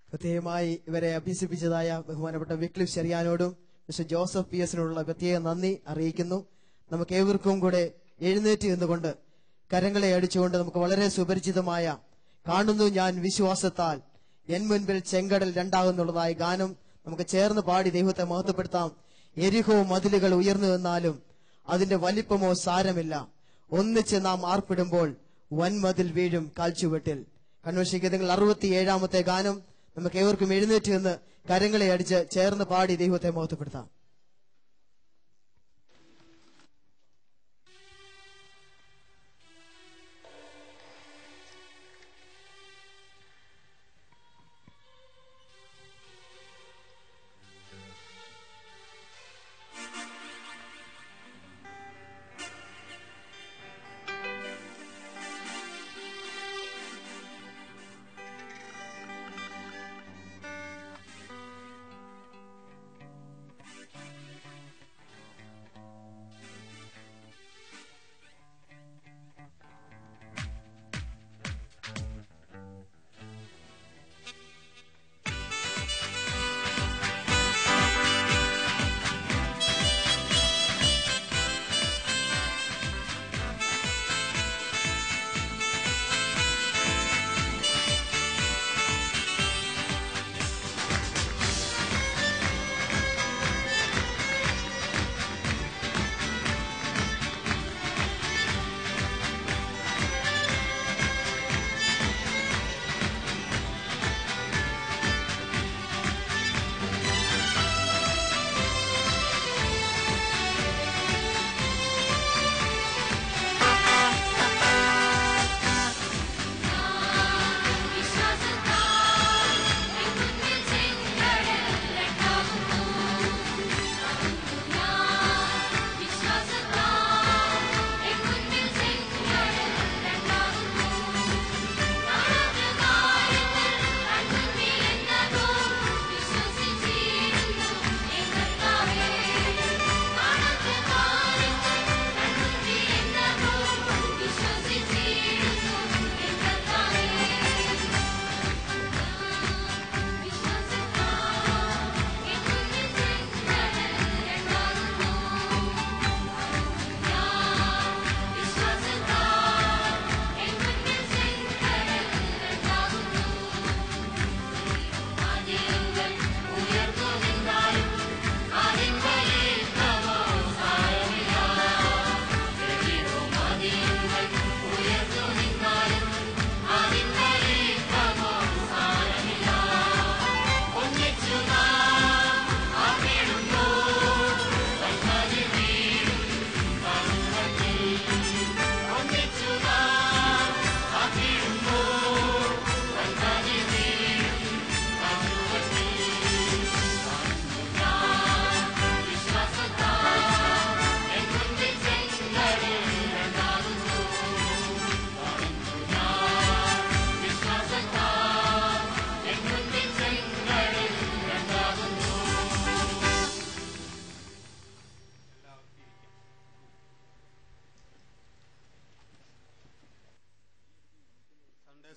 പ്രത്യേകമായി ഇവരെ അഭ്യസിപ്പിച്ചതായ ബഹുമാനപ്പെട്ട വിക്ലിഫ് ചെറിയാനോടും മിസ്റ്റർ ജോസഫ് പി എസിനോടുള്ള പ്രത്യേക നന്ദി അറിയിക്കുന്നു. നമുക്ക് ഏവർക്കും കൂടെ എഴുന്നേറ്റ് നിന്നുകൊണ്ട് കരങ്ങളെ അടിച്ചുകൊണ്ട് നമുക്ക് വളരെ സുപരിചിതമായ കാണുന്നു ഞാൻ വിശ്വാസത്താൽ എൻ മുൻപിൽ ചെങ്കടൽ രണ്ടാകുന്നുള്ളതായ ഗാനം നമുക്ക് ചേർന്ന് പാടി ദൈവത്തെ മഹത്വപ്പെടുത്താം. എരിഹോ മതിലുകൾ ഉയർന്നു നിന്നാലും അതിന്റെ വലിപ്പമോ സാരമില്ല, ഒന്നിച്ച് നാം ആർപ്പിടുമ്പോൾ വൻമതിൽ വീഴും കാൽച്ചുവെട്ടിൽ. കൺവെൻഷൻ 67 ഗാനം നമുക്ക് ഏവർക്കും എഴുന്നേറ്റ് നിന്ന് കരങ്ങളെ അടിച്ച് ചേർന്ന് പാടി ദൈവത്തെ മഹത്വപ്പെടുത്താം.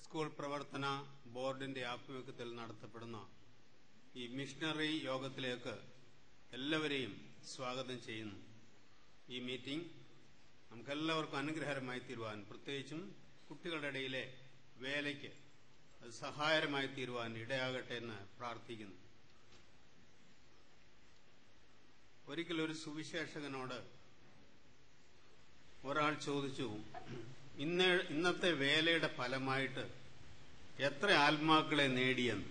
സ്കൂൾ പ്രവർത്തന ബോർഡിന്റെ ആഭിമുഖ്യത്തിൽ നടത്തപ്പെടുന്ന ഈ മിഷണറി യോഗത്തിലേക്ക് എല്ലാവരെയും സ്വാഗതം ചെയ്യുന്നു. ഈ മീറ്റിംഗ് നമുക്കെല്ലാവർക്കും അനുഗ്രഹകരമായി തീരുവാൻ, പ്രത്യേകിച്ചും കുട്ടികളുടെ ഇടയിലെ വേലയ്ക്ക് അത് സഹായകരമായി തീരുവാൻ ഇടയാകട്ടെ എന്ന് പ്രാർത്ഥിക്കുന്നു. ഒരിക്കലൊരു സുവിശേഷകനോട് ഒരാൾ ചോദിച്ചു, ഇന്നത്തെ വേലയുടെ ഫലമായിട്ട് എത്ര ആത്മാക്കളെ നേടിയെന്ന്.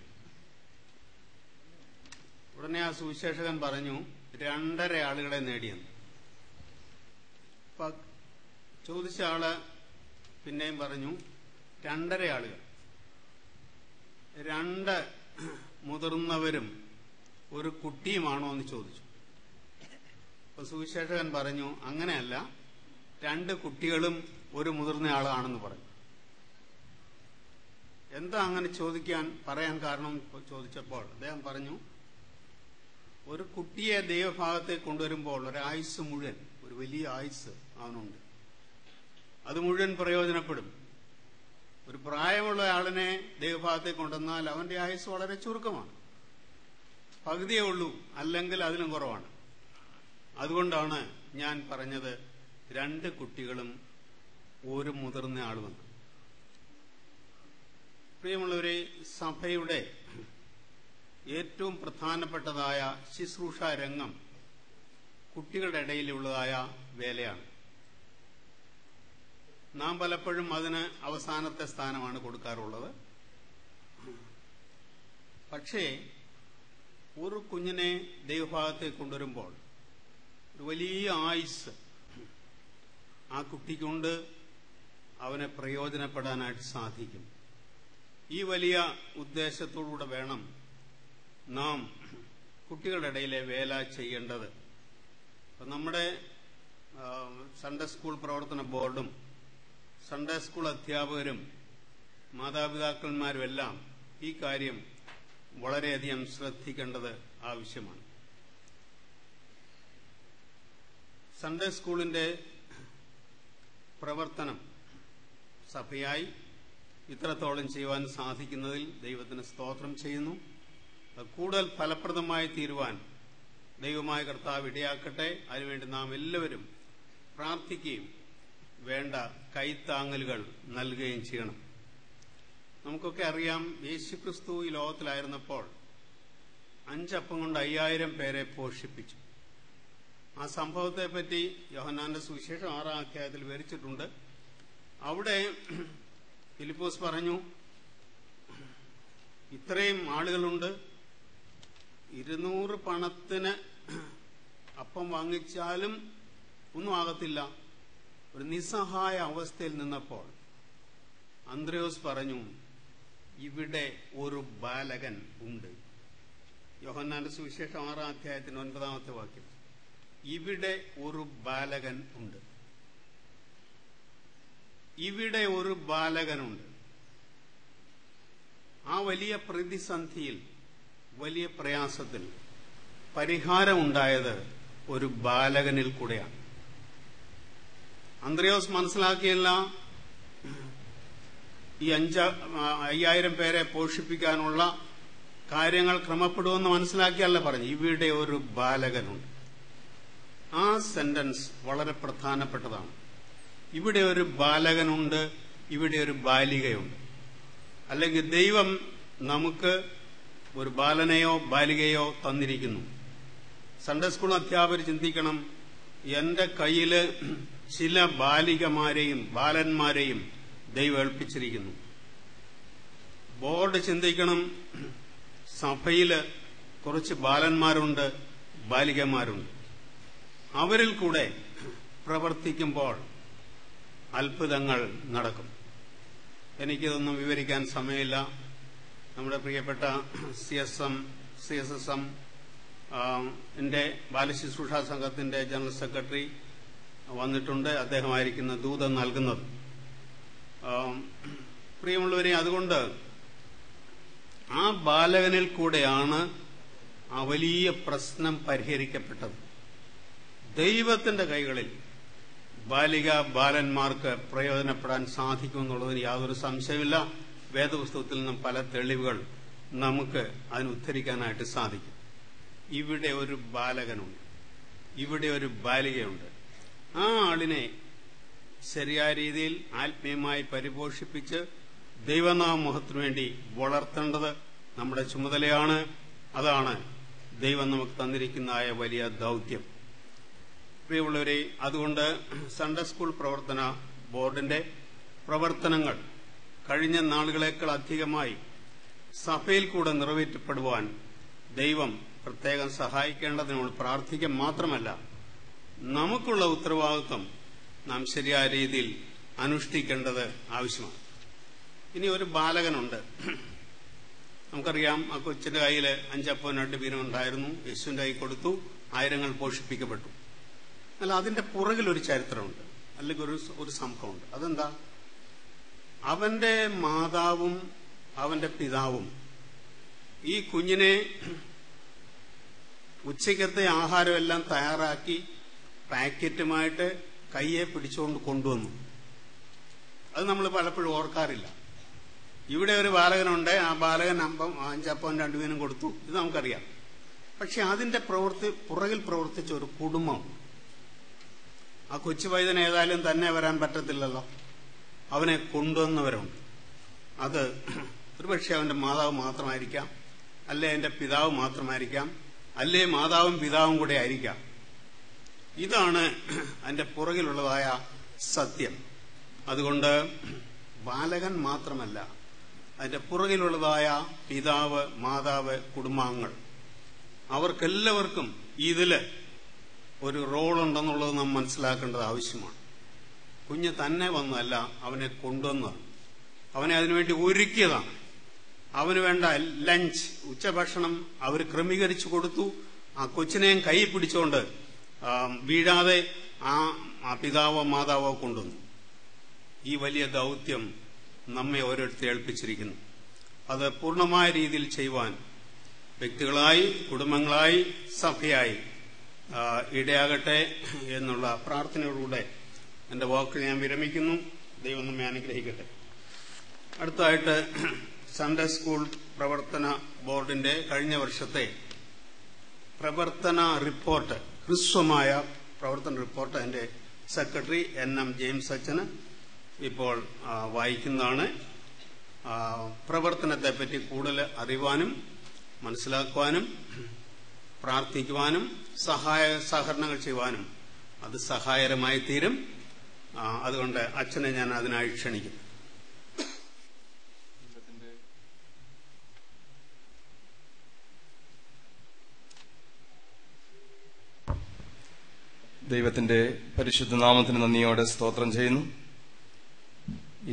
ഉടനെ ആ സുവിശേഷകൻ പറഞ്ഞു, 2.5 ആളുകളെ നേടിയെന്ന്. ചോദിച്ച ആള് പിന്നെയും പറഞ്ഞു, 2.5 ആളുകൾ, 2 മുതിർന്നവരും ഒരു കുട്ടിയുമാണോ എന്ന് ചോദിച്ചു. അപ്പൊ സുവിശേഷകൻ പറഞ്ഞു, അങ്ങനെയല്ല, 2 കുട്ടികളും ഒരു മുതിർന്ന ആളാണെന്ന് പറഞ്ഞു. എന്താ അങ്ങനെ പറയാൻ കാരണം ചോദിച്ചപ്പോൾ അദ്ദേഹം പറഞ്ഞു, ഒരു കുട്ടിയെ ദൈവഭാഗത്തേക്ക് കൊണ്ടുവരുമ്പോൾ ഒരായുസ് മുഴുവൻ, ഒരു വലിയ ആയുസ് അവനുണ്ട്, അത് മുഴുവൻ പ്രയോജനപ്പെടും. ഒരു പ്രായമുള്ള ആളിനെ ദൈവഭാഗത്തേക്ക് കൊണ്ടുവന്നാൽ അവന്റെ ആയുസ് വളരെ ചുരുക്കമാണ്, പകുതിയേ ഉള്ളൂ, അല്ലെങ്കിൽ അതിലും കുറവാണ്. അതുകൊണ്ടാണ് ഞാൻ പറഞ്ഞത് 2 കുട്ടികളും ഒരു മുതിർന്ന ആളുമെന്ന്. പ്രിയമുള്ളവരെ, സഭയുടെ ഏറ്റവും പ്രധാനപ്പെട്ടതായ ശുശ്രൂഷ രംഗം കുട്ടികളുടെ ഇടയിലുള്ളതായ വേലയാണ്. നാം പലപ്പോഴും അതിന് അവസാനത്തെ സ്ഥാനമാണ് കൊടുക്കാറുള്ളത്. പക്ഷേ ഒരു കുഞ്ഞിനെ ദൈവഭാഗത്തേക്ക് കൊണ്ടുവരുമ്പോൾ ഒരു വലിയ ആയുസ് ആ കുട്ടിക്കുണ്ട്, അവനെ പ്രയോജനപ്പെടാനായിട്ട് സാധിക്കും. ഈ വലിയ ഉദ്ദേശത്തോടുകൂടെ വേണം നാം കുട്ടികളുടെ ഇടയിലെ വേല ചെയ്യേണ്ടത്. നമ്മുടെ സൺഡേ സ്കൂൾ പ്രവർത്തന ബോർഡും സൺഡേ സ്കൂൾ അധ്യാപകരും മാതാപിതാക്കന്മാരും എല്ലാം ഈ കാര്യം വളരെയധികം ശ്രദ്ധിക്കേണ്ടത് ആവശ്യമാണ്. സൺഡേ സ്കൂളിന്റെ പ്രവർത്തനം സഭയായി ഇത്രത്തോളം ചെയ്യുവാൻ സാധിക്കുന്നതിൽ ദൈവത്തിന് സ്തോത്രം ചെയ്യുന്നു. കൂടുതൽ ഫലപ്രദമായി തീരുവാൻ ദൈവമായ കർത്താവ് ഇടയാക്കട്ടെ. അതിനുവേണ്ടി നാം എല്ലാവരും പ്രാർത്ഥിക്കുകയും വേണ്ട കൈത്താങ്ങലുകൾ നൽകുകയും ചെയ്യണം. നമുക്കൊക്കെ അറിയാം, യേശുക്രിസ്തു ഈ ലോകത്തിലായിരുന്നപ്പോൾ 5 അപ്പം കൊണ്ട് 5000 പേരെ പോഷിപ്പിച്ചു. ആ സംഭവത്തെപ്പറ്റി യോഹന്നാന്റെ സുവിശേഷം 6-ാം അധ്യായത്തിൽ വിവരിച്ചിട്ടുണ്ട്. അവിടെ ഫിലിപ്പോസ് പറഞ്ഞു, ഇത്രയും ആളുകളുണ്ട്, 200 പണത്തിന് അപ്പം വാങ്ങിച്ചാലും ഒന്നും ആകത്തില്ല. ഒരു നിസ്സഹായ അവസ്ഥയിൽ നിന്നപ്പോൾ അന്ത്രയോസ് പറഞ്ഞു, ഇവിടെ ഒരു ബാലകൻ ഉണ്ട്. യോഹന്നാന്റെ സുവിശേഷം 6-ാം അധ്യായത്തിന് 9-ാമത്തെ വാക്യം. ഇവിടെ ഒരു ബാലകൻ ഉണ്ട്. ഇവിടെ ഒരു ബാലകനുണ്ട്. ആ വലിയ പ്രതിസന്ധിയിൽ, വലിയ പ്രയാസത്തിൽ പരിഹാരമുണ്ടായത് ഒരു ബാലകനിൽ കൂടെയാണ്. അന്ത്രയോസ് മനസ്സിലാക്കിയല്ല, ഈ 5000 പേരെ പോഷിപ്പിക്കാനുള്ള കാര്യങ്ങൾ ക്രമപ്പെടുമെന്ന് മനസ്സിലാക്കിയല്ല പറഞ്ഞു, ഇവിടെ ഒരു ബാലകനുണ്ട്. ആ സെന്റൻസ് വളരെ പ്രധാനപ്പെട്ടതാണ്. ഇവിടെ ഒരു ബാലകനുണ്ട്, ഇവിടെ ഒരു ബാലികയുണ്ട്. അല്ലെങ്കിൽ ദൈവം നമുക്ക് ഒരു ബാലനെയോ ബാലികയോ തന്നിരിക്കുന്നു. സൺഡേ സ്കൂൾ അധ്യാപകർ ചിന്തിക്കണം, എന്റെ കയ്യില് ചില ബാലികമാരെയും ബാലന്മാരെയും ദൈവം ഏൽപ്പിച്ചിരിക്കുന്നു. ബോർഡ് ചിന്തിക്കണം, സഭയില് കുറച്ച് ബാലന്മാരുണ്ട്, ബാലികമാരുണ്ട്. അവരിൽ കൂടെ പ്രവർത്തിക്കുമ്പോൾ അത്ഭുതങ്ങൾ നടക്കും. എനിക്കിതൊന്നും വിവരിക്കാൻ സമയമില്ല. നമ്മുടെ പ്രിയപ്പെട്ട CSSM ബാലശുശ്രൂഷാ സംഘത്തിന്റെ ജനറൽ സെക്രട്ടറി വന്നിട്ടുണ്ട്. അദ്ദേഹമായിരിക്കുന്ന ദൂതം നൽകുന്നത്. പ്രിയമുള്ളവരെ, അതുകൊണ്ട് ആ ബാലകനിൽ കൂടെയാണ് ആ വലിയ പ്രശ്നം പരിഹരിക്കപ്പെട്ടത്. ദൈവത്തിന്റെ കൈകളിൽ ബാലിക ബാലന്മാർക്ക് പ്രയോജനപ്പെടാൻ സാധിക്കുമെന്നുള്ളതിന് യാതൊരു സംശയമില്ല. വേദപുസ്തകത്തിൽ നിന്നും പല തെളിവുകൾ നമുക്ക് അതിന് ഉദ്ധരിക്കാനായിട്ട് സാധിക്കും. ഇവിടെ ഒരു ബാലകനുണ്ട്, ഇവിടെ ഒരു ബാലികയുണ്ട്. ആ ആളിനെ ശരിയായ രീതിയിൽ ആത്മീയമായി പരിപോഷിപ്പിച്ച് ദൈവനാമത്തിന് വേണ്ടി വളർത്തേണ്ടത് നമ്മുടെ ചുമതലയാണ്. അതാണ് ദൈവം നമുക്ക് തന്നിരിക്കുന്നതായ വലിയ ദൗത്യം. പ്രിയമുള്ളവരെ, അതുകൊണ്ട് സൺഡേ സ്കൂൾ പ്രവർത്തന ബോർഡിന്റെ പ്രവർത്തനങ്ങൾ കഴിഞ്ഞ നാളുകളേക്കാൾ അധികമായി സഭയിൽ കൂടെ നിറവേറ്റപ്പെടുവാൻ ദൈവം പ്രത്യേകം സഹായിക്കേണ്ടതിനോട് പ്രാർത്ഥിക്കുക മാത്രമല്ല, നമുക്കുള്ള ഉത്തരവാദിത്വം നാം ശരിയായ രീതിയിൽ അനുഷ്ഠിക്കേണ്ടത് ആവശ്യമാണ്. ഇനി ഒരു ബാലകനുണ്ട്. നമുക്കറിയാം, ആ കൊച്ചിന്റെ കയ്യിൽ 5 അപ്പവും 2 മീനും ഉണ്ടായിരുന്നു. യേശുവിന്റെ കൈ കൊടുത്തു, 1000 പോഷിപ്പിക്കപ്പെട്ടു. എന്നാൽ അതിന്റെ പുറകിലൊരു ചരിത്രമുണ്ട്, അല്ലെങ്കിൽ ഒരു സംഭവമുണ്ട്. അതെന്താ? അവന്റെ മാതാവും അവന്റെ പിതാവും ഈ കുഞ്ഞിനെ ഉച്ചയ്ക്കത്തെ ആഹാരമെല്ലാം തയ്യാറാക്കി പാക്കറ്റുമായിട്ട് കയ്യെ പിടിച്ചുകൊണ്ട് കൊണ്ടുവന്നു. അത് നമ്മൾ പലപ്പോഴും ഓർക്കാറില്ല. ഇവിടെ ഒരു ബാലകനുണ്ട്, ആ ബാലകൻ 5 അപ്പവും 2 മീനും കൊടുത്തു, ഇത് നമുക്കറിയാം. പക്ഷെ അതിന്റെ പുറകിൽ പ്രവർത്തിച്ച ഒരു കുടുംബം. ആ കൊച്ചു പൈതൻ ഏതായാലും തന്നെ വരാൻ പറ്റത്തില്ലല്ലോ, അവനെ കൊണ്ടുവന്നവരുണ്ട്. അത് ഒരുപക്ഷെ അവന്റെ മാതാവ് മാത്രമായിരിക്കാം, അല്ലെ അവന്റെ പിതാവ് മാത്രമായിരിക്കാം, അല്ലേ മാതാവും പിതാവും കൂടെ ആയിരിക്കാം. ഇതാണ് അതിന്റെ പുറകിലുള്ളതായ സത്യം. അതുകൊണ്ട് ബാലകൻ മാത്രമല്ല, അതിന്റെ പുറകിലുള്ളതായ പിതാവ്, മാതാവ്, കുടുംബാംഗങ്ങൾ, അവർക്കെല്ലാവർക്കും ഇതില് ഒരു റോളുണ്ടെന്നുള്ളത് നാം മനസ്സിലാക്കേണ്ടത് ആവശ്യമാണ്. കുഞ്ഞ് തന്നെ വന്നതല്ല, അവനെ കൊണ്ടുവന്നതാണ്, അവനെ അതിനുവേണ്ടി ഒരുക്കിയതാണ്. അവന് വേണ്ട ലഞ്ച്, ഉച്ചഭക്ഷണം അവർ ക്രമീകരിച്ചു കൊടുത്തു. ആ കൊച്ചിനെയും കൈ പിടിച്ചുകൊണ്ട് വീഴാതെ ആ പിതാവോ മാതാവോ കൊണ്ടുവന്നു. ഈ വലിയ ദൗത്യം നമ്മെ ഓരോരുത്തരെ ഏൽപ്പിച്ചിരിക്കുന്നു. അത് പൂർണ്ണമായ രീതിയിൽ ചെയ്യുവാൻ വ്യക്തികളായി, കുടുംബങ്ങളായി, സഭയായി ഇടയാകട്ടെ എന്നുള്ള പ്രാർത്ഥനയോടുകൂടെ എന്റെ വാക്കുകൾ ഞാൻ വിരമിക്കുന്നു. ദൈവം നമ്മെ അനുഗ്രഹിക്കട്ടെ. അടുത്തതായിട്ട് സൺഡേ സ്കൂൾ പ്രവർത്തന ബോർഡിന്റെ കഴിഞ്ഞ വർഷത്തെ പ്രവർത്തന റിപ്പോർട്ട്, ഹ്രസ്വമായ പ്രവർത്തന റിപ്പോർട്ട് എന്റെ സെക്രട്ടറി NM ജെയിംസ് അച്ഛന് ഇപ്പോൾ വായിക്കുന്നതാണ്. പ്രവർത്തനത്തെപ്പറ്റി കൂടുതൽ അറിയുവാനും മനസ്സിലാക്കുവാനും പ്രാർത്ഥിക്കുവാനും സഹകരണങ്ങൾ ചെയ്യുവാനും അത് സഹായകരമായി തീരും. അതുകൊണ്ട് അച്ഛനെ ഞാൻ അതിനായി ക്ഷണിക്കും. ദൈവത്തിന്റെ പരിശുദ്ധ നാമത്തിന് നന്ദിയോടെ സ്തോത്രം ചെയ്യുന്നു.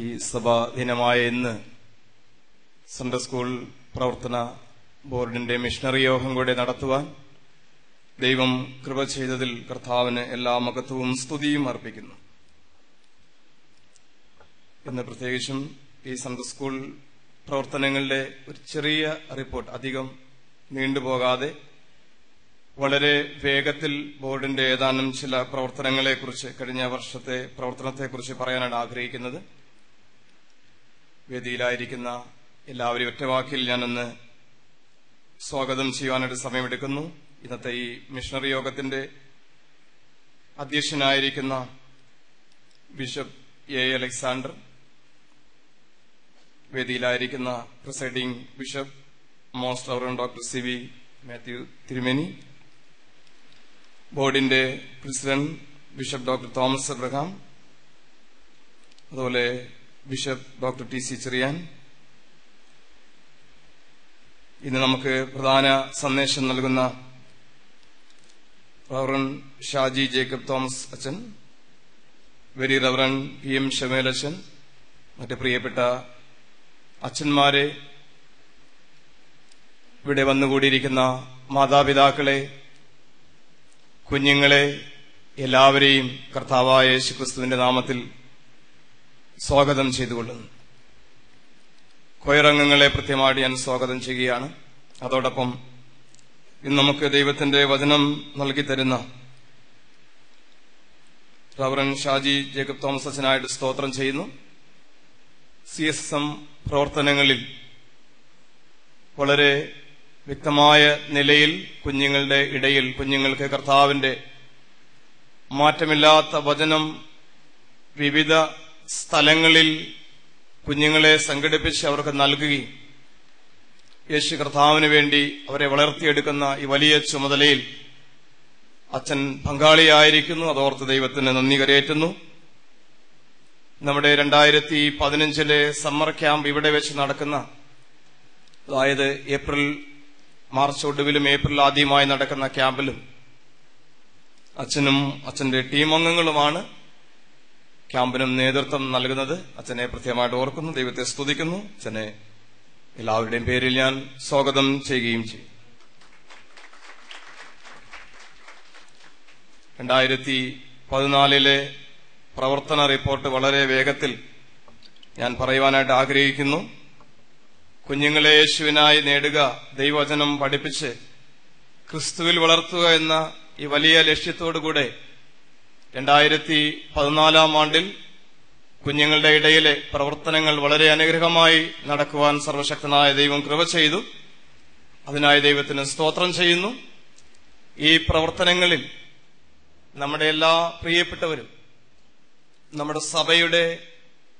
ഈ സഭാ ദിനമായ ഇന്ന് സൺഡേ സ്കൂൾ പ്രവർത്തന ബോർഡിന്റെ മിഷണറി യോഗം കൂടെ നടത്തുവാൻ ദൈവം കൃപ ചെയ്തതിൽ കർത്താവിന് എല്ലാ മഹത്വവും സ്തുതിയും അർപ്പിക്കുന്നു. ഇന്ന് പ്രത്യേകിച്ചും ഈ സൺഡേ സ്കൂൾ പ്രവർത്തനങ്ങളുടെ ഒരു ചെറിയ റിപ്പോർട്ട്, അധികം നീണ്ടുപോകാതെ വളരെ വേഗത്തിൽ ബോർഡിന്റെ ഏതാനും ചില പ്രവർത്തനങ്ങളെക്കുറിച്ച്, കഴിഞ്ഞ വർഷത്തെ പ്രവർത്തനത്തെക്കുറിച്ച് പറയാനാണ് ആഗ്രഹിക്കുന്നത്. വേദിയിലായിരിക്കുന്ന എല്ലാവരെയും ഒറ്റവാക്കിൽ ഞാനൊന്ന് സ്വാഗതം ചെയ്യുവാനായിട്ട് സമയമെടുക്കുന്നു. ഇന്നത്തെ ഈ മിഷണറി യോഗത്തിന്റെ അധ്യക്ഷനായിരിക്കുന്ന ബിഷപ്പ് A. അലക്സാണ്ടർ, വേദിയിലായിരിക്കുന്ന presiding bishop most reverend doctor CV Mathew തിരുമേനി, ബോർഡിന്റെ president bishop doctor Thomas Abraham, അതുപോലെ ബിഷപ്പ് ഡോക്ടർ TC ചെറിയാൻ, ഇന്ന് നമുക്ക് പ്രധാന സന്ദേശം നൽകുന്ന റവറൻഡ് ഷാജി ജേക്കബ് തോമസ് അച്ഛൻ, വെരി റവറൻഡ് PM ഷമേൽ അച്ഛൻ, മറ്റ് പ്രിയപ്പെട്ട അച്ഛന്മാരെ, ഇവിടെ വന്നുകൂടിയിരിക്കുന്ന മാതാപിതാക്കളെ, കുഞ്ഞുങ്ങളെ, എല്ലാവരെയും കർത്താവായ യേശുക്രിസ്തുവിന്റെ നാമത്തിൽ സ്വാഗതം ചെയ്തുകൊള്ളുന്നു. കൊയറംഗങ്ങളെ പ്രത്യേകമായിട്ട് ഞാൻ സ്വാഗതം ചെയ്യുകയാണ്. അതോടൊപ്പം ഇന്ന് നമുക്ക് ദൈവത്തിന്റെ വചനം നൽകി തരുന്ന റവറൻഡ് ഷാജി ജേക്കബ് തോമസ് അച്ഛനായിട്ട് സ്തോത്രം ചെയ്യുന്നു. CSM പ്രവർത്തനങ്ങളിൽ വളരെ വ്യക്തമായ നിലയിൽ കുഞ്ഞുങ്ങളുടെ ഇടയിൽ കുഞ്ഞുങ്ങൾക്ക് കർത്താവിന്റെ മാറ്റമില്ലാത്ത വചനം വിവിധ സ്ഥലങ്ങളിൽ കുഞ്ഞുങ്ങളെ സംഘടിപ്പിച്ച് അവർക്ക് നൽകുകയും യേശു കർത്താവിന് വേണ്ടി അവരെ വളർത്തിയെടുക്കുന്ന ഈ വലിയ ചുമതലയിൽ അച്ഛൻ പങ്കാളിയായിരിക്കുന്നു. അതോർത്ത് ദൈവത്തിന് നന്ദി കരയേറ്റുന്നു. നമ്മുടെ 2015 സമ്മർ ക്യാമ്പ് ഇവിടെ വെച്ച് നടക്കുന്ന, അതായത് മാർച്ച് ഒടുവിലും ഏപ്രിൽ ആദ്യമായി നടക്കുന്ന ക്യാമ്പിലും അച്ഛനും അച്ഛന്റെ ടീം അംഗങ്ങളുമാണ് ക്യാമ്പിനും നേതൃത്വം നൽകുന്നത്. അച്ഛനെ പ്രത്യേകമായിട്ട് ഓർക്കുന്നു, ദൈവത്തെ സ്തുതിക്കുന്നു. അച്ഛനെ എല്ലാവരുടെയും പേരിൽ ഞാൻ സ്വാഗതം ചെയ്യുകയും ചെയ്യും. 2014 പ്രവർത്തന റിപ്പോർട്ട് വളരെ വേഗത്തിൽ ഞാൻ പറയുവാനായിട്ട് ആഗ്രഹിക്കുന്നു. കുഞ്ഞുങ്ങളെ യേശുവിനായി നേടുക, ദൈവവചനം പഠിപ്പിച്ച് ക്രിസ്തുവിൽ വളർത്തുക എന്ന ഈ വലിയ ലക്ഷ്യത്തോടുകൂടെ 2014 ആണ്ടിൽ കുഞ്ഞുങ്ങളുടെ ഇടയിലെ പ്രവർത്തനങ്ങൾ വളരെ അനുഗ്രഹമായി നടക്കുവാൻ സർവശക്തനായ ദൈവം കൃപ ചെയ്തു. അതിനായി ദൈവത്തിന് സ്തോത്രം ചെയ്യുന്നു. ഈ പ്രവർത്തനങ്ങളിൽ നമ്മുടെ എല്ലാ പ്രിയപ്പെട്ടവരും, നമ്മുടെ സഭയുടെ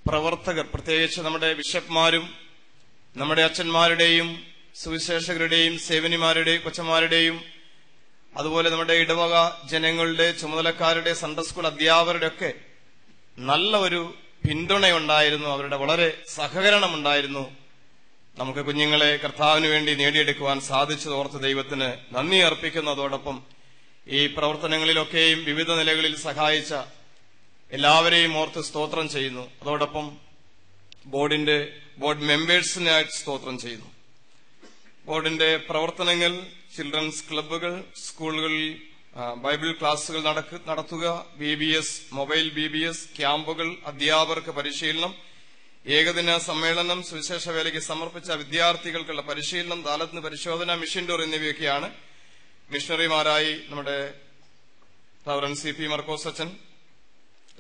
പ്രവർത്തകർ, പ്രത്യേകിച്ച് നമ്മുടെ ബിഷപ്പ്മാരും നമ്മുടെ അച്ഛന്മാരുടെയും സുവിശേഷകരുടെയും സേവനിമാരുടെയും കൊച്ചന്മാരുടെയും അതുപോലെ നമ്മുടെ ഇടവക ജനങ്ങളുടെ ചുമതലക്കാരുടെ സൺഡേ സ്കൂൾ അധ്യാപകരുടെ ഒക്കെ നല്ല ഒരു പിന്തുണയുണ്ടായിരുന്നു. അവരുടെ വളരെ സഹകരണമുണ്ടായിരുന്നു. നമുക്ക് കുഞ്ഞുങ്ങളെ കർത്താവിന് വേണ്ടി നേടിയെടുക്കുവാൻ സാധിച്ചതോർത്ത് ദൈവത്തിന് നന്ദി അർപ്പിക്കുന്നു. അതോടൊപ്പം ഈ പ്രവർത്തനങ്ങളിലൊക്കെയും വിവിധ നിലകളിൽ സഹായിച്ച എല്ലാവരെയും ഓർത്ത് സ്തോത്രം ചെയ്യുന്നു. അതോടൊപ്പം ബോർഡ് മെമ്പേഴ്സിനായിട്ട് സ്തോത്രം ചെയ്യുന്നു. ബോർഡിന്റെ പ്രവർത്തനങ്ങൾ, ചിൽഡ്രൻസ് ക്ലബ്ബുകൾ, സ്കൂളുകളിൽ ബൈബിൾ ക്ലാസുകൾ നടത്തുക, BBS, മൊബൈൽ BBS ക്യാമ്പുകൾ, അധ്യാപകർക്ക് പരിശീലനം, ഏകദിന സമ്മേളനം, സുവിശേഷ വേലയ്ക്ക് സമർപ്പിച്ച വിദ്യാർത്ഥികൾക്കുള്ള പരിശീലനം, താലത്തിന് പരിശോധന, മിഷൻ ഡോർ എന്നിവയൊക്കെയാണ്. മിഷണറിമാരായി നമ്മുടെ റവറൻ CP മർക്കോസ് അച്ഛൻ,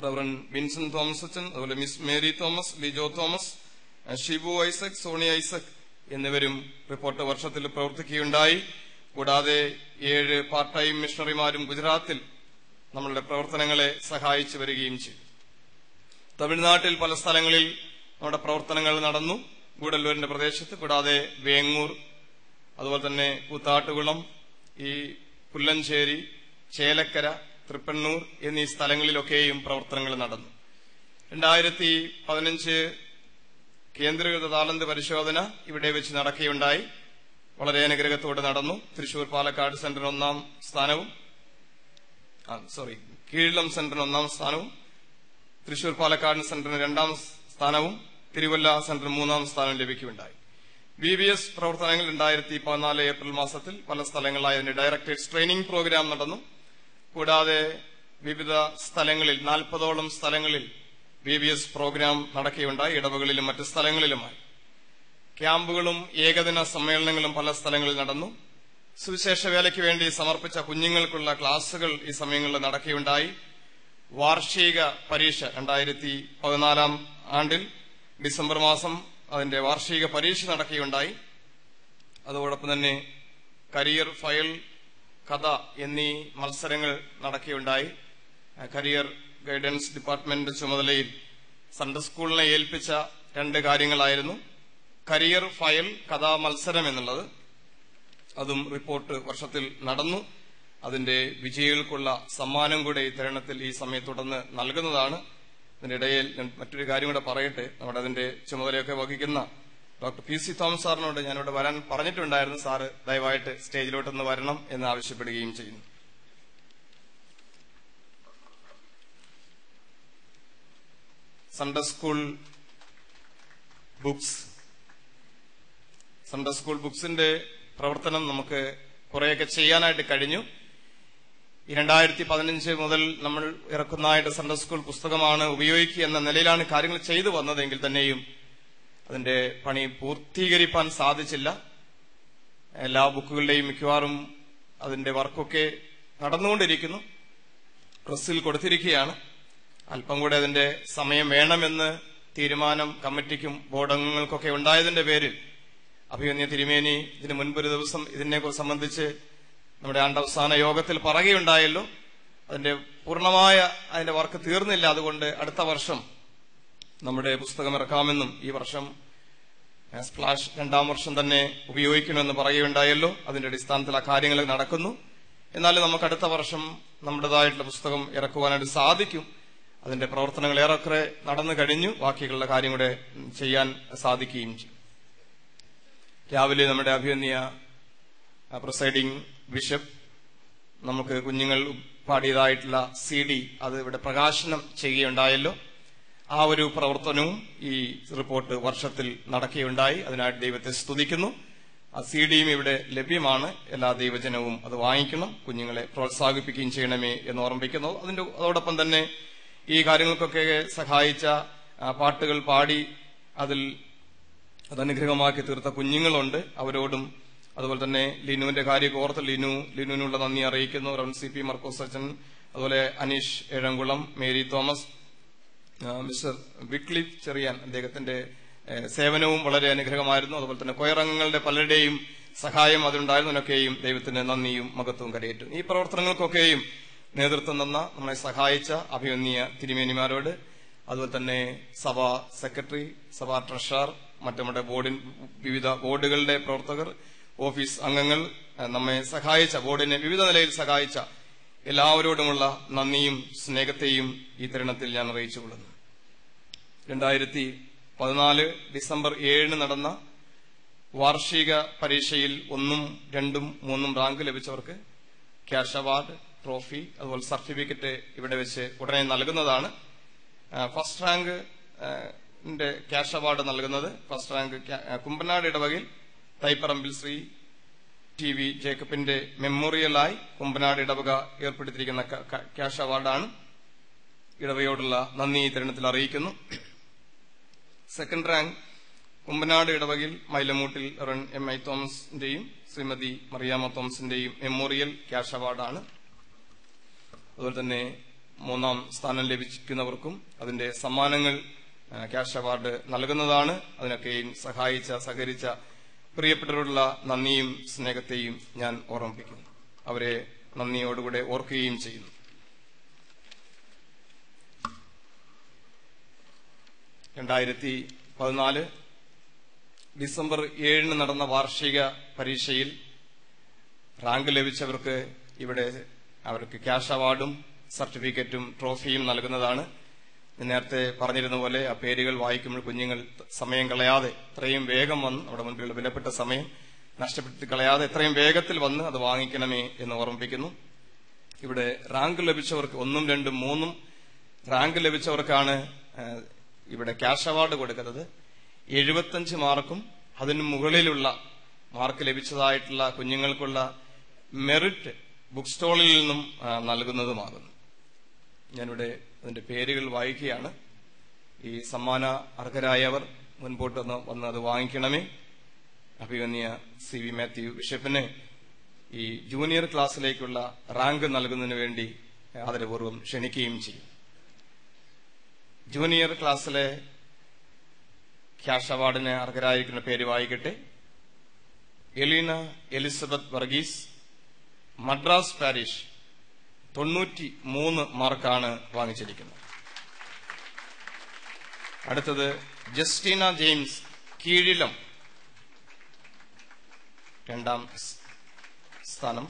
റവറൻ വിൻസെന്റ് തോമസ് അച്ഛൻ, അതുപോലെ മിസ് മേരി തോമസ്, ലിജോ തോമസ്, ഷിബു ഐസക്, സോണി ഐസക് എന്നിവരും റിപ്പോർട്ട് വർഷത്തിൽ പ്രവർത്തിക്കുകയുണ്ടായി. കൂടാതെ 7 പാർട്ട് ടൈം മിഷണറിമാരും ഗുജറാത്തിൽ നമ്മളുടെ പ്രവർത്തനങ്ങളെ സഹായിച്ചു വരികയും ചെയ്തു. തമിഴ്നാട്ടിൽ പല സ്ഥലങ്ങളിൽ നമ്മുടെ പ്രവർത്തനങ്ങൾ നടന്നു. ഗൂഡല്ലൂരിന്റെ പ്രദേശത്ത്, കൂടാതെ വേങ്ങൂർ, അതുപോലെ തന്നെ കൂത്താട്ടുകുളം, ഈ പുല്ലഞ്ചേരി, ചേലക്കര, തൃപ്പണ്ണൂർ എന്നീ സ്ഥലങ്ങളിലൊക്കെയും പ്രവർത്തനങ്ങൾ നടന്നു. 2015 കേന്ദ്രീകൃത താലന്ത് പരിശോധന ഇവിടെ വെച്ച് നടക്കുകയുണ്ടായി. വളരെ അനുഗ്രഹത്തോടെ നടന്നു. തൃശൂർ പാലക്കാട് സെന്ററിന് 1ാം സ്ഥാനവും, കീഴ്ളം സെന്ററിന് 1ാം സ്ഥാനവും, തൃശൂർ പാലക്കാട് സെന്ററിന് 2ാം സ്ഥാനവും, തിരുവല്ല സെന്ററിന് 3ാം സ്ഥാനവും ലഭിക്കുകയുണ്ടായി. BBS പ്രവർത്തനങ്ങൾ 2014 ഏപ്രിൽ മാസത്തിൽ പല സ്ഥലങ്ങളിലായി അതിന്റെ ഡയറക്ടേഴ്സ് ട്രെയിനിംഗ് പ്രോഗ്രാം നടന്നു. കൂടാതെ വിവിധ സ്ഥലങ്ങളിൽ 40ഓളം സ്ഥലങ്ങളിൽ BBS പ്രോഗ്രാം നടക്കുകയുണ്ടായി, ഇടവകളിലും മറ്റ് സ്ഥലങ്ങളിലുമായി. ക്യാമ്പുകളും ഏകദിന സമ്മേളനങ്ങളും പല സ്ഥലങ്ങളിൽ നടന്നു. സുവിശേഷ വേലയ്ക്ക് വേണ്ടി സമർപ്പിച്ച കുഞ്ഞുങ്ങൾക്കുള്ള ക്ലാസുകൾ ഈ സമയങ്ങളിൽ നടക്കുകയുണ്ടായി. വാർഷിക പരീക്ഷ 2014 ആണ്ടിൽ ഡിസംബർ മാസം അതിന്റെ വാർഷിക പരീക്ഷ നടക്കുകയുണ്ടായി. അതോടൊപ്പം തന്നെ കരിയർ, ഫയൽ, കഥ എന്നീ മത്സരങ്ങൾ നടക്കുകയുണ്ടായി. കരിയർ ഗൈഡൻസ് ഡിപ്പാർട്ട്മെന്റ് ചുമതലയിൽ സൺഡേ സ്കൂളിനെ ഏൽപ്പിച്ച 2 കാര്യങ്ങളായിരുന്നു. കരിയർ, ഫയൽ, കഥാ മത്സരം എന്നുള്ളത്. അതും റിപ്പോർട്ട് വർഷത്തിൽ നടന്നു. അതിന്റെ വിജയികൾക്കുള്ള സമ്മാനം കൂടെ ഈ തരുണത്തിൽ ഈ സമയത്തുടന്ന് നൽകുന്നതാണ്. ഇതിനിടയിൽ മറ്റൊരു കാര്യം കൂടെ പറയട്ടെ. നമ്മുടെ അതിന്റെ ചുമതലയൊക്കെ വഹിക്കുന്ന ഡോക്ടർ PC തോമസ് സാറിനോട് ഞാനിവിടെ വരാൻ പറഞ്ഞിട്ടുണ്ടായിരുന്നു. സാറ് ദയവായിട്ട് സ്റ്റേജിലോട്ടൊന്ന് വരണം എന്ന് ആവശ്യപ്പെടുകയും ചെയ്യുന്നു. സൺഡേ സ്കൂൾ ബുക്സിന്റെ പ്രവർത്തനം നമുക്ക് കുറെയൊക്കെ ചെയ്യാനായിട്ട് കഴിഞ്ഞു. 2015 മുതൽ നമ്മൾ ഇറക്കുന്നതായിട്ട് സൺഡേ സ്കൂൾ പുസ്തകമാണ് ഉപയോഗിക്കുക എന്ന നിലയിലാണ് കാര്യങ്ങൾ ചെയ്തു വന്നതെങ്കിൽ തന്നെയും അതിന്റെ പണി പൂർത്തീകരിക്കാൻ സാധിച്ചില്ല. എല്ലാ ബുക്കുകളുടെയും മിക്കവാറും അതിന്റെ വർക്കൊക്കെ നടന്നുകൊണ്ടിരിക്കുന്നു, പ്രസ്സിൽ കൊടുത്തിരിക്കുകയാണ്. അല്പം കൂടെ അതിന്റെ സമയം വേണമെന്ന് തീരുമാനം കമ്മിറ്റിക്കും ബോർഡ് അംഗങ്ങൾക്കൊക്കെ ഉണ്ടായതിന്റെ പേരിൽ അഭിമന്യ തിരുമേനി ഇതിനു മുൻപൊരു ദിവസം ഇതിനെക്കുറിച്ച് സംബന്ധിച്ച് നമ്മുടെ ആണ്ടവസാന യോഗത്തിൽ പറയുകയുണ്ടായല്ലോ. അതിന്റെ പൂർണ്ണമായ അതിന്റെ വർക്ക് തീർന്നില്ല. അതുകൊണ്ട് അടുത്ത വർഷം നമ്മുടെ പുസ്തകം ഇറക്കാമെന്നും ഈ വർഷം സ്പ്ലാഷ് 2ാം വർഷം തന്നെ ഉപയോഗിക്കണമെന്ന് പറയുകയുണ്ടായല്ലോ. അതിന്റെ അടിസ്ഥാനത്തിൽ ആ കാര്യങ്ങൾ നടക്കുന്നു. എന്നാലും നമുക്ക് അടുത്ത വർഷം നമ്മുടേതായിട്ടുള്ള പുസ്തകം ഇറക്കുവാനായിട്ട് സാധിക്കും. അതിന്റെ പ്രവർത്തനങ്ങൾ ഏറെക്കുറെ നടന്നു കഴിഞ്ഞു. ബാക്കിയുള്ള കാര്യം കൂടെ ചെയ്യാൻ സാധിക്കുകയും ചെയ്യും. രാവിലെ നമ്മുടെ അഭിമന്യ പ്രിസൈഡിംഗ് ബിഷപ്പ് നമുക്ക് കുഞ്ഞുങ്ങൾ പാടിയതായിട്ടുള്ള CD അത് ഇവിടെ പ്രകാശനം ചെയ്യുകയുണ്ടായല്ലോ. ആ ഒരു പ്രവർത്തനവും ഈ റിപ്പോർട്ട് വർഷത്തിൽ നടക്കുകയുണ്ടായി. അതിനായിട്ട് ദൈവത്തെ സ്തുതിക്കുന്നു. ആ CDയും ഇവിടെ ലഭ്യമാണ്. എല്ലാ ദൈവജനവും അത് വാങ്ങിക്കണം, കുഞ്ഞുങ്ങളെ പ്രോത്സാഹിപ്പിക്കുകയും ചെയ്യണമേ എന്ന് ഓർമ്മിപ്പിക്കുന്നു. അതോടൊപ്പം തന്നെ ഈ കാര്യങ്ങൾക്കൊക്കെ സഹായിച്ച പാട്ടുകൾ പാടി അതിൽ അതനുഗ്രഹമാക്കി തീർത്ത കുഞ്ഞുങ്ങളുണ്ട്. അവരോടും അതുപോലെ തന്നെ ലിനുവിന്റെ കാര്യമൊക്കെ ഓർത്ത് ലിനുവിനുള്ള നന്ദി അറിയിക്കുന്നു. റവൻ CP മർക്കോസ് അച്ഛൻ, അതുപോലെ അനീഷ് ഏഴംകുളം, മേരി തോമസ് മിസ്റ്റർ വിക്ലിഫ് ചെറിയാൻ, അദ്ദേഹത്തിന്റെ സേവനവും വളരെ അനുഗ്രഹമായിരുന്നു. അതുപോലെ തന്നെ കൊയറംഗങ്ങളുടെ പലരുടെയും സഹായം അതിലുണ്ടായിരുന്നതിനൊക്കെയും ദൈവത്തിന് നന്ദിയും മഹത്വവും കരയേറ്റു. ഈ പ്രവർത്തനങ്ങൾക്കൊക്കെയും നേതൃത്വം തന്ന നമ്മളെ സഹായിച്ച അഭിമന്യ തിരുമേനിമാരോട്, അതുപോലെ തന്നെ സഭാ സെക്രട്ടറി, സഭാ ട്രഷറർ, നമ്മുടെ വിവിധ ബോർഡുകളുടെ പ്രവർത്തകർ, ഓഫീസ് അംഗങ്ങൾ, നമ്മെ സഹായിച്ച, ബോർഡിനെ വിവിധ നിലയിൽ സഹായിച്ച എല്ലാവരോടുമുള്ള നന്ദിയും സ്നേഹത്തെയും ഈ തരുണത്തിൽ ഞാൻ അറിയിച്ചുകൊള്ളുന്നു. 2014 ഡിസംബർ 7 നടന്ന വാർഷിക പരീക്ഷയിൽ 1, 2, 3 റാങ്ക് ലഭിച്ചവർക്ക് ക്യാഷ് അവാർഡ്, ട്രോഫി, അതുപോലെ സർട്ടിഫിക്കറ്റ് ഇവിടെ വെച്ച് ഉടനെ നൽകുന്നതാണ്. ഫസ്റ്റ് റാങ്ക് ക്യാഷ് അവാർഡ് നൽകുന്നത്, ഫസ്റ്റ് റാങ്ക് കുമ്പനാട് ഇടവകയിൽ തൈപ്പറമ്പിൽ ശ്രീ TV ജേക്കബിന്റെ മെമ്മോറിയലായി കുമ്പനാട് ഇടവക ഏർപ്പെടുത്തിയിരിക്കുന്ന ക്യാഷ് അവാർഡാണ്. ഇടവകയോടുള്ള നന്ദി ഈ തരുണത്തിൽ അറിയിക്കുന്നു. സെക്കൻഡ് റാങ്ക് കുമ്പനാട് ഇടവകയിൽ മൈലമൂട്ടിൽ MI തോമസിന്റെയും ശ്രീമതി മറിയാമ്മ തോമസിന്റെയും മെമ്മോറിയൽ ക്യാഷ് അവാർഡാണ്. അതുപോലെ തന്നെ 3ാം സ്ഥാനം ലഭിക്കുന്നവർക്കും അതിന്റെ സമ്മാനങ്ങൾ ക്യാഷ് അവാർഡ് നൽകുന്നതാണ്. അതിനൊക്കെയും സഹകരിച്ച പ്രിയപ്പെട്ടവരോടുള്ള നന്ദിയും സ്നേഹത്തെയും ഞാൻ ഓർമ്മിപ്പിക്കുന്നു. അവരെ നന്ദിയോടുകൂടെ ഓർക്കുകയും ചെയ്യുന്നു. 2014 ഡിസംബർ 7 നടന്ന വാർഷിക പരീക്ഷയിൽ റാങ്ക് ലഭിച്ചവർക്ക് ഇവിടെ അവർക്ക് ക്യാഷ് അവാർഡും സർട്ടിഫിക്കറ്റും ട്രോഫിയും നൽകുന്നതാണ്. നേരത്തെ പറഞ്ഞിരുന്ന പോലെ ആ പേരുകൾ വായിക്കുമ്പോൾ കുഞ്ഞുങ്ങൾ സമയം കളയാതെ എത്രയും വേഗം വന്ന് നമ്മുടെ മുൻപിലുള്ള വിലപ്പെട്ട സമയം നഷ്ടപ്പെടുത്തി കളയാതെ എത്രയും വേഗത്തിൽ വന്ന് അത് വാങ്ങിക്കണമേ എന്ന് ഓർമ്മിപ്പിക്കുന്നു. ഇവിടെ റാങ്ക് ലഭിച്ചവർക്ക് 1, 2, 3 റാങ്ക് ലഭിച്ചവർക്കാണ് ഇവിടെ ക്യാഷ് അവാർഡ് കൊടുക്കുന്നത്. 75 മാർക്കും അതിന് മുകളിലുള്ള മാർക്ക് ലഭിച്ചതായിട്ടുള്ള കുഞ്ഞുങ്ങൾക്കുള്ള മെറിറ്റ് ബുക്ക് സ്റ്റോളിൽ നിന്നും നൽകുന്നതുമാകുന്നു. ഞാനിവിടെ അതിന്റെ പേരുകൾ വായിക്കുകയാണ്. ഈ സമ്മാന അർഹരായവർ മുൻപോട്ട് വന്ന് അത് വാങ്ങിക്കണമേ. അഭിമന്യ CV മാത്യു ബിഷപ്പിന് ഈ ജൂനിയർ ക്ലാസ്സിലേക്കുള്ള റാങ്ക് നൽകുന്നതിന് വേണ്ടി ആദരപൂർവ്വം ക്ഷണിക്കുകയും ചെയ്യും. ജൂനിയർ ക്ലാസ്സിലെ ക്യാഷ് അവാർഡിന് അർഹരായിരിക്കുന്ന പേര് വായിക്കട്ടെ. എലീന എലിസബത്ത് വർഗീസ്, മദ്രാസ് പാരിഷ്, 93 മാർക്കാണ് വാങ്ങിച്ചിരിക്കുന്നത്. അടുത്തത് ജസ്റ്റീന ജെയിംസ്, കീഴിലം, 2ാം സ്ഥാനം.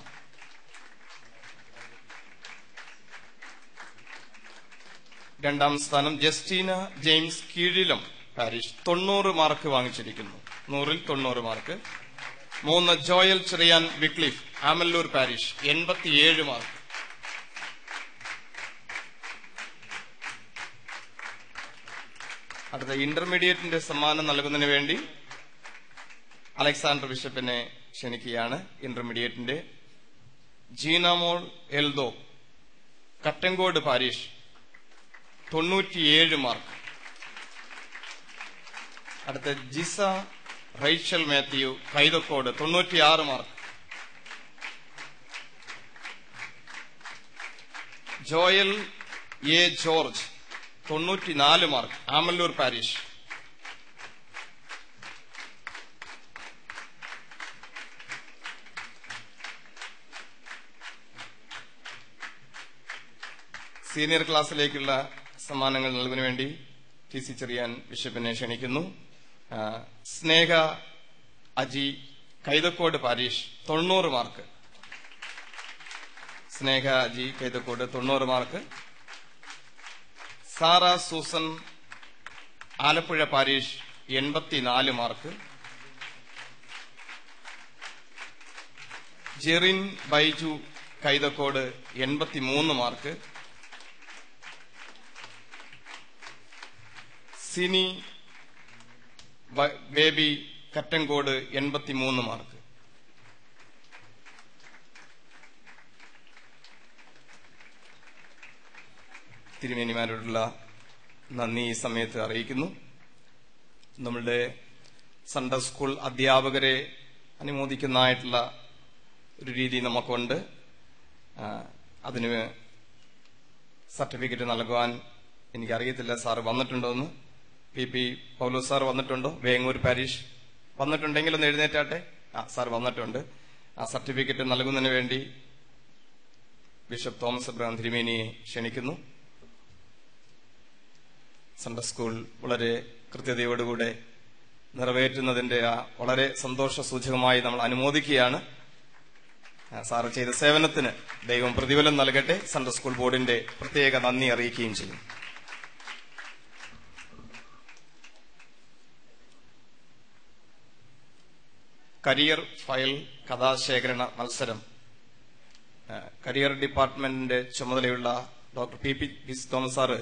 Justina James, Keezhillam parish, 90 mark വാങ്ങിച്ചിരിക്കുന്നു. 100ൽ 90 mark. 3 Joel Cherian Wycliffe, Amallur parish, 87 mark. അടുത്ത ഇന്റർമീഡിയറ്റിന്റെ സമ്മാനം നൽകുന്നതിന് വേണ്ടി അലക്സാണ്ടർ ബിഷപ്പിനെ ക്ഷണിക്കുകയാണ്. ഇന്റർമീഡിയറ്റിന്റെ ജീനാമോൾ എൽദോ, കട്ടങ്കോട് പാരിഷ്, 97 മാർക്ക്. അടുത്ത Jisa Rachel Mathew, Kaithakode, 96 mark. Joel A George, 94 mark, Amallur parish. Senior ക്ലാസ്സിലേക്കുള്ള സമ്മാനങ്ങൾ നൽകുന്നതിന് വേണ്ടി TC ചെറിയാൻ ബിഷപ്പിനെ ക്ഷണിക്കുന്നു. Sneha Aji, Kaithakode parish, 90 mark. Sneha Aji, Kaithakode, 90 mark. Sara Susan, Alappuzha parish, 84 mark. Jerin Baiju, Kaithakode, 83 mark. Sini Baby, Kattangode, 83 mark. തിരുമേനിമാരോടുള്ള നന്ദി ഈ സമയത്ത് അറിയിക്കുന്നു. നമ്മളുടെ സൺഡേ സ്കൂൾ അധ്യാപകരെ അനുമോദിക്കുന്നതായിട്ടുള്ള ഒരു രീതി നമുക്കുണ്ട്. അതിന് സർട്ടിഫിക്കറ്റ് നൽകുവാൻ എനിക്കറിയത്തില്ല സാറ് വന്നിട്ടുണ്ടോ എന്ന്. PP പൗലോസ് സാർ വന്നിട്ടുണ്ടോ? വേങ്ങൂർ പാരീഷ് വന്നിട്ടുണ്ടെങ്കിൽ ഒന്ന് എഴുന്നേറ്റാട്ടെ. സാർ വന്നിട്ടുണ്ട്. ആ സർട്ടിഫിക്കറ്റ് നൽകുന്നതിന് വേണ്ടി ബിഷപ്പ് തോമസ് എബ്രഹാം തിരുമേനിയെ ക്ഷണിക്കുന്നു. സൺഡേ സ്കൂൾ വളരെ കൃത്യതയോടുകൂടെ നിറവേറ്റുന്നതിന്റെ വളരെ സന്തോഷ സൂചകമായി നമ്മൾ അനുമോദിക്കുകയാണ്. സാറ് ചെയ്ത സേവനത്തിന് ദൈവം പ്രതിഫലം നൽകട്ടെ. സൺഡേ സ്കൂൾ ബോർഡിന്റെ പ്രത്യേക നന്ദി അറിയിക്കുകയും ചെയ്യും. കരിയർ ഫയൽ കഥാശേഖരണ മത്സരം കരിയർ ഡിപ്പാർട്ട്മെന്റിന്റെ ചുമതലയുള്ള ഡോക്ടർ PP തോമസ് സാറ്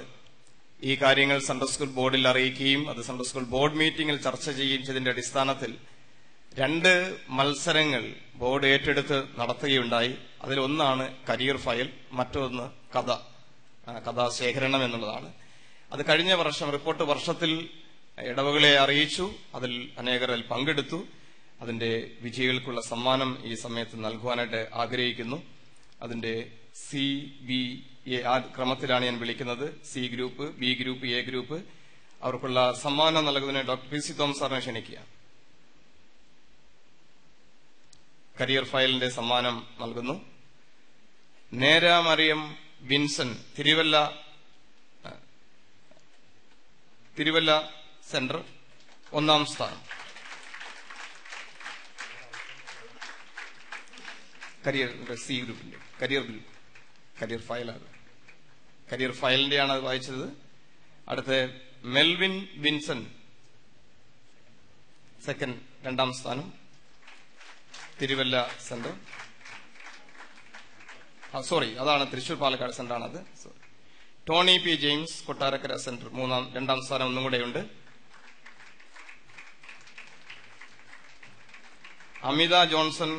ഈ കാര്യങ്ങൾ സൺഡേ സ്കൂൾ ബോർഡിൽ അറിയിക്കുകയും അത് സൺഡേ സ്കൂൾ ബോർഡ് മീറ്റിംഗിൽ ചർച്ച ചെയ്യുകയും ചെയ്തതിന്റെ അടിസ്ഥാനത്തിൽ 2 മത്സരങ്ങൾ ബോർഡ് ഏറ്റെടുത്ത് നടത്തുകയുണ്ടായി. അതിലൊന്നാണ് കരിയർ ഫയൽ, മറ്റൊന്ന് കഥാശേഖരണം എന്നുള്ളതാണ്. അത് കഴിഞ്ഞ വർഷം റിപ്പോർട്ട് വർഷത്തിൽ ഇടവകളെ അറിയിച്ചു. അതിൽ അനേകർ പങ്കെടുത്തു. അതിന്റെ വിജയികൾക്കുള്ള സമ്മാനം ഈ സമയത്ത് നൽകുവാനായിട്ട് ആഗ്രഹിക്കുന്നു. അതിന്റെ CBA ക്രമത്തിലാണ് ഞാൻ വിളിക്കുന്നത്. C group, B group, A group. അവർക്കുള്ള സമ്മാനം നൽകുന്നതിന് ഡോക്ടർ PC തോമസ് സാറിനെ ക്ഷണിക്കുക. കരിയർ ഫയലിന്റെ സമ്മാനം നൽകുന്നു. നേരാമറിയം വിൻസൻ, തിരുവല്ല സെന്റർ, 1ാം സ്ഥാനം. C ഗ്രൂപ്പിന്റെ കരിയർ ഫയലാണ്. കരിയർ ഫയലിന്റെയാണ് അത് വായിച്ചത്. അടുത്ത മെൽവിൻ വിൻസൻ, 2ാം സ്ഥാനം, തിരുവല്ല സെന്റർ. അതാണ് തൃശൂർ പാലക്കാട് സെന്റർ ആണത്. Tony P James, Kottarakkara centre, 2ാം സ്ഥാനം ഒന്നും കൂടെയുണ്ട്. അമിത ജോൺസൺ,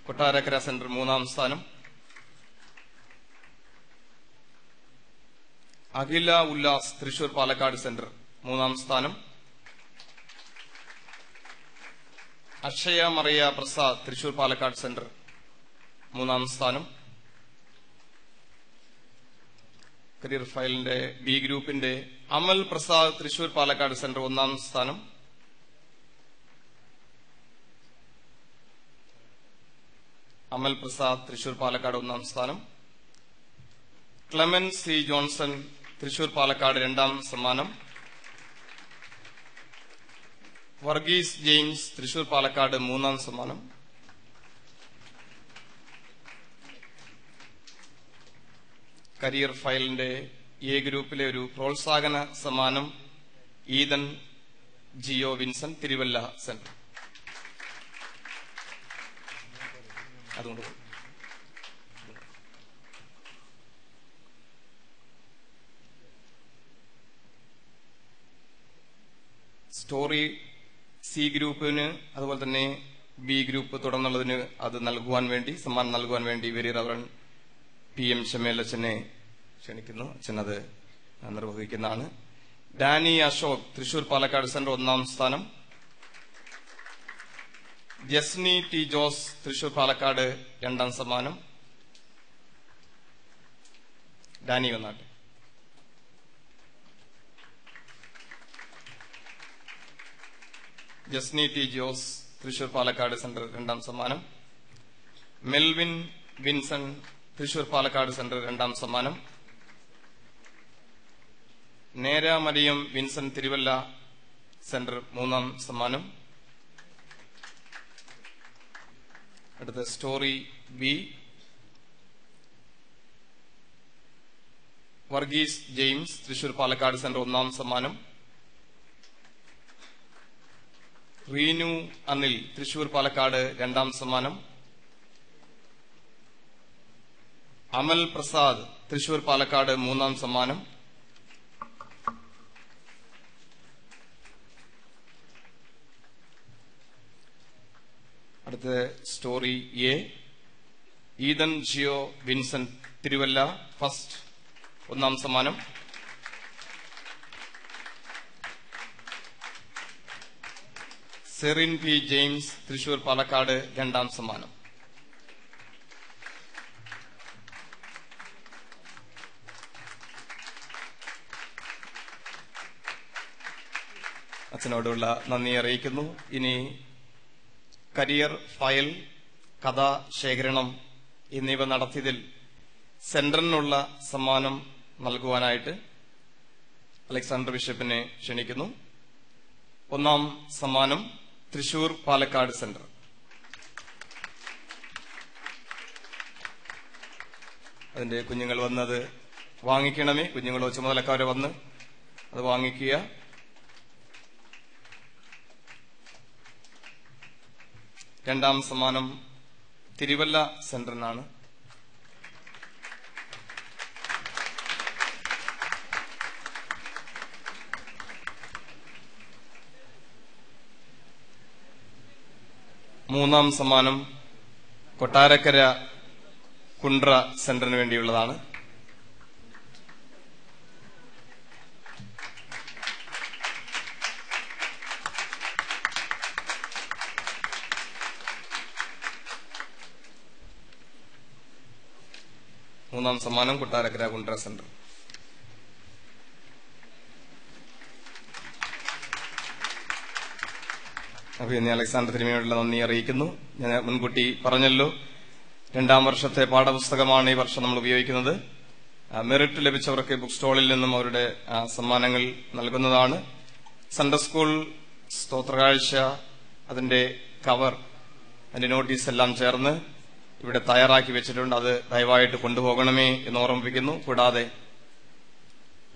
കൊട്ടാരക്കര സെന്റർ, 3ാം സ്ഥാനം. അഖില ഉല്ലാസ്, തൃശൂർ പാലക്കാട് സെന്റർ, 3ാം സ്ഥാനം. അക്ഷയ മറിയ പ്രസാദ്, തൃശൂർ പാലക്കാട് സെന്റർ, 3ാം സ്ഥാനം. കരിയർ ഫയലിന്റെ B ഗ്രൂപ്പിന്റെ അമൽ പ്രസാദ്, തൃശൂർ പാലക്കാട് സെന്റർ, 1ാം സ്ഥാനം. അമൽ പ്രസാദ്, തൃശൂർ പാലക്കാട്, 1ാം സ്ഥാനം. ക്ലെമൻ C ജോൺസൺ, തൃശൂർ പാലക്കാട്, 2ാം സമ്മാനം. വർഗീസ് ജെയിംസ്, തൃശൂർ പാലക്കാട്, 3ാം സമ്മാനം. കരിയർ ഫയലിന്റെ A ഗ്രൂപ്പിലെ ഒരു പ്രോത്സാഹന സമ്മാനം ഈതൻ ജിയോ വിൻസൻ, തിരുവല്ല സെന്റർ. അതുകൊണ്ട് സ്റ്റോറി C ഗ്രൂപ്പിന് അതുപോലെ തന്നെ B ഗ്രൂപ്പ് തുടർന്നുള്ളതിന് അത് നൽകുവാൻ വേണ്ടി, സമ്മാനം നൽകുവാൻ വേണ്ടി വെരി റവറൻ PM ചെമ്മേലച്ചനെ ക്ഷണിക്കുന്നു. അച്ഛൻ അത് നിർവഹിക്കുന്നതാണ്. ഡാനി അശോക്, തൃശൂർ പാലക്കാട് സെന്റർ, 1ാം സ്ഥാനം. ജസ്നി T ജോസ്, തൃശൂർ പാലക്കാട്, 2ാം സമ്മാനം. ഡാനി വന്നാട്ടെ. ജസ്നി T ജോസ്, തൃശൂർ പാലക്കാട് സെന്റർ, 2ാം സമ്മാനം. മെൽവിൻ വിൻസൺ, തൃശൂർ പാലക്കാട് സെന്റർ, 2ാം സമ്മാനം. നേരാമറിയം വിൻസൺ, തിരുവല്ല സെന്റർ, 3ാം സമ്മാനം. അടുത്ത story B Varghese James, Thrissur Palakkad centre, 1ാം സമ്മാനം. റീനു അനിൽ, തൃശൂർ പാലക്കാട്, 2ാം സമ്മാനം. അമൽ പ്രസാദ്, തൃശൂർ പാലക്കാട്, 3ാം സമ്മാനം. അടുത്ത story A Ethan Gio Vinson, Thiruvalla first, 1ാം സമ്മാനം. സെറിൻ P ജെയിംസ്, തൃശൂർ പാലക്കാട്, 2ാം സമ്മാനം. അച്ഛനോടുള്ള നന്ദി അറിയിക്കുന്നു. ഇനി കരിയർ ഫയൽ, കഥാ ശേഖരണം എന്നിവ നടത്തിയതിൽ സെന്ററിനുള്ള സമ്മാനം നൽകുവാനായിട്ട് അലക്സാണ്ടർ ബിഷപ്പിനെ ക്ഷണിക്കുന്നു. ഒന്നാം സമ്മാനം തൃശൂർ പാലക്കാട് സെന്റർ. അതിന്റെ കുഞ്ഞുങ്ങൾ വന്നത് വാങ്ങിക്കണമേ. കുഞ്ഞുങ്ങളോ ചുമതലക്കാരോ വന്ന് അത് വാങ്ങിക്കുക. രണ്ടാം സമ്മാനം തിരുവല്ല സെന്ററിനാണ്. മൂന്നാം സമ്മാനം കൊട്ടാരക്കര കുണ്ട്ര സെന്ററിന് വേണ്ടിയുള്ളതാണ്. മൂന്നാം സമ്മാനം കൊട്ടാരക്കര കുണ്ട്ര സെന്റർ. അഭിനന്ദ അലക്സാണ്ടർ തിരുമേനിയോടുള്ള നന്ദി അറിയിക്കുന്നു. ഞാൻ മുൻകൂട്ടി പറഞ്ഞല്ലോ, 2ാം വർഷത്തെ പാഠപുസ്തകമാണ് ഈ വർഷം നമ്മൾ ഉപയോഗിക്കുന്നത്. മെറിറ്റ് ലഭിച്ചവർക്ക് ബുക്ക് സ്റ്റോളിൽ നിന്നും അവരുടെ സമ്മാനങ്ങൾ നൽകുന്നതാണ്. സൺഡേ സ്കൂൾ സ്തോത്രകാഴ്ച, അതിന്റെ കവർ, അതിന്റെ നോട്ടീസ് എല്ലാം ചേർന്ന് ഇവിടെ തയ്യാറാക്കി വെച്ചിട്ടുണ്ട്. അത് ദയവായിട്ട് കൊണ്ടുപോകണമേ എന്ന് ഓർമ്മിപ്പിക്കുന്നു. കൂടാതെ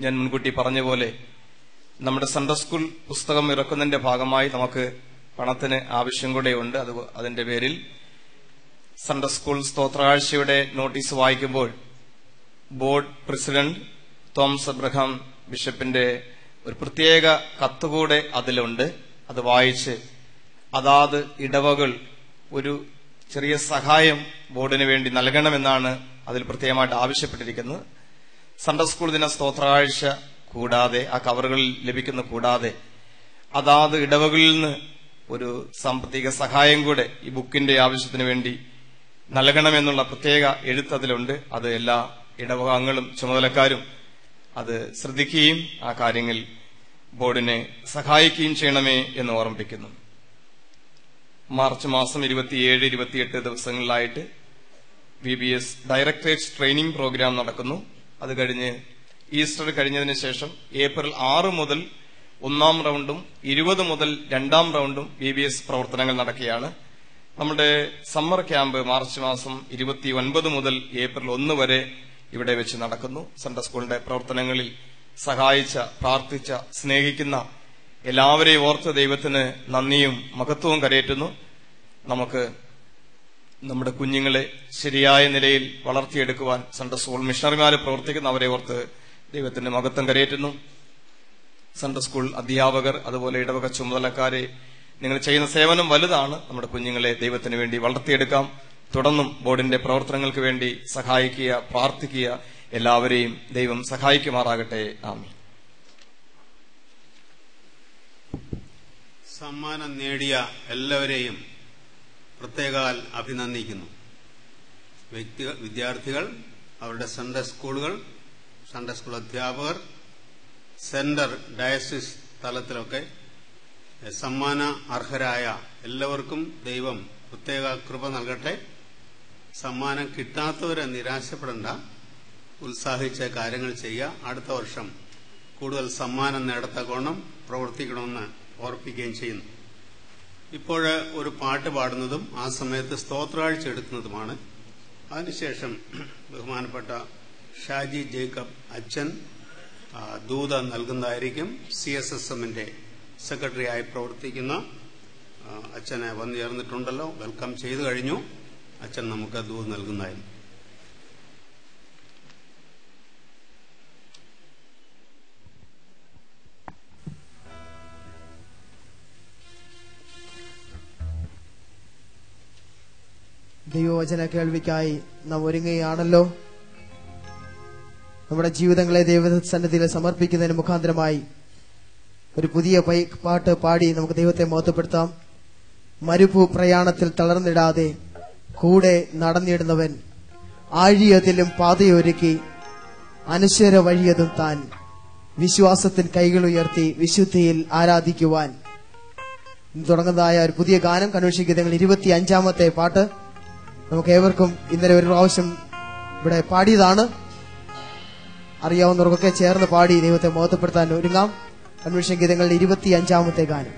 ഞാൻ മുൻകൂട്ടി പറഞ്ഞ പോലെ നമ്മുടെ സൺഡേ സ്കൂൾ പുസ്തകം ഇറക്കുന്നതിന്റെ ഭാഗമായി നമുക്ക് പണത്തിന് ആവശ്യം കൂടെയുണ്ട്. അതിന്റെ പേരിൽ സൺഡേ സ്കൂൾ സ്തോത്രകാഴ്ചയുടെ നോട്ടീസ് വായിക്കുമ്പോൾ ബോർഡ് പ്രസിഡന്റ് തോമസ് അബ്രഹാം ബിഷപ്പിന്റെ ഒരു പ്രത്യേക കത്തുകൂടെ അതിലുണ്ട്. അത് വായിച്ച് അതാത് ഇടവകൾ ഒരു ചെറിയ സഹായം ബോർഡിന് വേണ്ടി നൽകണമെന്നാണ് അതിൽ പ്രത്യേകമായിട്ട് ആവശ്യപ്പെട്ടിരിക്കുന്നത്. സൺഡേ സ്കൂൾ ദിന സ്തോത്രകാഴ്ച കൂടാതെ ആ കവറുകളിൽ ലഭിക്കുന്ന കൂടാതെ അതാത് ഇടവകളിൽ നിന്ന് ഒരു സാമ്പത്തിക സഹായം കൂടെ ഈ ബുക്കിന്റെ ആവശ്യത്തിന് വേണ്ടി നൽകണമെന്നുള്ള പ്രത്യേക എഴുത്തതിലുണ്ട്. അത് എല്ലാ ഇടവകങ്ങളും ചുമതലക്കാരും അത് ശ്രദ്ധിക്കുകയും ആ കാര്യങ്ങൾ ബോർഡിനെ സഹായിക്കുകയും ചെയ്യണമേ എന്ന് ഓർമ്മിപ്പിക്കുന്നു. മാർച്ച് മാസം 27, 28 ദിവസങ്ങളിലായിട്ട് VBS ഡയറക്ടറേറ്റ് ട്രെയിനിംഗ് പ്രോഗ്രാം നടക്കുന്നു. അത് കഴിഞ്ഞ് ഈസ്റ്റർ കഴിഞ്ഞതിന് ശേഷം ഏപ്രിൽ 6 മുതൽ 1ാം റൗണ്ടും 20 മുതൽ 2ാം റൗണ്ടും VBS പ്രവർത്തനങ്ങൾ നടക്കുകയാണ്. നമ്മുടെ സമ്മർ ക്യാമ്പ് മാർച്ച് മാസം 29 മുതൽ ഏപ്രിൽ 1 വരെ ഇവിടെ വെച്ച് നടക്കുന്നു. സൺഡേ സ്കൂളിന്റെ പ്രവർത്തനങ്ങളിൽ സഹായിച്ച, പ്രാർത്ഥിച്ച, സ്നേഹിക്കുന്ന എല്ലാവരെയും ഓർത്ത് ദൈവത്തിന് നന്ദിയും മഹത്വവും കരയേറ്റുന്നു. നമുക്ക് നമ്മുടെ കുഞ്ഞുങ്ങളെ ശരിയായ നിലയിൽ വളർത്തിയെടുക്കുവാൻ സൺഡേ സ്കൂൾ മിഷണറിമാരെ പ്രവർത്തിക്കുന്ന അവരെ ഓർത്ത് ദൈവത്തിന്റെ മഹത്വം കരയേറ്റുന്നു. സൺഡേ സ്കൂൾ അധ്യാപകർ, അതുപോലെ ഇടവക ചുമതലക്കാരെ, നിങ്ങൾ ചെയ്യുന്ന സേവനം വലുതാണ്. നമ്മുടെ കുഞ്ഞുങ്ങളെ ദൈവത്തിന് വേണ്ടി വളർത്തിയെടുക്കാം. തുടർന്നും ബോർഡിന്റെ പ്രവർത്തനങ്ങൾക്ക് വേണ്ടി സഹായിക്കുക, പ്രാർത്ഥിക്കുക. എല്ലാവരെയും ദൈവം സഹായിക്കുമാറാകട്ടെ. ആമീൻ. സമ്മാനം നേടിയ എല്ലാവരെയും പ്രത്യേകാൽ അഭിനന്ദിക്കുന്നു. വിദ്യാർത്ഥികൾ, അവരുടെ സൺഡേ സ്കൂളുകൾ, സൺഡേ സ്കൂൾ അധ്യാപകർ, സെന്റർ, ഡയസിസ് തലത്തിലൊക്കെ സമ്മാന അർഹരായ എല്ലാവർക്കും ദൈവം പ്രത്യേക കൃപ നൽകട്ടെ. സമ്മാനം കിട്ടാത്തവരെ നിരാശപ്പെടേണ്ട, ഉത്സാഹിച്ച കാര്യങ്ങൾ ചെയ്യുക. അടുത്ത വർഷം കൂടുതൽ സമ്മാനം നേടത്തക്കോണം പ്രവർത്തിക്കണമെന്ന് ഓർപ്പിക്കുകയും ചെയ്യുന്നു. ഇപ്പോൾ ഒരു പാട്ട് പാടുന്നതും ആ സമയത്ത് സ്തോത്രാഴ്ച എടുക്കുന്നതുമാണ്. അതിനുശേഷം ബഹുമാനപ്പെട്ട ഷാജി ജേക്കബ് അച്ഛൻ ദൂത നൽകുന്നതായിരിക്കും. CSSMന്റെ സെക്രട്ടറിയായി പ്രവർത്തിക്കുന്ന അച്ഛനെ വന്നു ചേർന്നിട്ടുണ്ടല്ലോ, വെൽക്കം ചെയ്തു കഴിഞ്ഞു. അച്ഛൻ നമുക്ക് ദൂത് നൽകുന്നതായിരിക്കും. ദൈവവചന കേൾവിക്കായി നാം ഒരുങ്ങുകയാണല്ലോ. നമ്മുടെ ജീവിതങ്ങളെ ദൈവസന്നിധിയിൽ സമർപ്പിക്കുന്നതിന് മുഖാന്തരമായി ഒരു പുതിയ പാട്ട് പാടി നമുക്ക് ദൈവത്തെ മഹത്വപ്പെടുത്താം. മരുഭൂ പ്രയാണത്തിൽ തളർന്നിടാതെ കൂടെ നടന്നിടുന്നവൻ, ആഴിയതിലും പാതയൊരുക്കി അനശ്വര വഴിയതും താൻ. വിശ്വാസത്തിൽ കൈകൾ ഉയർത്തി വിശുദ്ധിയിൽ ആരാധിക്കുവാൻ തുടങ്ങുന്നതായ ഒരു പുതിയ ഗാനം കൺവെൻഷൻ ഗീതങ്ങൾ 25-ാമത്തെ പാട്ട് നമുക്ക് ഏവർക്കും ഇന്നലെ ഒരു പ്രാവശ്യം ഇവിടെ പാടിയതാണ്. അറിയാവുന്നവർക്കൊക്കെ ചേർന്ന് പാടി ദൈവത്തെ മഹത്വപ്പെടുത്താൻ ഒരുങ്ങാം. കൺവെൻഷൻ ഗീതങ്ങളുടെ 25-ാമത്തെ ഗാനം.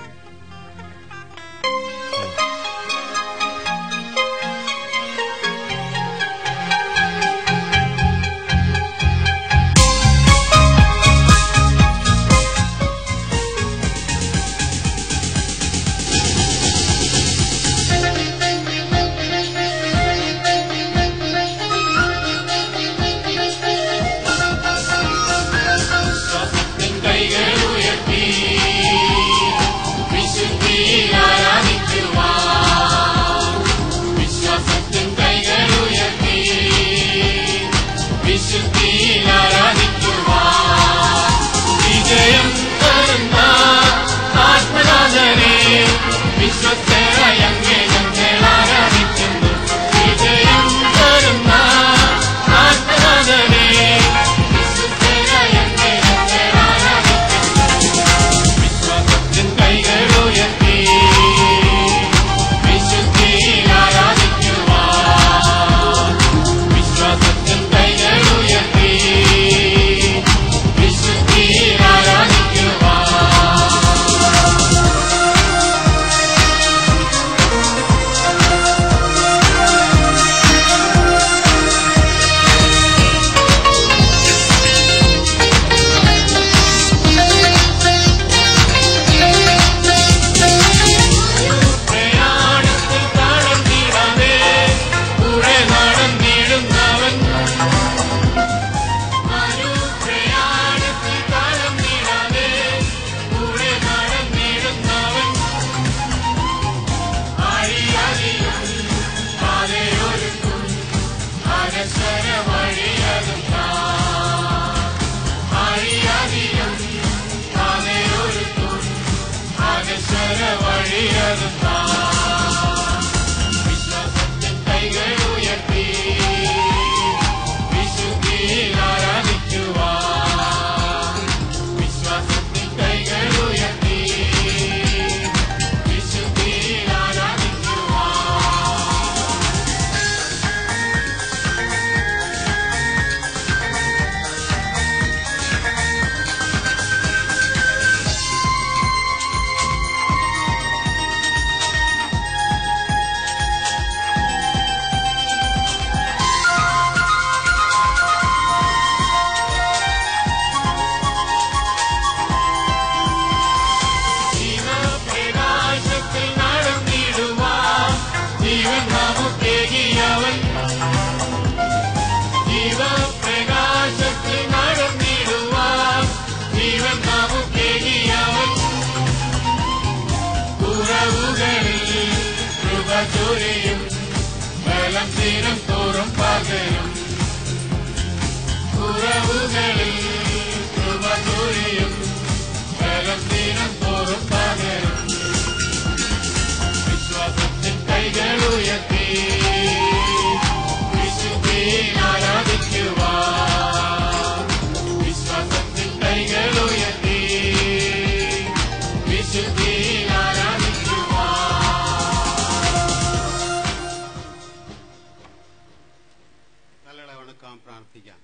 പ്രാർത്ഥിക്കാം.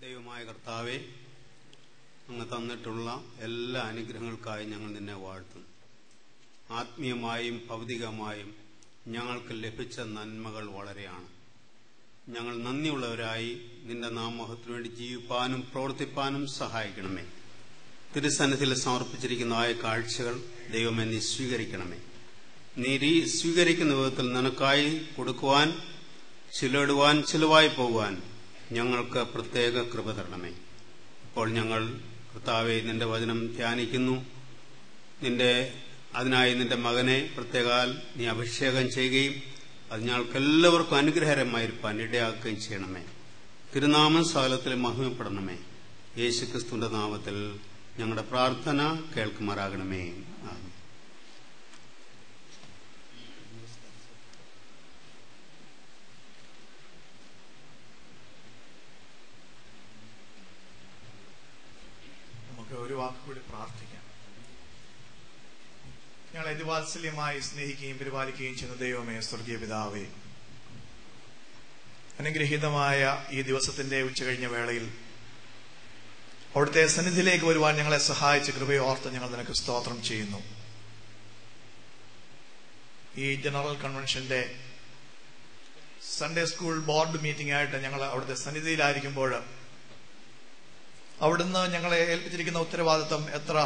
ദൈവമായ കർത്താവേ, അങ്ങ് തന്നിട്ടുള്ള എല്ലാ അനുഗ്രഹങ്ങൾക്കായി ഞങ്ങൾ നിന്നെ വാഴ്ത്തുന്നു. ആത്മീയമായും ഭൗതികമായും ഞങ്ങൾക്ക് ലഭിച്ച നന്മകൾ വളരെയാണ്. ഞങ്ങൾ നന്ദിയുള്ളവരായി നിന്റെ നാമമഹത്തിനു വേണ്ടി ജീവിപ്പാനും പ്രവർത്തിപ്പാനും സഹായിക്കണമേ. തിരുസന്നിധിയിൽ സമർപ്പിച്ചിരിക്കുന്നതായ കാഴ്ചകൾ ദൈവമേ നീ സ്വീകരിക്കണമേ. നീ സ്വീകരിക്കുന്ന വിധത്തിൽ നിനക്കായി കൊടുക്കുവാൻ, ചിലവിടുവാൻ, ചിലവായി പോകുവാൻ ഞങ്ങൾക്ക് പ്രത്യേക കൃപ തരണമേ. ഇപ്പോൾ ഞങ്ങൾ കർത്താവെ നിന്റെ വചനം ധ്യാനിക്കുന്നു. അതിനായി നിന്റെ മകനെ പ്രത്യേകാൽ നീ അഭിഷേകം ചെയ്യുകയും അത് ഞങ്ങൾക്കെല്ലാവർക്കും അനുഗ്രഹകരമായിരിക്കാൻ ഇടയാക്കുകയും ചെയ്യണമേ. തിരുനാമം സകലത്തിൽ മഹിമപ്പെടണമേ. യേശുക്രിസ്തുവിന്റെ നാമത്തിൽ ഞങ്ങളുടെ പ്രാർത്ഥന കേൾക്കുമാറാകണമേ. ആമേൻ. അതിവാത്സല്യമായി സ്നേഹിക്കുകയും പരിപാലിക്കുകയും ചെയ്യുന്ന ദൈവമേ, സ്വർഗീയ പിതാവേ, അനുഗ്രഹീതമായ ഈ ദിവസത്തിന്റെ ഉച്ചകഴിഞ്ഞ വേളയിൽ അവിടുത്തെ സന്നിധിയിലേക്ക് വരുവാൻ ഞങ്ങളെ സഹായിച്ച കൃപയെ ഓർത്ത് ഞങ്ങൾ നിനക്ക് സ്തോത്രം ചെയ്യുന്നു. ഈ ജനറൽ കൺവെൻഷന്റെ സൺഡേ സ്കൂൾ ബോർഡ് മീറ്റിംഗ് ആയിട്ട് ഞങ്ങൾ അവിടുത്തെ സന്നിധിയിലായിരിക്കുമ്പോൾ അവിടുന്ന് ഞങ്ങളെ ഏൽപ്പിച്ചിരിക്കുന്ന ഉത്തരവാദിത്വം എത്ര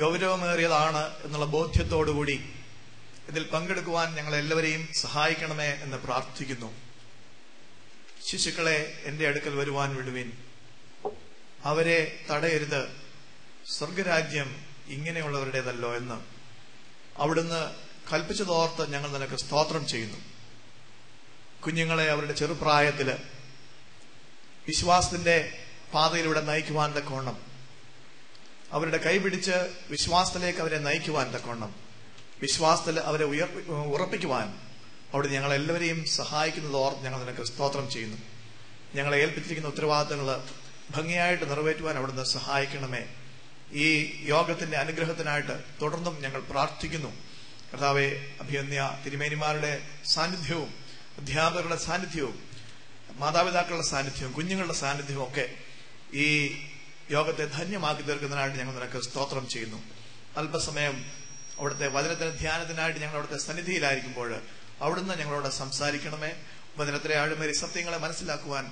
ഗൗരവമേറിയതാണ് എന്നുള്ള ബോധ്യത്തോടുകൂടി ഇതിൽ പങ്കെടുക്കുവാൻ ഞങ്ങളെല്ലാവരെയും സഹായിക്കണമേ എന്ന് പ്രാർത്ഥിക്കുന്നു. ശിശുക്കളെ എന്റെ അടുക്കൽ വരുവാൻ വിടുവിൻ, അവരെ തടയരുത്, സ്വർഗരാജ്യം ഇങ്ങനെയുള്ളവരുടേതല്ലോ എന്ന് അവിടുന്ന് കൽപ്പിച്ചതോർത്ത് ഞങ്ങൾ നിനക്ക് സ്തോത്രം ചെയ്യുന്നു. കുഞ്ഞുങ്ങളെ അവരുടെ ചെറുപ്രായത്തില് വിശ്വാസത്തിന്റെ പാതയിലൂടെ നയിക്കുവാൻ തക്കവണ്ണം, അവരുടെ കൈപിടിച്ച് വിശ്വാസത്തിലേക്ക് അവരെ നയിക്കുവാൻ തക്കവണ്ണം, വിശ്വാസത്തിൽ അവരെ ഉറപ്പിക്കുവാൻ അവിടുന്ന് ഞങ്ങളെല്ലാവരെയും സഹായിക്കുന്നതോർത്ത് ഞങ്ങൾ നിനക്ക് സ്തോത്രം ചെയ്യുന്നു. ഞങ്ങളെ ഏൽപ്പിച്ചിരിക്കുന്ന ഉത്തരവാദിത്തങ്ങൾ ഭംഗിയായിട്ട് നിറവേറ്റുവാൻ അവിടുന്ന് സഹായിക്കണമേ. ഈ യോഗത്തിന്റെ അനുഗ്രഹത്തിനായിട്ട് തുടർന്നും ഞങ്ങൾ പ്രാർത്ഥിക്കുന്നു. കർത്താവെ, അഭിവന്യ തിരുമേനിമാരുടെ സാന്നിധ്യവും അധ്യാപകരുടെ സാന്നിധ്യവും മാതാപിതാക്കളുടെ സാന്നിധ്യവും കുഞ്ഞുങ്ങളുടെ സാന്നിധ്യവും ഒക്കെ ഈ യോഗത്തെ ധന്യമാക്കി തീർക്കുന്നതിനായിട്ട് ഞങ്ങൾ നിനക്ക് സ്തോത്രം ചെയ്യുന്നു. അല്പസമയം അവിടുത്തെ വചനത്തിന്റെ ധ്യാനത്തിനായിട്ട് ഞങ്ങൾ അവിടുത്തെ സന്നിധിയിലായിരിക്കുമ്പോൾ അവിടുന്ന് ഞങ്ങളോട് സംസാരിക്കണമേ. വചനത്തിലെ ആഴമേറിയ സത്യങ്ങളെ മനസ്സിലാക്കുവാൻ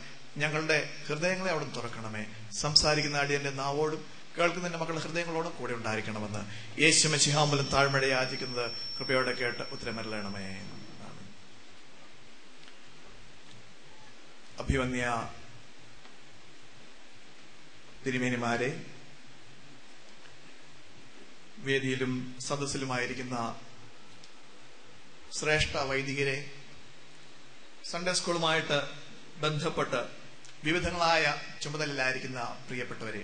ഞങ്ങളുടെ ഹൃദയങ്ങളെ അവിടുന്ന് തുറക്കണമേ. സംസാരിക്കുന്ന അടിയന്റെ നാവോടും കേൾക്കുന്ന മക്കളുടെ ഹൃദയങ്ങളോടും കൂടെ ഉണ്ടായിരിക്കണമെന്ന് യേശു മിശിഹാ താഴ്മഴ യാചിക്കുന്നത് കൃപയോടെ കേട്ട് ഉത്തരമരുളണമേ. അഭിവന്യ തിരുമേനിമാരെ, വേദിയിലും സദസ്സിലുമായിരിക്കുന്ന ശ്രേഷ്ഠ വൈദികരെ, സൺഡേ സ്കൂളുമായിട്ട് ബന്ധപ്പെട്ട് വിവിധങ്ങളായ ചുമതലയിലായിരിക്കുന്ന പ്രിയപ്പെട്ടവരെ,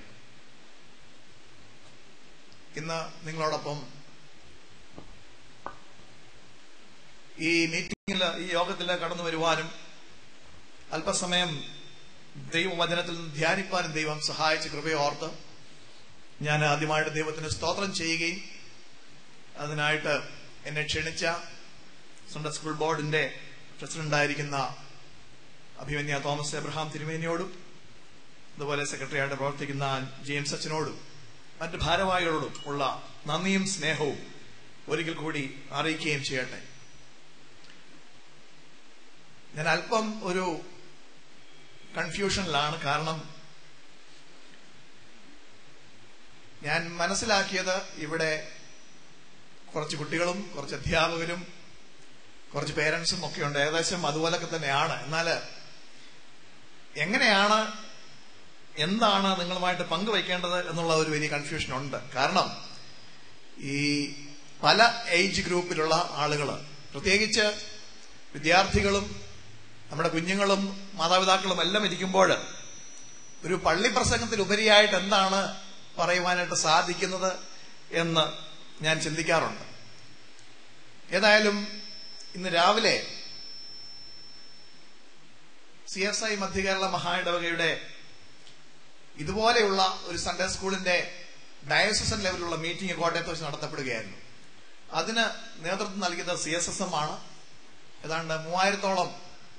ഇന്ന് നിങ്ങളോടൊപ്പം ഈ മീറ്റിംഗിൽ, ഈ യോഗത്തിൽ കടന്നു വരുവാനും അല്പസമയം ദൈവവചനത്തിൽ നിന്ന് ധ്യാനിപ്പാനും ദൈവം സഹായിച്ച കൃപയെ ഓർത്ത് ഞാൻ ആദ്യമായിട്ട് ദൈവത്തിന് സ്തോത്രം ചെയ്യുകയും അതിനായിട്ട് എന്നെ ക്ഷണിച്ച സൺഡേ സ്കൂൾ ബോർഡിന്റെ പ്രസിഡന്റായിരിക്കുന്ന അഭിമന്യ തോമസ് എബ്രഹാം തിരുമേനിയോടും അതുപോലെ സെക്രട്ടറിയായിട്ട് പ്രവർത്തിക്കുന്ന ജെയിംസ് അച്ഛനോടും മറ്റ് ഭാരവാഹികളോടും ഉള്ള നന്ദിയും സ്നേഹവും ഒരിക്കൽ കൂടി അറിയിക്കുകയും ചെയ്യട്ടെ. ഞാൻ അല്പം ഒരു കൺഫ്യൂഷനിലാണ്. കാരണം ഞാൻ മനസ്സിലാക്കിയത് ഇവിടെ കുറച്ച് കുട്ടികളും കുറച്ച് അധ്യാപകരും കുറച്ച് പേരൻസും ഒക്കെ ഉണ്ട്. ഏകദേശം അതുപോലൊക്കെ തന്നെയാണ്. എന്നാൽ എങ്ങനെയാണ്, എന്താണ് നിങ്ങളുമായിട്ട് പങ്കുവയ്ക്കേണ്ടത് എന്നുള്ള ഒരു വലിയ കൺഫ്യൂഷൻ ഉണ്ട്. കാരണം ഈ പല ഏജ് ഗ്രൂപ്പിലുള്ള ആളുകൾ, പ്രത്യേകിച്ച് വിദ്യാർത്ഥികളും നമ്മുടെ കുഞ്ഞുങ്ങളും മാതാപിതാക്കളും എല്ലാം ഇരിക്കുമ്പോൾ ഒരു പള്ളി പ്രസംഗത്തിൽ ഉപരിയായിട്ട് എന്താണ് പറയുവാനായിട്ട് സാധിക്കുന്നത് എന്ന് ഞാൻ ചിന്തിക്കാറുണ്ട്. ഏതായാലും ഇന്ന് രാവിലെ CSI മധ്യകേരള മഹായിടവകയുടെ ഇതുപോലെയുള്ള ഒരു സൺഡേ സ്കൂളിന്റെ ഡയസസൻ ലെവലിലുള്ള മീറ്റിംഗ് കോട്ടയത്ത് വെച്ച് നടത്തപ്പെടുകയായിരുന്നു. അതിന് നേതൃത്വം നൽകിയത് CSSM ആണ്. ഏതാണ്ട് 3000-ഓളം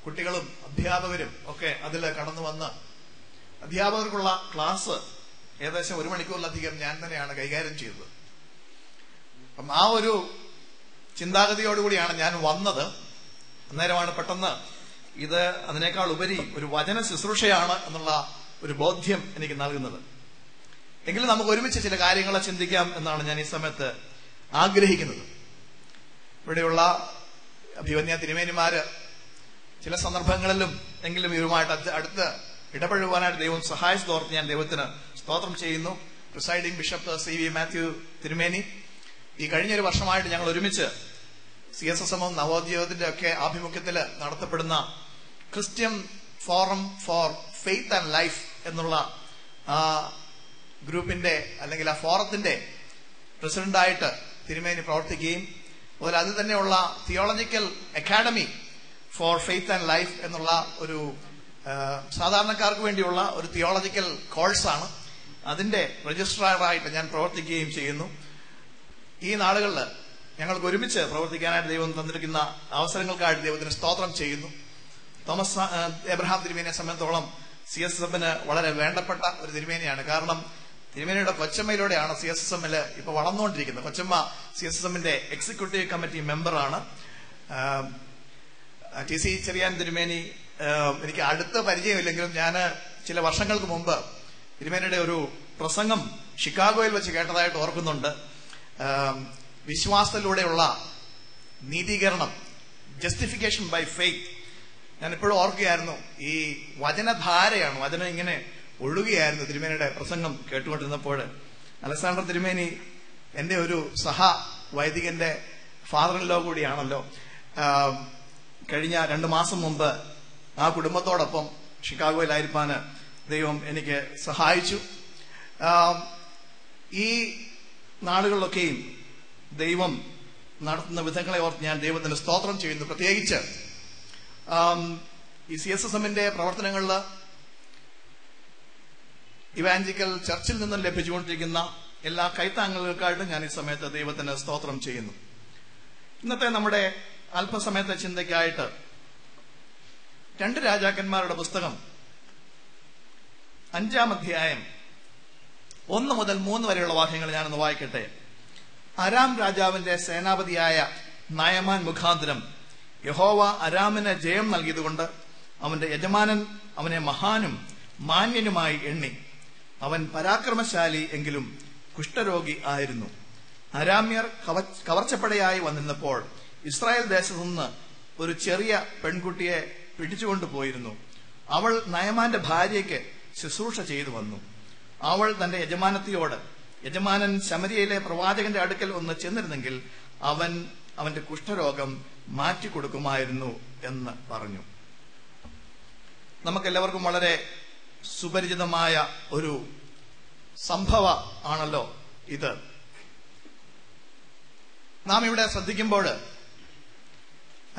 കുട്ടികളും അധ്യാപകരും ഒക്കെ അതിൽ കടന്നു വന്ന് അധ്യാപകർക്കുള്ള ക്ലാസ് ഏകദേശം 1 മണിക്കൂറിലധികം ഞാൻ തന്നെയാണ് കൈകാര്യം ചെയ്തത്. അപ്പം ആ ഒരു ചിന്താഗതിയോടുകൂടിയാണ് ഞാൻ വന്നത്. അന്നേരമാണ് പെട്ടെന്ന് ഇത് അതിനേക്കാൾ ഉപരി ഒരു വചന ശുശ്രൂഷയാണ് എന്നുള്ള ഒരു ബോധ്യം എനിക്ക് നൽകുന്നത്. എങ്കിലും നമുക്ക് ഒരുമിച്ച് ചില കാര്യങ്ങളെ ചിന്തിക്കാം എന്നാണ് ഞാൻ ഈ സമയത്ത് ആഗ്രഹിക്കുന്നത്. ഇവിടെയുള്ള അഭിവന്യ തിരുമേനിമാര് ചില സന്ദർഭങ്ങളിലും എങ്കിലും ഇവരുമായിട്ട് അടുത്ത് ഇടപഴകുവാനായിട്ട് ദൈവം സഹായിച്ചതോർത്ത് ഞാൻ ദൈവത്തിന് സ്തോത്രം ചെയ്യുന്നു. പ്രിസൈഡിംഗ് ബിഷപ്പ് CV മാത്യു തിരുമേനി, ഈ കഴിഞ്ഞൊരു വർഷമായിട്ട് ഞങ്ങൾ ഒരുമിച്ച് CSSM നവോദ്യോഗത്തിന്റെ ഒക്കെ ആഭിമുഖ്യത്തിൽ നടത്തപ്പെടുന്ന Christian forum four faith and life എന്നുള്ള ആ ഗ്രൂപ്പിന്റെ അല്ലെങ്കിൽ ആ ഫോറത്തിന്റെ പ്രസിഡന്റായിട്ട് തിരുമേനി പ്രവർത്തിക്കുകയും അതുപോലെ അതിൽ തന്നെയുള്ള theological academy four faith and life എന്നുള്ള ഒരു സാധാരണക്കാർക്ക് വേണ്ടിയുള്ള ഒരു തിയോളജിക്കൽ കോഴ്സാണ്. അതിന്റെ രജിസ്ട്രാറായിട്ട് ഞാൻ പ്രവർത്തിക്കുകയും ചെയ്യുന്നു. ഈ നാളുകളിൽ ഞങ്ങൾക്ക് ഒരുമിച്ച് പ്രവർത്തിക്കാനായിട്ട് ദൈവം തന്നിരിക്കുന്ന അവസരങ്ങൾക്കായിട്ട് ദൈവത്തിന് സ്തോത്രം ചെയ്യുന്നു. തോമസ് എബ്രഹാം തിരുമേനിയെ സംബന്ധിച്ചോളം CSSM-ന് വളരെ വേണ്ടപ്പെട്ട ഒരു തിരുമേനിയാണ്. കാരണം തിരുമേനിയുടെ കൊച്ചമ്മയിലൂടെയാണ് CSSM-ൽ ഇപ്പൊ വളർന്നുകൊണ്ടിരിക്കുന്നത്. കൊച്ചമ്മ CSSM-ന്റെ എക്സിക്യൂട്ടീവ് കമ്മിറ്റി മെമ്പറാണ്. TC ചെറിയാൻ തിരുമേനി എനിക്ക് അടുത്ത പരിചയമില്ലെങ്കിലും ഞാൻ ചില വർഷങ്ങൾക്ക് മുമ്പ് തിരുമേനിയുടെ ഒരു പ്രസംഗം ഷിക്കാഗോയിൽ വെച്ച് കേട്ടതായിട്ട് ഓർക്കുന്നുണ്ട്. വിശ്വാസത്തിലൂടെയുള്ള നീതീകരണം, ജസ്റ്റിഫിക്കേഷൻ ബൈ ഫെയ്ത്ത്. ഞാൻ ഇപ്പോഴും ഓർക്കുകയായിരുന്നു, ഈ വചനധാരയാണ്, വചനം ഇങ്ങനെ ഒഴുകുകയായിരുന്നു തിരുമേനിയുടെ പ്രസംഗം കേട്ടുകൊണ്ടിരുന്നപ്പോൾ. അലക്സാണ്ടർ തിരുമേനി എന്റെ ഒരു വൈദികന്റെ ഫാദർ ഇൻ ലോ കൂടിയാണല്ലോ. കഴിഞ്ഞ 2 മാസം മുമ്പ് ആ കുടുംബത്തോടൊപ്പം ഷിക്കാഗോയിലായിരിക്കാന് ദൈവം എനിക്ക് സഹായിച്ചു. ഈ നാളുകളിലൊക്കെയും ദൈവം നടത്തുന്ന വിധങ്ങളെ ഓർത്ത് ഞാൻ ദൈവത്തിന് സ്തോത്രം ചെയ്യുന്നു. പ്രത്യേകിച്ച് ഈ CSSM-ന്റെ പ്രവർത്തനങ്ങളിൽ ഇവാഞ്ചലിക്കൽ ചർച്ചിൽ നിന്നും ലഭിച്ചുകൊണ്ടിരിക്കുന്ന എല്ലാ കൈത്താങ്ങലുകൾക്കായിട്ടും ഞാൻ ഈ സമയത്ത് ദൈവത്തിന് സ്തോത്രം ചെയ്യുന്നു. ഇന്നത്തെ നമ്മുടെ അല്പസമയത്തെ ചിന്തയ്ക്കായിട്ട് 2 രാജാക്കന്മാരുടെ പുസ്തകം 5-ാം അധ്യായം 1 മുതൽ 3 വരെയുള്ള വാക്യങ്ങൾ ഞാനൊന്ന് വായിക്കട്ടെ. അരാം രാജാവിന്റെ സേനാപതിയായ നയമാൻ മുഖാന്തരം യഹോവ അരാമിന് ജയം നൽകിയതുകൊണ്ട് അവന്റെ യജമാനൻ അവനെ മഹാനും മാന്യനുമായി എണ്ണി. അവൻ പരാക്രമശാലി എങ്കിലും കുഷ്ഠരോഗി ആയിരുന്നു. അരാമ്യർ കവർച്ചപ്പടയായി വന്നിരുന്നപ്പോൾ ഇസ്രായേൽ ദേശത്തു നിന്ന് ഒരു ചെറിയ പെൺകുട്ടിയെ പിടിച്ചുകൊണ്ടുപോയിരുന്നു. അവൾ നയമാന്റെ ഭാര്യയ്ക്ക് ശുശ്രൂഷ ചെയ്തു വന്നു. അവൾ തന്റെ യജമാനത്തിയോട്, യജമാനൻ ശമരിയയിലെ പ്രവാചകന്റെ അടുക്കൽ ഒന്ന് ചെന്നിരുന്നെങ്കിൽ അവൻ അവന്റെ കുഷ്ഠരോഗം മാറ്റിക്കൊടുക്കുമായിരുന്നു എന്ന് പറഞ്ഞു. നമുക്കെല്ലാവർക്കും വളരെ സുപരിചിതമായ ഒരു സംഭവ ആണല്ലോ ഇത്. നാം ഇവിടെ ശ്രദ്ധിക്കുമ്പോൾ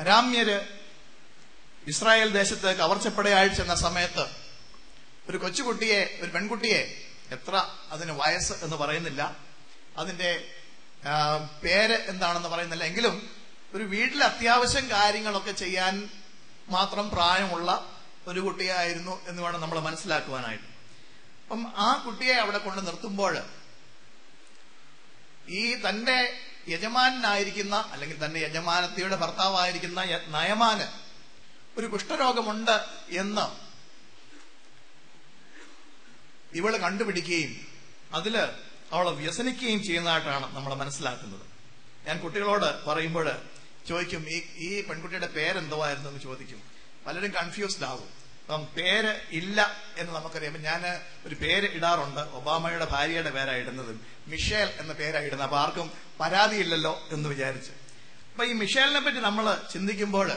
അരാമ്യര് ഇസ്രായേൽ ദേശത്ത് കവർച്ചപ്പടയായി ചെന്ന സമയത്ത് ഒരു കൊച്ചുകുട്ടിയെ, ഒരു പെൺകുട്ടിയെ, എത്ര അതിന് വയസ്സ് എന്ന് പറയുന്നില്ല, അതിന്റെ പേര് എന്താണെന്ന് പറയുന്നില്ല, എങ്കിലും ഒരു വീട്ടിലെ അത്യാവശ്യം കാര്യങ്ങളൊക്കെ ചെയ്യാൻ മാത്രം പ്രായമുള്ള ഒരു കുട്ടിയായിരുന്നു എന്ന് വേണം നമ്മൾ മനസ്സിലാക്കുവാനായിട്ട്. അപ്പം ആ കുട്ടിയെ അവിടെ കൊണ്ട് നിർത്തുമ്പോൾ ഈ തന്റെ യജമാനായിരിക്കുന്ന, അല്ലെങ്കിൽ തന്റെ യജമാനത്തിയുടെ ഭർത്താവായിരിക്കുന്ന നയമാന് ഒരു കുഷ്ഠരോഗമുണ്ട് എന്ന് ഇവള് കണ്ടുപിടിക്കുകയും അതില് അവളെ വ്യസനിക്കുകയും ചെയ്യുന്നതായിട്ടാണ് നമ്മൾ മനസ്സിലാക്കുന്നത്. ഞാൻ കുട്ടികളോട് പറയുമ്പോൾ ചോദിക്കും, ഈ പെൺകുട്ടിയുടെ പേരെന്തുവായിരുന്നു എന്ന് ചോദിക്കും. പലരും കൺഫ്യൂസ്ഡ് ആകും. അപ്പം പേര് ഇല്ല എന്ന് നമുക്കറിയാം. ഞാൻ ഒരു പേര് ഇടാറുണ്ട്. ഒബാമയുടെ ഭാര്യയുടെ പേരാണ് ഇടുന്നത്, മിഷേൽ എന്ന പേരാണ് ഇടുന്നത്. അപ്പൊ ആർക്കും പരാതിയില്ലല്ലോ എന്ന് വിചാരിച്ച്. അപ്പൊ ഈ മിഷേലിനെ പറ്റി നമ്മൾ ചിന്തിക്കുമ്പോൾ,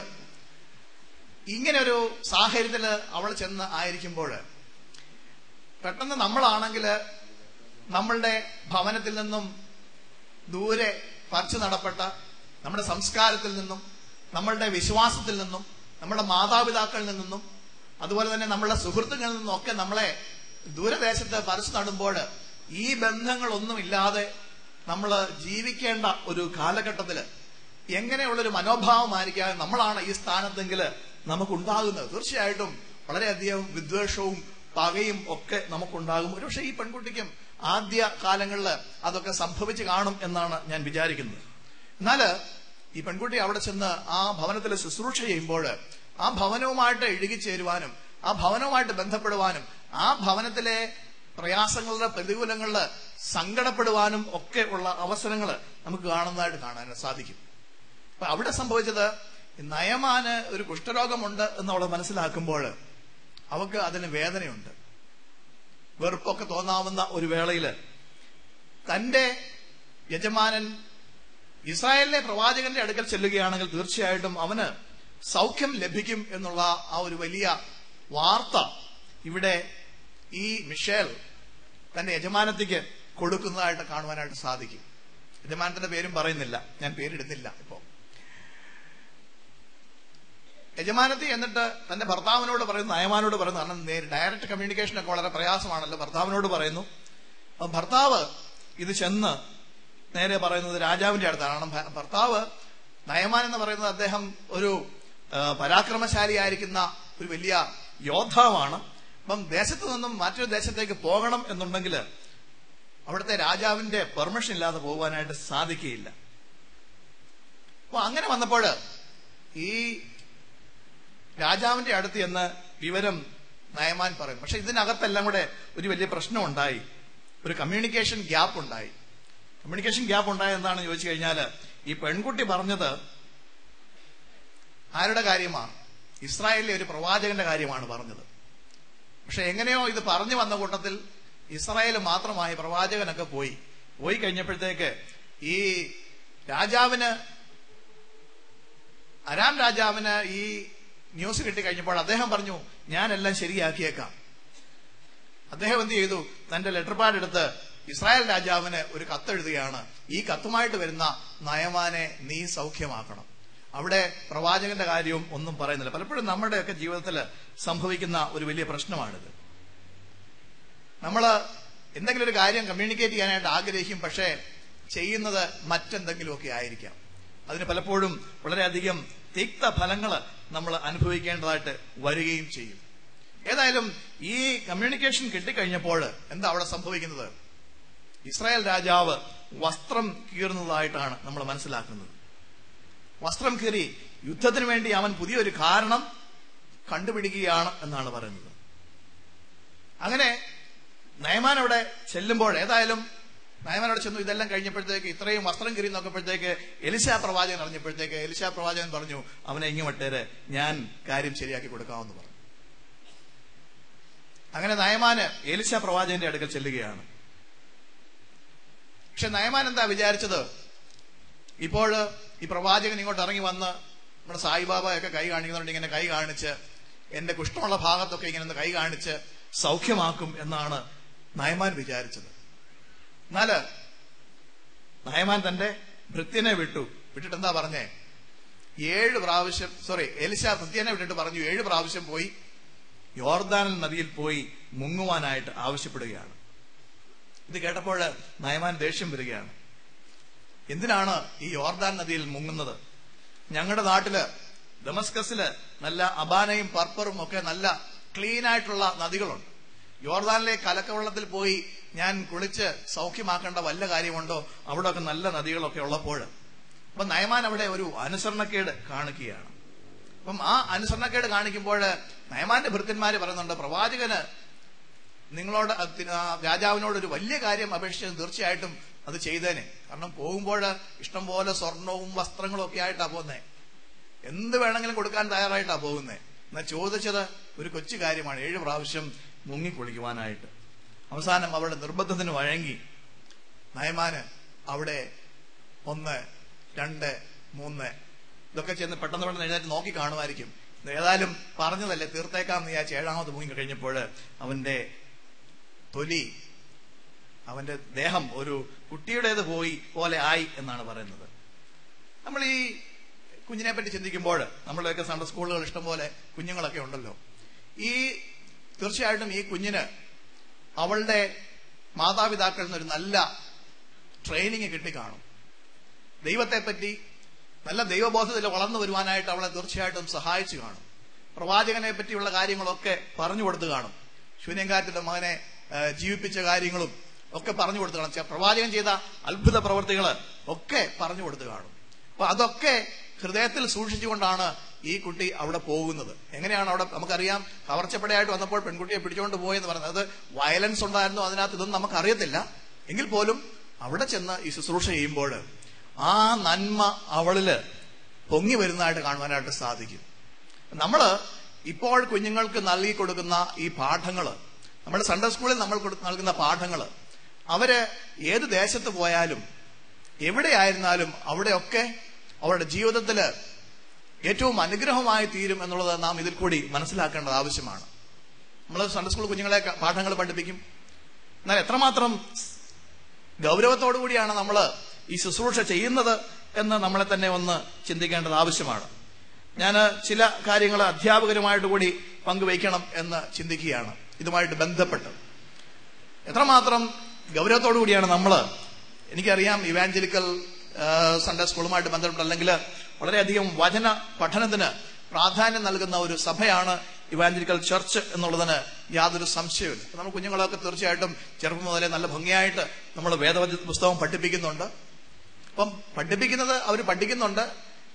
ഇങ്ങനെ ഒരു സാഹചര്യത്തിൽ അവൾ ചെന്ന് ആയിരിക്കുമ്പോൾ, പെട്ടെന്ന് നമ്മളാണെങ്കിൽ നമ്മളുടെ ഭവനത്തിൽ നിന്നും ദൂരെ പറിച്ചു നടപ്പെട്ട നമ്മുടെ സംസ്കാരത്തിൽ നിന്നും, നമ്മളുടെ വിശ്വാസത്തിൽ നിന്നും, നമ്മുടെ മാതാപിതാക്കളിൽ നിന്നും, അതുപോലെ തന്നെ നമ്മളുടെ സുഹൃത്തുക്കളിൽ നിന്നും ഒക്കെ നമ്മളെ ദൂരദേശത്ത് പറിച്ചു നടുമ്പോൾ ഈ ബന്ധങ്ങളൊന്നുമില്ലാതെ നമ്മൾ ജീവിക്കേണ്ട ഒരു കാലഘട്ടത്തിൽ എങ്ങനെയുള്ളൊരു മനോഭാവമായിരിക്കാം നമ്മളാണ് ഈ സ്ഥാനത്തെങ്കിൽ നമുക്കുണ്ടാകുന്നത്. തീർച്ചയായിട്ടും വളരെയധികം വിദ്വേഷവും പകയും ഒക്കെ നമുക്കുണ്ടാകും. ഒരുപക്ഷെ ഈ പെൺകുട്ടിക്കും ആദ്യ കാലങ്ങളിൽ അതൊക്കെ സംഭവിച്ചു കാണും എന്നാണ് ഞാൻ വിചാരിക്കുന്നത്. എന്നാല് ഈ പെൺകുട്ടി അവിടെ ചെന്ന് ആ ഭവനത്തിൽ ശുശ്രൂഷ ചെയ്യുമ്പോൾ ആ ഭവനവുമായിട്ട് ഇഴുകിച്ചേരുവാനും ആ ഭവനവുമായിട്ട് ബന്ധപ്പെടുവാനും ആ ഭവനത്തിലെ പ്രയാസങ്ങളുടെ പ്രതികൂലങ്ങളിൽ സങ്കടപ്പെടുവാനും ഒക്കെ ഉള്ള അവസരങ്ങൾ നമുക്ക് കാണാൻ സാധിക്കും. അപ്പൊ അവിടെ സംഭവിച്ചത്, നയമാന് ഒരു കുഷ്ഠരോഗമുണ്ട് എന്ന് അവൾ മനസ്സിലാക്കുമ്പോൾ അവക്ക് അതിന് വേദനയുണ്ട്, വെറുപ്പൊക്കെ തോന്നാവുന്ന ഒരു വേളയില് തന്റെ യജമാനൻ ഇസ്രായേലിലെ പ്രവാചകന്റെ അടുക്കൽ ചെല്ലുകയാണെങ്കിൽ തീർച്ചയായിട്ടും അവന് സൗഖ്യം ലഭിക്കും എന്നുള്ള ആ ഒരു വലിയ വാർത്ത ഇവിടെ ഈ മിഷേൽ തന്റെ യജമാനത്തിക്ക് കൊടുക്കുന്നതായിട്ട് കാണുവാനായിട്ട് സാധിക്കും. യജമാനത്തിന്റെ പേരും പറയുന്നില്ല, ഞാൻ പേരിടുന്നില്ല. ഇപ്പോ യജമാനത്തി എന്നിട്ട് തന്റെ ഭർത്താവിനോട് പറയുന്നു, നയമാനോട് പറയുന്നു. കാരണം ഡയറക്റ്റ് കമ്മ്യൂണിക്കേഷനൊക്കെ വളരെ പ്രയാസമാണല്ലോ. ഭർത്താവിനോട് പറയുന്നു. ഭർത്താവ് ഇത് ചെന്ന് നേരെ പറയുന്നത് രാജാവിന്റെ അടുത്താണ്. കാരണം ഭർത്താവ് നയമാൻ എന്ന് പറയുന്നത് അദ്ദേഹം ഒരു പരാക്രമശാലിയായിരിക്കുന്ന ഒരു വലിയ യോദ്ധാവാണ്. അപ്പം ദേശത്തു നിന്നും മറ്റൊരു ദേശത്തേക്ക് പോകണം എന്നുണ്ടെങ്കിൽ അവിടുത്തെ രാജാവിന്റെ പെർമിഷൻ ഇല്ലാതെ പോകാനായിട്ട് സാധിക്കുകയില്ല. അപ്പൊ അങ്ങനെ വന്നപ്പോൾ ഈ രാജാവിന്റെ അടുത്ത് എന്ന് വിവരം നയമാൻ പറയും. പക്ഷെ ഇതിനകത്തെല്ലാം കൂടെ ഒരു വലിയ പ്രശ്നം ഉണ്ടായി, ഒരു കമ്മ്യൂണിക്കേഷൻ ഗ്യാപ്പ് ഉണ്ടായി. കമ്മ്യൂണിക്കേഷൻ ഗ്യാപ്പ് ഉണ്ടായത് എന്താണെന്ന് ചോദിച്ചു കഴിഞ്ഞാൽ, ഈ പെൺകുട്ടി പറഞ്ഞത് ആരുടെ കാര്യമാണ്? ഇസ്രായേലിലെ ഒരു പ്രവാചകന്റെ കാര്യമാണ് പറഞ്ഞത്. പക്ഷെ എങ്ങനെയോ ഇത് പറഞ്ഞു വന്ന കൂട്ടത്തിൽ ഇസ്രായേൽ മാത്രമായി പ്രവാചകനൊക്കെ പോയി കഴിഞ്ഞപ്പോഴത്തേക്ക് ഈ രാജാവിന്, അരാം രാജാവിന് ഈ ന്യൂസ് കിട്ടിക്കഴിഞ്ഞപ്പോൾ അദ്ദേഹം പറഞ്ഞു, ഞാനെല്ലാം ശരിയാക്കിയേക്കാം. അദ്ദേഹം എന്ത് ചെയ്തു? തന്റെ ലെറ്റർ പാഡ് എടുത്ത് ഇസ്രായേൽ രാജാവിന് ഒരു കത്തെഴുതുകയാണ്. ഈ കത്തുമായിട്ട് വരുന്ന നയമാനെ നീ സൗഖ്യമാക്കണം. അവിടെ പ്രവാചകന്റെ കാര്യവും ഒന്നും പറയുന്നില്ല. പലപ്പോഴും നമ്മുടെയൊക്കെ ജീവിതത്തിൽ സംഭവിക്കുന്ന ഒരു വലിയ പ്രശ്നമാണിത്. നമ്മൾ എന്തെങ്കിലും ഒരു കാര്യം കമ്മ്യൂണിക്കേറ്റ് ചെയ്യാനായിട്ട് ആഗ്രഹിക്കും, പക്ഷേ ചെയ്യുന്നത് മറ്റെന്തെങ്കിലുമൊക്കെ ആയിരിക്കാം. അതിന് പലപ്പോഴും വളരെയധികം തിക്ത ഫലങ്ങൾ നമ്മൾ അനുഭവിക്കേണ്ടതായിട്ട് വരികയും ചെയ്യും. ഏതായാലും ഈ കമ്മ്യൂണിക്കേഷൻ കിട്ടിക്കഴിഞ്ഞപ്പോൾ എന്താ അവിടെ സംഭവിക്കുന്നത്? ഇസ്രായേൽ രാജാവ് വസ്ത്രം കീറുന്നതായിട്ടാണ് നമ്മൾ മനസ്സിലാക്കുന്നത്. വസ്ത്രം കീറി യുദ്ധത്തിന് വേണ്ടി അവൻ പുതിയൊരു കാരണം കണ്ടുപിടിക്കുകയാണ് എന്നാണ് പറയുന്നത്. അങ്ങനെ നയമാൻ അവിടെ ചെല്ലുമ്പോൾ, ഏതായാലും നയമാൻ അവിടെ ചെന്നു. ഇതെല്ലാം കഴിഞ്ഞപ്പോഴത്തേക്ക്, ഇത്രയും വസ്ത്രം കീറി നോക്കുമ്പോഴത്തേക്ക് എലിശാ പ്രവാചകൻ അറിഞ്ഞപ്പോഴത്തേക്ക് എലിശാ പ്രവാചകൻ പറഞ്ഞു, അവനെ ഇങ്ങ് വിട്ടേര്, ഞാൻ കാര്യം ശരിയാക്കി കൊടുക്കാമെന്ന് പറഞ്ഞു. അങ്ങനെ നയമാന് എലിശാ പ്രവാചകന്റെ അടുക്കൽ ചെല്ലുകയാണ്. പക്ഷെ നയമാൻ എന്താ വിചാരിച്ചത്? ഇപ്പോൾ ഈ പ്രവാചകൻ ഇങ്ങോട്ട് ഇറങ്ങി വന്ന് നമ്മുടെ സായിബാബയൊക്കെ കൈ കാണിക്കുന്നുണ്ട്, ഇങ്ങനെ കൈ കാണിച്ച് എന്റെ കുഷ്ഠമുള്ള ഭാഗത്തൊക്കെ ഇങ്ങനെ കൈ കാണിച്ച് സൗഖ്യമാക്കും എന്നാണ് നയമാൻ വിചാരിച്ചത്. എന്നാല് നയമാൻ തന്റെ ഭൃത്യനെ വിട്ടിട്ട് എന്താ പറഞ്ഞേ? 7 പ്രാവശ്യം, എലിശാ ഭൃത്യനെ വിട്ടിട്ട് പറഞ്ഞു 7 പ്രാവശ്യം പോയി യോർദാൻ നദിയിൽ പോയി മുങ്ങുവാനായിട്ട് ആവശ്യപ്പെടുകയാണ്. ഇത് കേട്ടപ്പോൾ നയമാൻ ദേഷ്യം വരികയാണ്. എന്തിനാണ് ഈ യോർദാൻ നദിയിൽ മുങ്ങുന്നത്? ഞങ്ങളുടെ നാട്ടില് ദമസ്കസില് നല്ല അബാനയും പർപ്പറും ഒക്കെ നല്ല ക്ലീൻ ആയിട്ടുള്ള നദികളുണ്ട്. യോർദാനിലെ കലക്കവെള്ളത്തിൽ പോയി ഞാൻ കുളിച്ച് സൗഖ്യമാക്കേണ്ട വല്ല കാര്യമുണ്ടോ? അവിടെ ഒക്കെ നല്ല നദികളൊക്കെ ഉള്ളപ്പോൾ. അപ്പൊ നയമാൻ അവിടെ ഒരു അനുസരണക്കേട് കാണിക്കുകയാണ്. അപ്പം ആ അനുസരണക്കേട് കാണിക്കുമ്പോൾ നയമാന്റെ ഭൃത്യന്മാര് പറയുന്നുണ്ട്, പ്രവാചകന് നിങ്ങളോട്, രാജാവിനോട് ഒരു വലിയ കാര്യം അപേക്ഷിച്ച് തീർച്ചയായിട്ടും അത് ചെയ്തേനെ. കാരണം പോകുമ്പോൾ ഇഷ്ടംപോലെ സ്വർണവും വസ്ത്രങ്ങളും ഒക്കെ ആയിട്ടാ പോകുന്നേ, എന്ത് വേണമെങ്കിലും കൊടുക്കാൻ തയ്യാറായിട്ടാ പോകുന്നേ. എന്നാൽ ചോദിച്ചത് ഒരു കൊച്ചു കാര്യമാണ്, 7 പ്രാവശ്യം മുങ്ങിക്കുളിക്കുവാനായിട്ട്. അവസാനം അവരുടെ നിർബന്ധത്തിന് വഴങ്ങി നയമാന് അവിടെ 1, 2, 3 ഇതൊക്കെ ചെന്ന് പെട്ടെന്ന് എഴുന്നേറ്റ് നോക്കി കാണുമായിരിക്കും. ഏതായാലും പറഞ്ഞതല്ലേ തീർത്തേക്കാന്ന് വിചാരിച്ച് 7ാമത് മുങ്ങി കഴിഞ്ഞപ്പോൾ അവന്റെ തൊലി, അവന്റെ ദേഹം ഒരു കുട്ടിയുടേത് പോലെ ആയി എന്നാണ് പറയുന്നത്. നമ്മൾ ഈ കുഞ്ഞിനെ പറ്റി ചിന്തിക്കുമ്പോൾ, നമ്മുടെയൊക്കെ സൺഡേ സ്കൂളുകൾ ഇഷ്ടംപോലെ കുഞ്ഞുങ്ങളൊക്കെ ഉണ്ടല്ലോ. ഈ തീർച്ചയായിട്ടും ഈ കുഞ്ഞിന് അവളുടെ മാതാപിതാക്കളിൽ നിന്നൊരു നല്ല ട്രെയിനിങ് കിട്ടിക്കാണും. ദൈവത്തെപ്പറ്റി നല്ല ദൈവബോധത്തിൽ വളർന്നു വരുവാനായിട്ട് അവളെ തീർച്ചയായിട്ടും സഹായിച്ചു കാണും. പ്രവാചകനെ പറ്റിയുള്ള കാര്യങ്ങളൊക്കെ പറഞ്ഞു കൊടുത്തു കാണും. ശൂന്യങ്കാറ്റിന്റെ മകനെ ജീവിപ്പിച്ച കാര്യങ്ങളും ഒക്കെ പറഞ്ഞു കൊടുത്തു കാണും. പ്രവാചകൻ ചെയ്ത അത്ഭുത പ്രവൃത്തികൾ ഒക്കെ പറഞ്ഞു കൊടുത്തു കാണും. അപ്പൊ അതൊക്കെ ഹൃദയത്തിൽ സൂക്ഷിച്ചുകൊണ്ടാണ് ഈ കുട്ടി അവിടെ പോകുന്നത്. എങ്ങനെയാണ് അവിടെ? നമുക്കറിയാം, കവർച്ചപ്പടയായിട്ട് വന്നപ്പോൾ പെൺകുട്ടിയെ പിടിച്ചുകൊണ്ട് പോയെന്ന് പറയുന്നത്. അത് വയലൻസ് ഉണ്ടായിരുന്നു അതിനകത്ത്, ഇതൊന്നും നമുക്കറിയത്തില്ല. എങ്കിൽ പോലും അവിടെ ചെന്ന് ഈ ശുശ്രൂഷ ചെയ്യുമ്പോൾ ആ നന്മ അവളില് പൊങ്ങി വരുന്നതായിട്ട് കാണുവാനായിട്ട് സാധിക്കും. നമ്മള് ഇപ്പോൾ കുഞ്ഞുങ്ങൾക്ക് നൽകി കൊടുക്കുന്ന ഈ പാഠങ്ങള്, നമ്മുടെ സൺഡേ സ്കൂളിൽ നമ്മൾ നൽകുന്ന പാഠങ്ങള്, അവര് ഏത് ദേശത്ത് പോയാലും എവിടെയായിരുന്നാലും അവിടെയൊക്കെ അവരുടെ ജീവിതത്തില് ഏറ്റവും അനുഗ്രഹമായി തീരും എന്നുള്ളത് നാം ഇതിൽ കൂടി മനസ്സിലാക്കേണ്ടത് ആവശ്യമാണ്. നമ്മൾ സൺഡേ സ്കൂൾ കുഞ്ഞുങ്ങളെ പാഠങ്ങൾ പഠിപ്പിക്കും. എന്നാൽ എത്രമാത്രം ഗൗരവത്തോടു കൂടിയാണ് നമ്മൾ ഈ ശുശ്രൂഷ ചെയ്യുന്നത് എന്ന് നമ്മളെ തന്നെ ഒന്ന് ചിന്തിക്കേണ്ടത് ആവശ്യമാണ്. ഞാൻ ചില കാര്യങ്ങൾ അധ്യാപകരുമായിട്ട് കൂടി പങ്കുവയ്ക്കണം എന്ന് ചിന്തിക്കുകയാണ്. ഇതുമായിട്ട് ബന്ധപ്പെട്ട് എത്രമാത്രം ഗൗരവത്തോടു കൂടിയാണ് നമ്മൾ എനിക്കറിയാം ഇവാഞ്ചലിക്കൽ സൺഡേ സ്കൂളുമായിട്ട് ബന്ധപ്പെട്ട് അല്ലെങ്കിൽ വളരെയധികം വചന പഠനത്തിന് പ്രാധാന്യം നൽകുന്ന ഒരു സഭയാണ് ഇവാഞ്ചലിക്കൽ ചർച്ച് എന്നുള്ളതിന് യാതൊരു സംശയമില്ല. നമ്മൾ കുഞ്ഞുങ്ങളൊക്കെ തീർച്ചയായിട്ടും ചെറുപ്പം മുതലേ നല്ല ഭംഗിയായിട്ട് നമ്മൾ വേദവചന പുസ്തകം പഠിപ്പിക്കുന്നുണ്ട്. അപ്പം പഠിപ്പിക്കുന്നത് അവർ പഠിക്കുന്നുണ്ട്,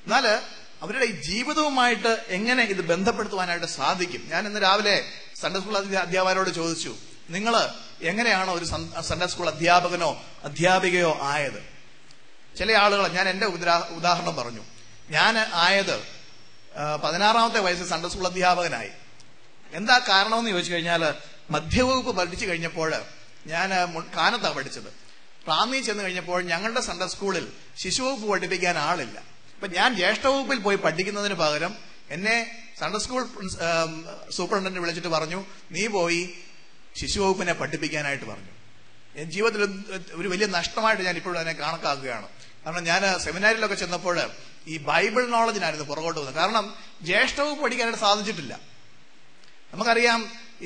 എന്നാൽ അവരുടെ ഈ ജീവിതവുമായിട്ട് എങ്ങനെ ഇത് ബന്ധപ്പെടുത്തുവാനായിട്ട് സാധിക്കും? ഞാൻ ഇന്ന് രാവിലെ സൺഡേ സ്കൂൾ അധ്യാപകരോട് ചോദിച്ചു, നിങ്ങൾ എങ്ങനെയാണോ ഒരു സൺഡേ സ്കൂൾ അധ്യാപകനോ അധ്യാപികയോ ആയത്? ചില ആളുകൾ, ഞാൻ എന്റെ ഉദാഹരണം പറഞ്ഞു. ഞാൻ ആയത് 16-ാമത്തെ വയസ്സിൽ സൺഡേ സ്കൂൾ അധ്യാപകനായി. എന്താ കാരണമെന്ന് ചോദിച്ചു കഴിഞ്ഞാൽ, മധ്യവകുപ്പ് പഠിച്ചു കഴിഞ്ഞപ്പോൾ ഞാൻ കാനത്താണ് പഠിച്ചത്. റാന്നി ചെന്ന് കഴിഞ്ഞപ്പോൾ ഞങ്ങളുടെ സൺഡേ സ്കൂളിൽ ശിശുവകുപ്പ് പഠിപ്പിക്കാൻ ആളില്ല. അപ്പൊ ഞാൻ ജ്യേഷ്ഠവകുപ്പിൽ പോയി പഠിക്കുന്നതിന് പകരം എന്നെ സൺഡേ സ്കൂൾ സൂപ്രണ്ടന്റ് വിളിച്ചിട്ട് പറഞ്ഞു, നീ പോയി ശിശുവകുപ്പിനെ പഠിപ്പിക്കാനായിട്ട് പറഞ്ഞു. ജീവിതത്തിൽ ഒരു വലിയ നഷ്ടമായിട്ട് ഞാൻ ഇപ്പോഴും അതിനെ കണക്കാക്കുകയാണ്. കാരണം ഞാൻ സെമിനാരിലൊക്കെ ചെന്നപ്പോൾ ഈ ബൈബിൾ നോളജിനായിരുന്നു പുറകോട്ട് പോകുന്നത്. കാരണം ജ്യേഷ്ഠവകുപ്പ് പഠിക്കാനായിട്ട് സാധിച്ചിട്ടില്ല. നമുക്കറിയാം,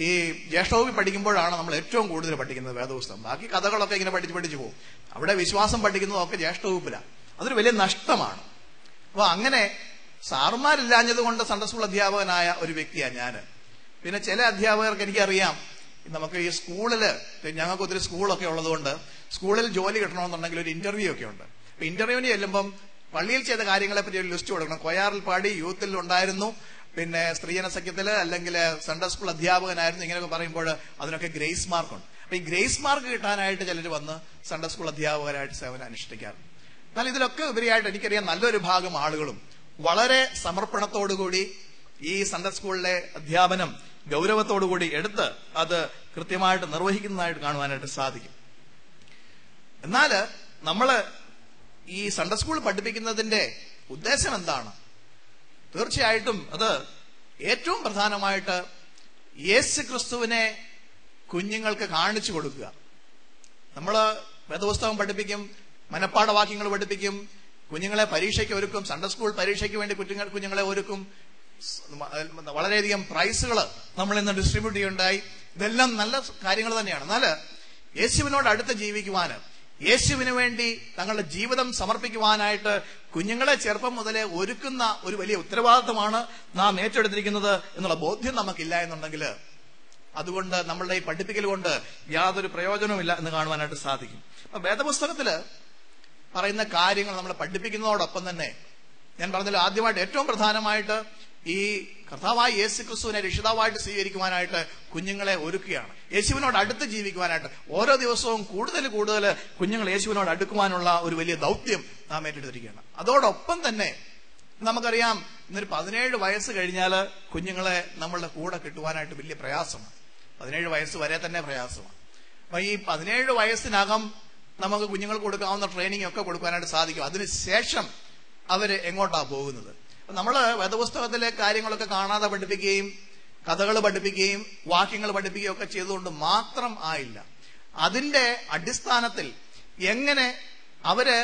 ഈ ജ്യേഷ്ഠവകുപ്പിൽ പഠിക്കുമ്പോഴാണ് നമ്മൾ ഏറ്റവും കൂടുതൽ പഠിക്കുന്നത് വേദപുസ്തകം. ബാക്കി കഥകളൊക്കെ ഇങ്ങനെ പഠിച്ചു പോകും. അവിടെ വിശ്വാസം പഠിക്കുന്നതൊക്കെ ജ്യേഷ്ഠവകുപ്പിലാണ്. അതൊരു വലിയ നഷ്ടമാണ്. അപ്പൊ അങ്ങനെ സാറുമാരില്ലാഞ്ഞത് കൊണ്ട് സൺഡേ സ്കൂൾ അധ്യാപകനായ ഒരു വ്യക്തിയാണ് ഞാൻ. പിന്നെ ചില അധ്യാപകർക്ക് എനിക്കറിയാം, നമുക്ക് ഈ സ്കൂളില്, ഞങ്ങൾക്ക് ഒത്തിരി സ്കൂളൊക്കെ ഉള്ളതുകൊണ്ട് സ്കൂളിൽ ജോലി കിട്ടണമെന്നുണ്ടെങ്കിൽ ഒരു ഇന്റർവ്യൂ ഒക്കെ ഉണ്ട്. അപ്പൊ ഇന്റർവ്യൂവിന് ചെല്ലുമ്പം പള്ളിയിൽ ചെയ്ത കാര്യങ്ങളെ പറ്റി ഒരു ലിസ്റ്റ് കൊടുക്കണം. കൊയാറിൽ പാടി, യൂത്തിൽ ഉണ്ടായിരുന്നു, പിന്നെ സ്ത്രീജന സഖ്യത്തില്, അല്ലെങ്കിൽ സൺഡേ സ്കൂൾ അധ്യാപകനായിരുന്നു, ഇങ്ങനെയൊക്കെ പറയുമ്പോൾ അതിനൊക്കെ ഗ്രേസ് മാർക്കുണ്ട്. അപ്പൊ ഈ ഗ്രേസ് മാർക്ക് കിട്ടാനായിട്ട് ചിലർ വന്ന് സൺഡേ സ്കൂൾ അധ്യാപകരായിട്ട് സേവനം അനുഷ്ഠിക്കാറുണ്ട്. എന്നാൽ ഇതിലൊക്കെ ഉപരിയായിട്ട് എനിക്കറിയാം നല്ലൊരു ഭാഗം ആളുകളും വളരെ സമർപ്പണത്തോടുകൂടി ഈ സൺഡേ സ്കൂളിലെ അധ്യാപനം ഗൗരവത്തോടുകൂടി എടുത്ത് അത് കൃത്യമായിട്ട് നിർവഹിക്കുന്നതായിട്ട് കാണുവാനായിട്ട് സാധിക്കും. എന്നാൽ നമ്മള് ഈ സൺഡേ സ്കൂൾ പഠിപ്പിക്കുന്നതിന്റെ ഉദ്ദേശം എന്താണ്? തീർച്ചയായിട്ടും അത് ഏറ്റവും പ്രധാനമായിട്ട് യേശു ക്രിസ്തുവിനെ കുഞ്ഞുങ്ങൾക്ക് കാണിച്ചു കൊടുക്കുക. നമ്മള് വേദപുസ്തകം പഠിപ്പിക്കും, മനപ്പാഠവാക്യങ്ങൾ പഠിപ്പിക്കും, കുഞ്ഞുങ്ങളെ പരീക്ഷയ്ക്ക് ഒരുക്കും, സൺഡേ സ്കൂൾ പരീക്ഷയ്ക്ക് വേണ്ടി കുഞ്ഞുങ്ങളെ ഒരുക്കും, വളരെയധികം പ്രൈസുകൾ നമ്മൾ ഇന്ന് ഡിസ്ട്രിബ്യൂട്ട് ചെയ്യുണ്ടായി. ഇതെല്ലാം നല്ല കാര്യങ്ങൾ തന്നെയാണ്. എന്നാൽ യേശുവിനോട് അടുത്ത് ജീവിക്കുവാന്, യേശുവിന് വേണ്ടി തങ്ങളുടെ ജീവിതം സമർപ്പിക്കുവാനായിട്ട് കുഞ്ഞുങ്ങളെ ചെറുപ്പം മുതലേ ഒരുക്കുന്ന ഒരു വലിയ ഉത്തരവാദിത്തമാണ് നാം ഏറ്റെടുത്തിരിക്കുന്നത് എന്നുള്ള ബോധ്യം നമുക്കില്ല എന്നുണ്ടെങ്കിൽ അതുകൊണ്ട് നമ്മളുടെ ഈ പഠിപ്പിക്കൽ കൊണ്ട് യാതൊരു പ്രയോജനവുമില്ല എന്ന് കാണുവാനായിട്ട് സാധിക്കും. അപ്പൊ വേദപുസ്തകത്തില് പറയുന്ന കാര്യങ്ങൾ നമ്മൾ പഠിപ്പിക്കുന്നതോടൊപ്പം തന്നെ ഞാൻ പറഞ്ഞല്ലോ, ആദ്യമായിട്ട് ഏറ്റവും പ്രധാനമായിട്ട് ഈ കർത്താവായ യേശു ക്രിസ്തുവിനെ രക്ഷിതാവായിട്ട് സ്വീകരിക്കുവാനായിട്ട് കുഞ്ഞുങ്ങളെ ഒരുക്കുകയാണ്. യേശുവിനോട് അടുത്ത് ജീവിക്കുവാനായിട്ട് ഓരോ ദിവസവും കൂടുതൽ കൂടുതൽ കുഞ്ഞുങ്ങൾ യേശുവിനോട് അടുക്കുവാനുള്ള ഒരു വലിയ ദൗത്യം നാം ഏറ്റെടുത്തിരിക്കുകയാണ്. അതോടൊപ്പം തന്നെ നമുക്കറിയാം, ഇന്നൊരു 17 വയസ്സ് കഴിഞ്ഞാൽ കുഞ്ഞുങ്ങളെ നമ്മളുടെ കൂടെ കിട്ടുവാനായിട്ട് വലിയ പ്രയാസമാണ്. 17 വയസ്സ് വരെ തന്നെ പ്രയാസമാണ്. അപ്പൊ ഈ 17 വയസ്സിനകം നമുക്ക് കുഞ്ഞുങ്ങൾക്ക് കൊടുക്കാവുന്ന ട്രെയിനിങ് ഒക്കെ കൊടുക്കാനായിട്ട് സാധിക്കും. അതിനുശേഷം അവര് എങ്ങോട്ടാ പോകുന്നത്? നമ്മള് വേദപുസ്തകത്തിലെ കാര്യങ്ങളൊക്കെ കാണാതെ പഠിപ്പിക്കുകയും കഥകൾ പഠിപ്പിക്കുകയും വാക്യങ്ങൾ പഠിപ്പിക്കുകയും ഒക്കെ ചെയ്തുകൊണ്ട് മാത്രം ആയില്ല. അതിന്റെ അടിസ്ഥാനത്തിൽ എങ്ങനെ അവര്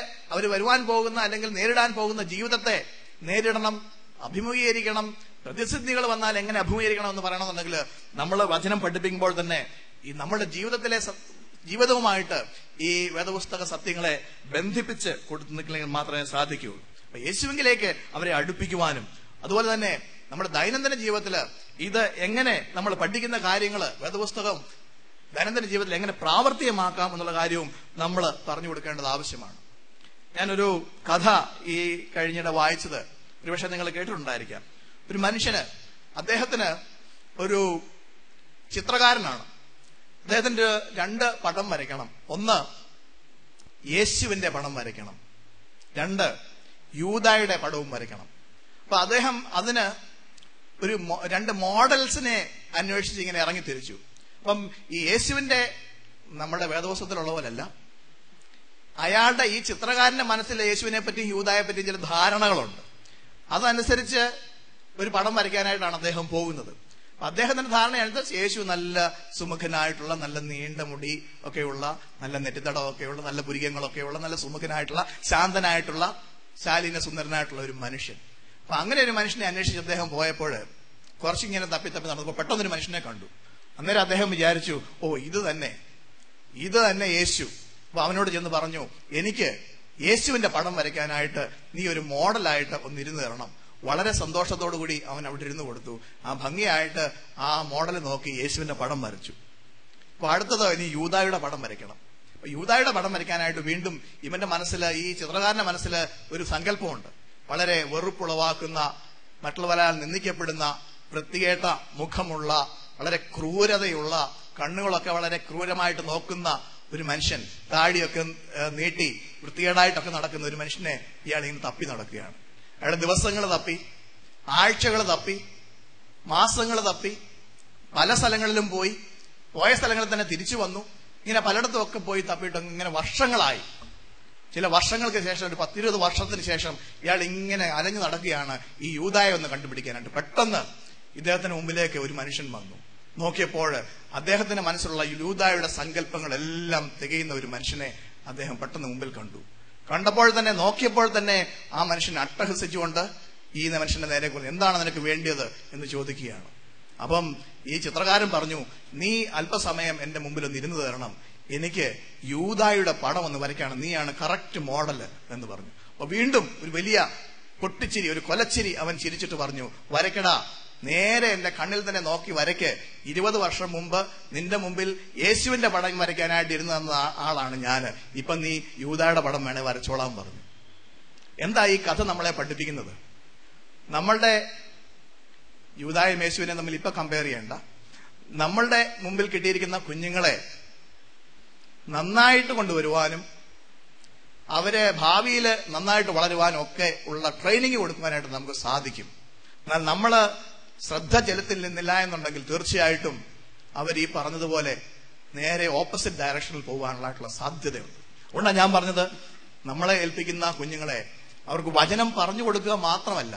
വരുവാൻ പോകുന്ന അല്ലെങ്കിൽ നേരിടാൻ പോകുന്ന ജീവിതത്തെ നേരിടണം, അഭിമുഖീകരിക്കണം, പ്രതിസന്ധികൾ വന്നാൽ എങ്ങനെ അഭിമുഖീകരിക്കണം എന്ന് പറയണമെന്നുണ്ടെങ്കിൽ നമ്മൾ വചനം പഠിപ്പിക്കുമ്പോൾ തന്നെ ഈ നമ്മുടെ ജീവിതവുമായിട്ട് ഈ വേദപുസ്തക സത്യങ്ങളെ ബന്ധിപ്പിച്ച് കൊടുത്തെങ്കിൽ മാത്രമേ സാധിക്കുകയുള്ളൂ. അപ്പൊ യേശുവിലേക്ക് അവരെ അടുപ്പിക്കുവാനും അതുപോലെ തന്നെ നമ്മുടെ ദൈനംദിന ജീവിതത്തില് ഇത് എങ്ങനെ നമ്മൾ പഠിക്കുന്ന കാര്യങ്ങൾ വേദപുസ്തകം ദൈനംദിന ജീവിതത്തിൽ എങ്ങനെ പ്രാവർത്തികമാക്കാം എന്നുള്ള കാര്യവും നമ്മൾ പറഞ്ഞു കൊടുക്കേണ്ടത് ആവശ്യമാണ്. ഞാനൊരു കഥ ഈ കഴിഞ്ഞിടെ വായിച്ചത് ഒരുപക്ഷെ നിങ്ങൾ കേട്ടിട്ടുണ്ടായിരിക്കാം. ഒരു മനുഷ്യന്, അദ്ദേഹത്തിന് ഒരു ചിത്രകാരനാണ്, അദ്ദേഹത്തിന്റെ 2 പടം വരയ്ക്കണം. ഒന്ന് യേശുവിന്റെ പടം വരയ്ക്കണം, 2 യൂദായുടെ പടവും വരയ്ക്കണം. അപ്പൊ അദ്ദേഹം അതിന് ഒരു 2 മോഡൽസിനെ അന്വേഷിച്ച് ഇങ്ങനെ ഇറങ്ങി തിരിച്ചു. അപ്പം ഈ യേശുവിന്റെ നമ്മുടെ വേദപുസ്തകത്തിലുള്ള പോലല്ല, അയാളുടെ ഈ ചിത്രകാരന്റെ മനസ്സിൽ യേശുവിനെ പറ്റി യൂദായെ പറ്റി ചില ധാരണകളുണ്ട്. അതനുസരിച്ച് ഒരു പടം വരയ്ക്കാനായിട്ടാണ് അദ്ദേഹം പോകുന്നത്. അദ്ദേഹത്തിന്റെ ധാരണയനുസരിച്ച് യേശു നല്ല സുമുഖനായിട്ടുള്ള, നല്ല നീണ്ട മുടി ഒക്കെയുള്ള, നല്ല നെറ്റിത്തടമൊക്കെയുള്ള, നല്ല പുരികങ്ങളൊക്കെയുള്ള, നല്ല സുമുഖനായിട്ടുള്ള, ശാന്തനായിട്ടുള്ള, ശാലീന സുന്ദരനായിട്ടുള്ള ഒരു മനുഷ്യൻ. അപ്പൊ അങ്ങനെ ഒരു മനുഷ്യനെ അന്വേഷിച്ച് അദ്ദേഹം പോയപ്പോൾ കുറച്ചിങ്ങനെ തപ്പി നടന്നപ്പോൾ പെട്ടെന്നൊരു മനുഷ്യനെ കണ്ടു. അന്നേരം അദ്ദേഹം വിചാരിച്ചു, ഓ ഇത് തന്നെ യേശു. അപ്പൊ അവനോട് ചെന്ന് പറഞ്ഞു, എനിക്ക് യേശുവിന്റെ പടം വരയ്ക്കാനായിട്ട് നീ ഒരു മോഡലായിട്ട് ഒന്നിരുന്ന് തരണം. വളരെ സന്തോഷത്തോടു കൂടി അവൻ അവിടെ ഇരുന്ന് കൊടുത്തു. ആ ഭംഗിയായിട്ട് ആ മോഡൽ നോക്കി യേശുവിന്റെ പടം വരച്ചു. അപ്പൊ അടുത്തത് ഇനി യൂദായുടെ പടം വരയ്ക്കണം. അപ്പൊ യൂദായുടെ പടം വരയ്ക്കാനായിട്ട് വീണ്ടും ഇവന്റെ മനസ്സിൽ, ഈ ചിത്രകാരന്റെ മനസ്സിൽ ഒരു സങ്കല്പമുണ്ട്. വളരെ വെറുപ്പുളവാക്കുന്ന, മറ്റുള്ളവരാൽ നിന്ദിക്കപ്പെടുന്ന, വൃത്തികേട്ട മുഖമുള്ള, വളരെ ക്രൂരതയുള്ള, കണ്ണുകളൊക്കെ വളരെ ക്രൂരമായിട്ട് നോക്കുന്ന ഒരു മനുഷ്യൻ, താടിയൊക്കെ നീട്ടി വൃത്തികേടായിട്ടൊക്കെ നടക്കുന്ന ഒരു മനുഷ്യനെ ഇയാൾ ഇങ്ങനെ തപ്പി നടക്കുകയാണ്. അയാളുടെ ദിവസങ്ങൾ തപ്പി, ആഴ്ചകൾ തപ്പി, മാസങ്ങൾ തപ്പി, പല സ്ഥലങ്ങളിലും പോയി, പോയ സ്ഥലങ്ങളിൽ തന്നെ തിരിച്ചു വന്നു. ഇങ്ങനെ പലയിടത്തും ഒക്കെ പോയി തപ്പിയിട്ട് ഇങ്ങനെ വർഷങ്ങളായി. ചില വർഷങ്ങൾക്ക് ശേഷം, ഒരു 10-20 വർഷത്തിന് ശേഷം ഇയാൾ ഇങ്ങനെ അലഞ്ഞു നടക്കുകയാണ് ഈ യൂദായെ ഒന്ന് കണ്ടുപിടിക്കാനായിട്ട്. പെട്ടെന്ന് ഇദ്ദേഹത്തിന് മുമ്പിലേക്ക് ഒരു മനുഷ്യൻ വന്നു. നോക്കിയപ്പോൾ അദ്ദേഹത്തിന്റെ മനസ്സിലുള്ള യൂദായുടെ സങ്കല്പങ്ങളെല്ലാം തികയുന്ന ഒരു മനുഷ്യനെ അദ്ദേഹം പെട്ടെന്ന് മുമ്പിൽ കണ്ടു. കണ്ടപ്പോൾ തന്നെ, നോക്കിയപ്പോൾ തന്നെ ആ മനുഷ്യൻ അട്ടഹസിച്ചുകൊണ്ട് ഈ മനുഷ്യന്റെ നേരെ പറഞ്ഞു, എന്താണ് നിനക്ക് വേണ്ടിയത് എന്ന് ചോദിക്കുകയാണ്. അപ്പം ഈ ചിത്രകാരൻ പറഞ്ഞു, നീ അല്പസമയം എന്റെ മുമ്പിൽ ഒന്ന് ഇരുന്ന് തരണം, എനിക്ക് യൂദായുടെ പടം ഒന്ന് വരയ്ക്കാണ്, നീയാണ് കറക്റ്റ് മോഡൽ എന്ന് പറഞ്ഞു. അപ്പൊ വീണ്ടും ഒരു വലിയ പൊട്ടിച്ചിരി, ഒരു കൊലച്ചിരി അവൻ ചിരിച്ചിട്ട് പറഞ്ഞു, വരയ്ക്കടാ, നേരെ എന്റെ കണ്ണിൽ തന്നെ നോക്കി വരയ്ക്ക്. 20 വർഷം മുമ്പ് നിന്റെ മുമ്പിൽ യേശുവിന്റെ പടം വരയ്ക്കാനായിട്ട് ഇരുന്ന് തന്ന ആളാണ് ഞാൻ. ഇപ്പൊ നീ യൂദായുടെ പടം വേണേ വരച്ചോളാൻ പറഞ്ഞു. എന്താ ഈ കഥ നമ്മളെ പഠിപ്പിക്കുന്നത്? നമ്മളുടെ യൂദായും യേശുവിനെ തമ്മിൽ ഇപ്പൊ കമ്പയർ ചെയ്യണ്ട. നമ്മളുടെ മുമ്പിൽ കിട്ടിയിരിക്കുന്ന കുഞ്ഞുങ്ങളെ നന്നായിട്ട് കൊണ്ടുവരുവാനും അവരെ ഭാവിയിൽ നന്നായിട്ട് വളരുവാനും ഒക്കെ ഉള്ള ട്രെയിനിങ് കൊടുക്കുവാനായിട്ട് നമുക്ക് സാധിക്കും. എന്നാൽ നമ്മള് ശ്രദ്ധ ചെലുത്തുന്നില്ല എന്നുണ്ടെങ്കിൽ തീർച്ചയായിട്ടും അവർ ഈ പറഞ്ഞതുപോലെ നേരെ ഓപ്പോസിറ്റ് ഡയറക്ഷനിൽ പോകാനുള്ള സാധ്യതയുണ്ട്. അതുകൊണ്ടാണ് ഞാൻ പറഞ്ഞത്, നമ്മളെ ഏൽപ്പിക്കുന്ന കുഞ്ഞുങ്ങളെ അവർക്ക് വചനം പറഞ്ഞു കൊടുക്കുക മാത്രമല്ല,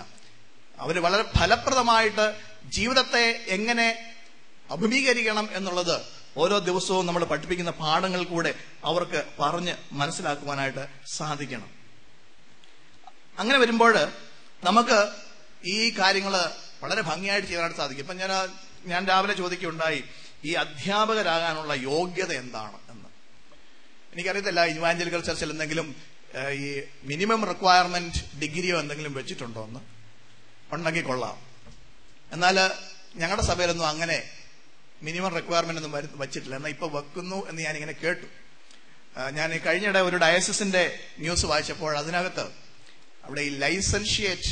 അവർ വളരെ ഫലപ്രദമായിട്ട് ജീവിതത്തെ എങ്ങനെ അഭിമുഖീകരിക്കണം എന്നുള്ളത് ഓരോ ദിവസവും നമ്മൾ പഠിപ്പിക്കുന്ന പാഠങ്ങൾ കൂടെ അവർക്ക് പറഞ്ഞ് മനസ്സിലാക്കുവാനായിട്ട് സാധിക്കണം. അങ്ങനെ വരുമ്പോൾ നമുക്ക് ഈ കാര്യങ്ങൾ വളരെ ഭംഗിയായിട്ട് ചെയ്യാനായിട്ട് സാധിക്കും. ഇപ്പൊ ഞാൻ രാവിലെ ചോദിക്കുകയുണ്ടായി, ഈ അധ്യാപകരാകാനുള്ള യോഗ്യത എന്താണ് എന്ന്. എനിക്കറിയത്തില്ല, ഇവാഞ്ചലിക്കൽ ചർച്ചിൽ എന്തെങ്കിലും ഈ മിനിമം റിക്വയർമെന്റ് ഡിഗ്രിയോ എന്തെങ്കിലും വെച്ചിട്ടുണ്ടോ എന്ന്. ഉണ്ടെങ്കിൽ കൊള്ളാം. എന്നാൽ ഞങ്ങളുടെ സഭയിലൊന്നും അങ്ങനെ മിനിമം റിക്വയർമെന്റ് ഒന്നും വച്ചിട്ടില്ല. എന്നാൽ ഇപ്പൊ വെക്കുന്നു എന്ന് ഞാനിങ്ങനെ കേട്ടു. ഞാൻ കഴിഞ്ഞിടെ ഒരു ഡയസിന്റെ ന്യൂസ് വായിച്ചപ്പോൾ അതിനകത്ത് അവിടെ ഈ ലൈസൻഷിയേറ്റ്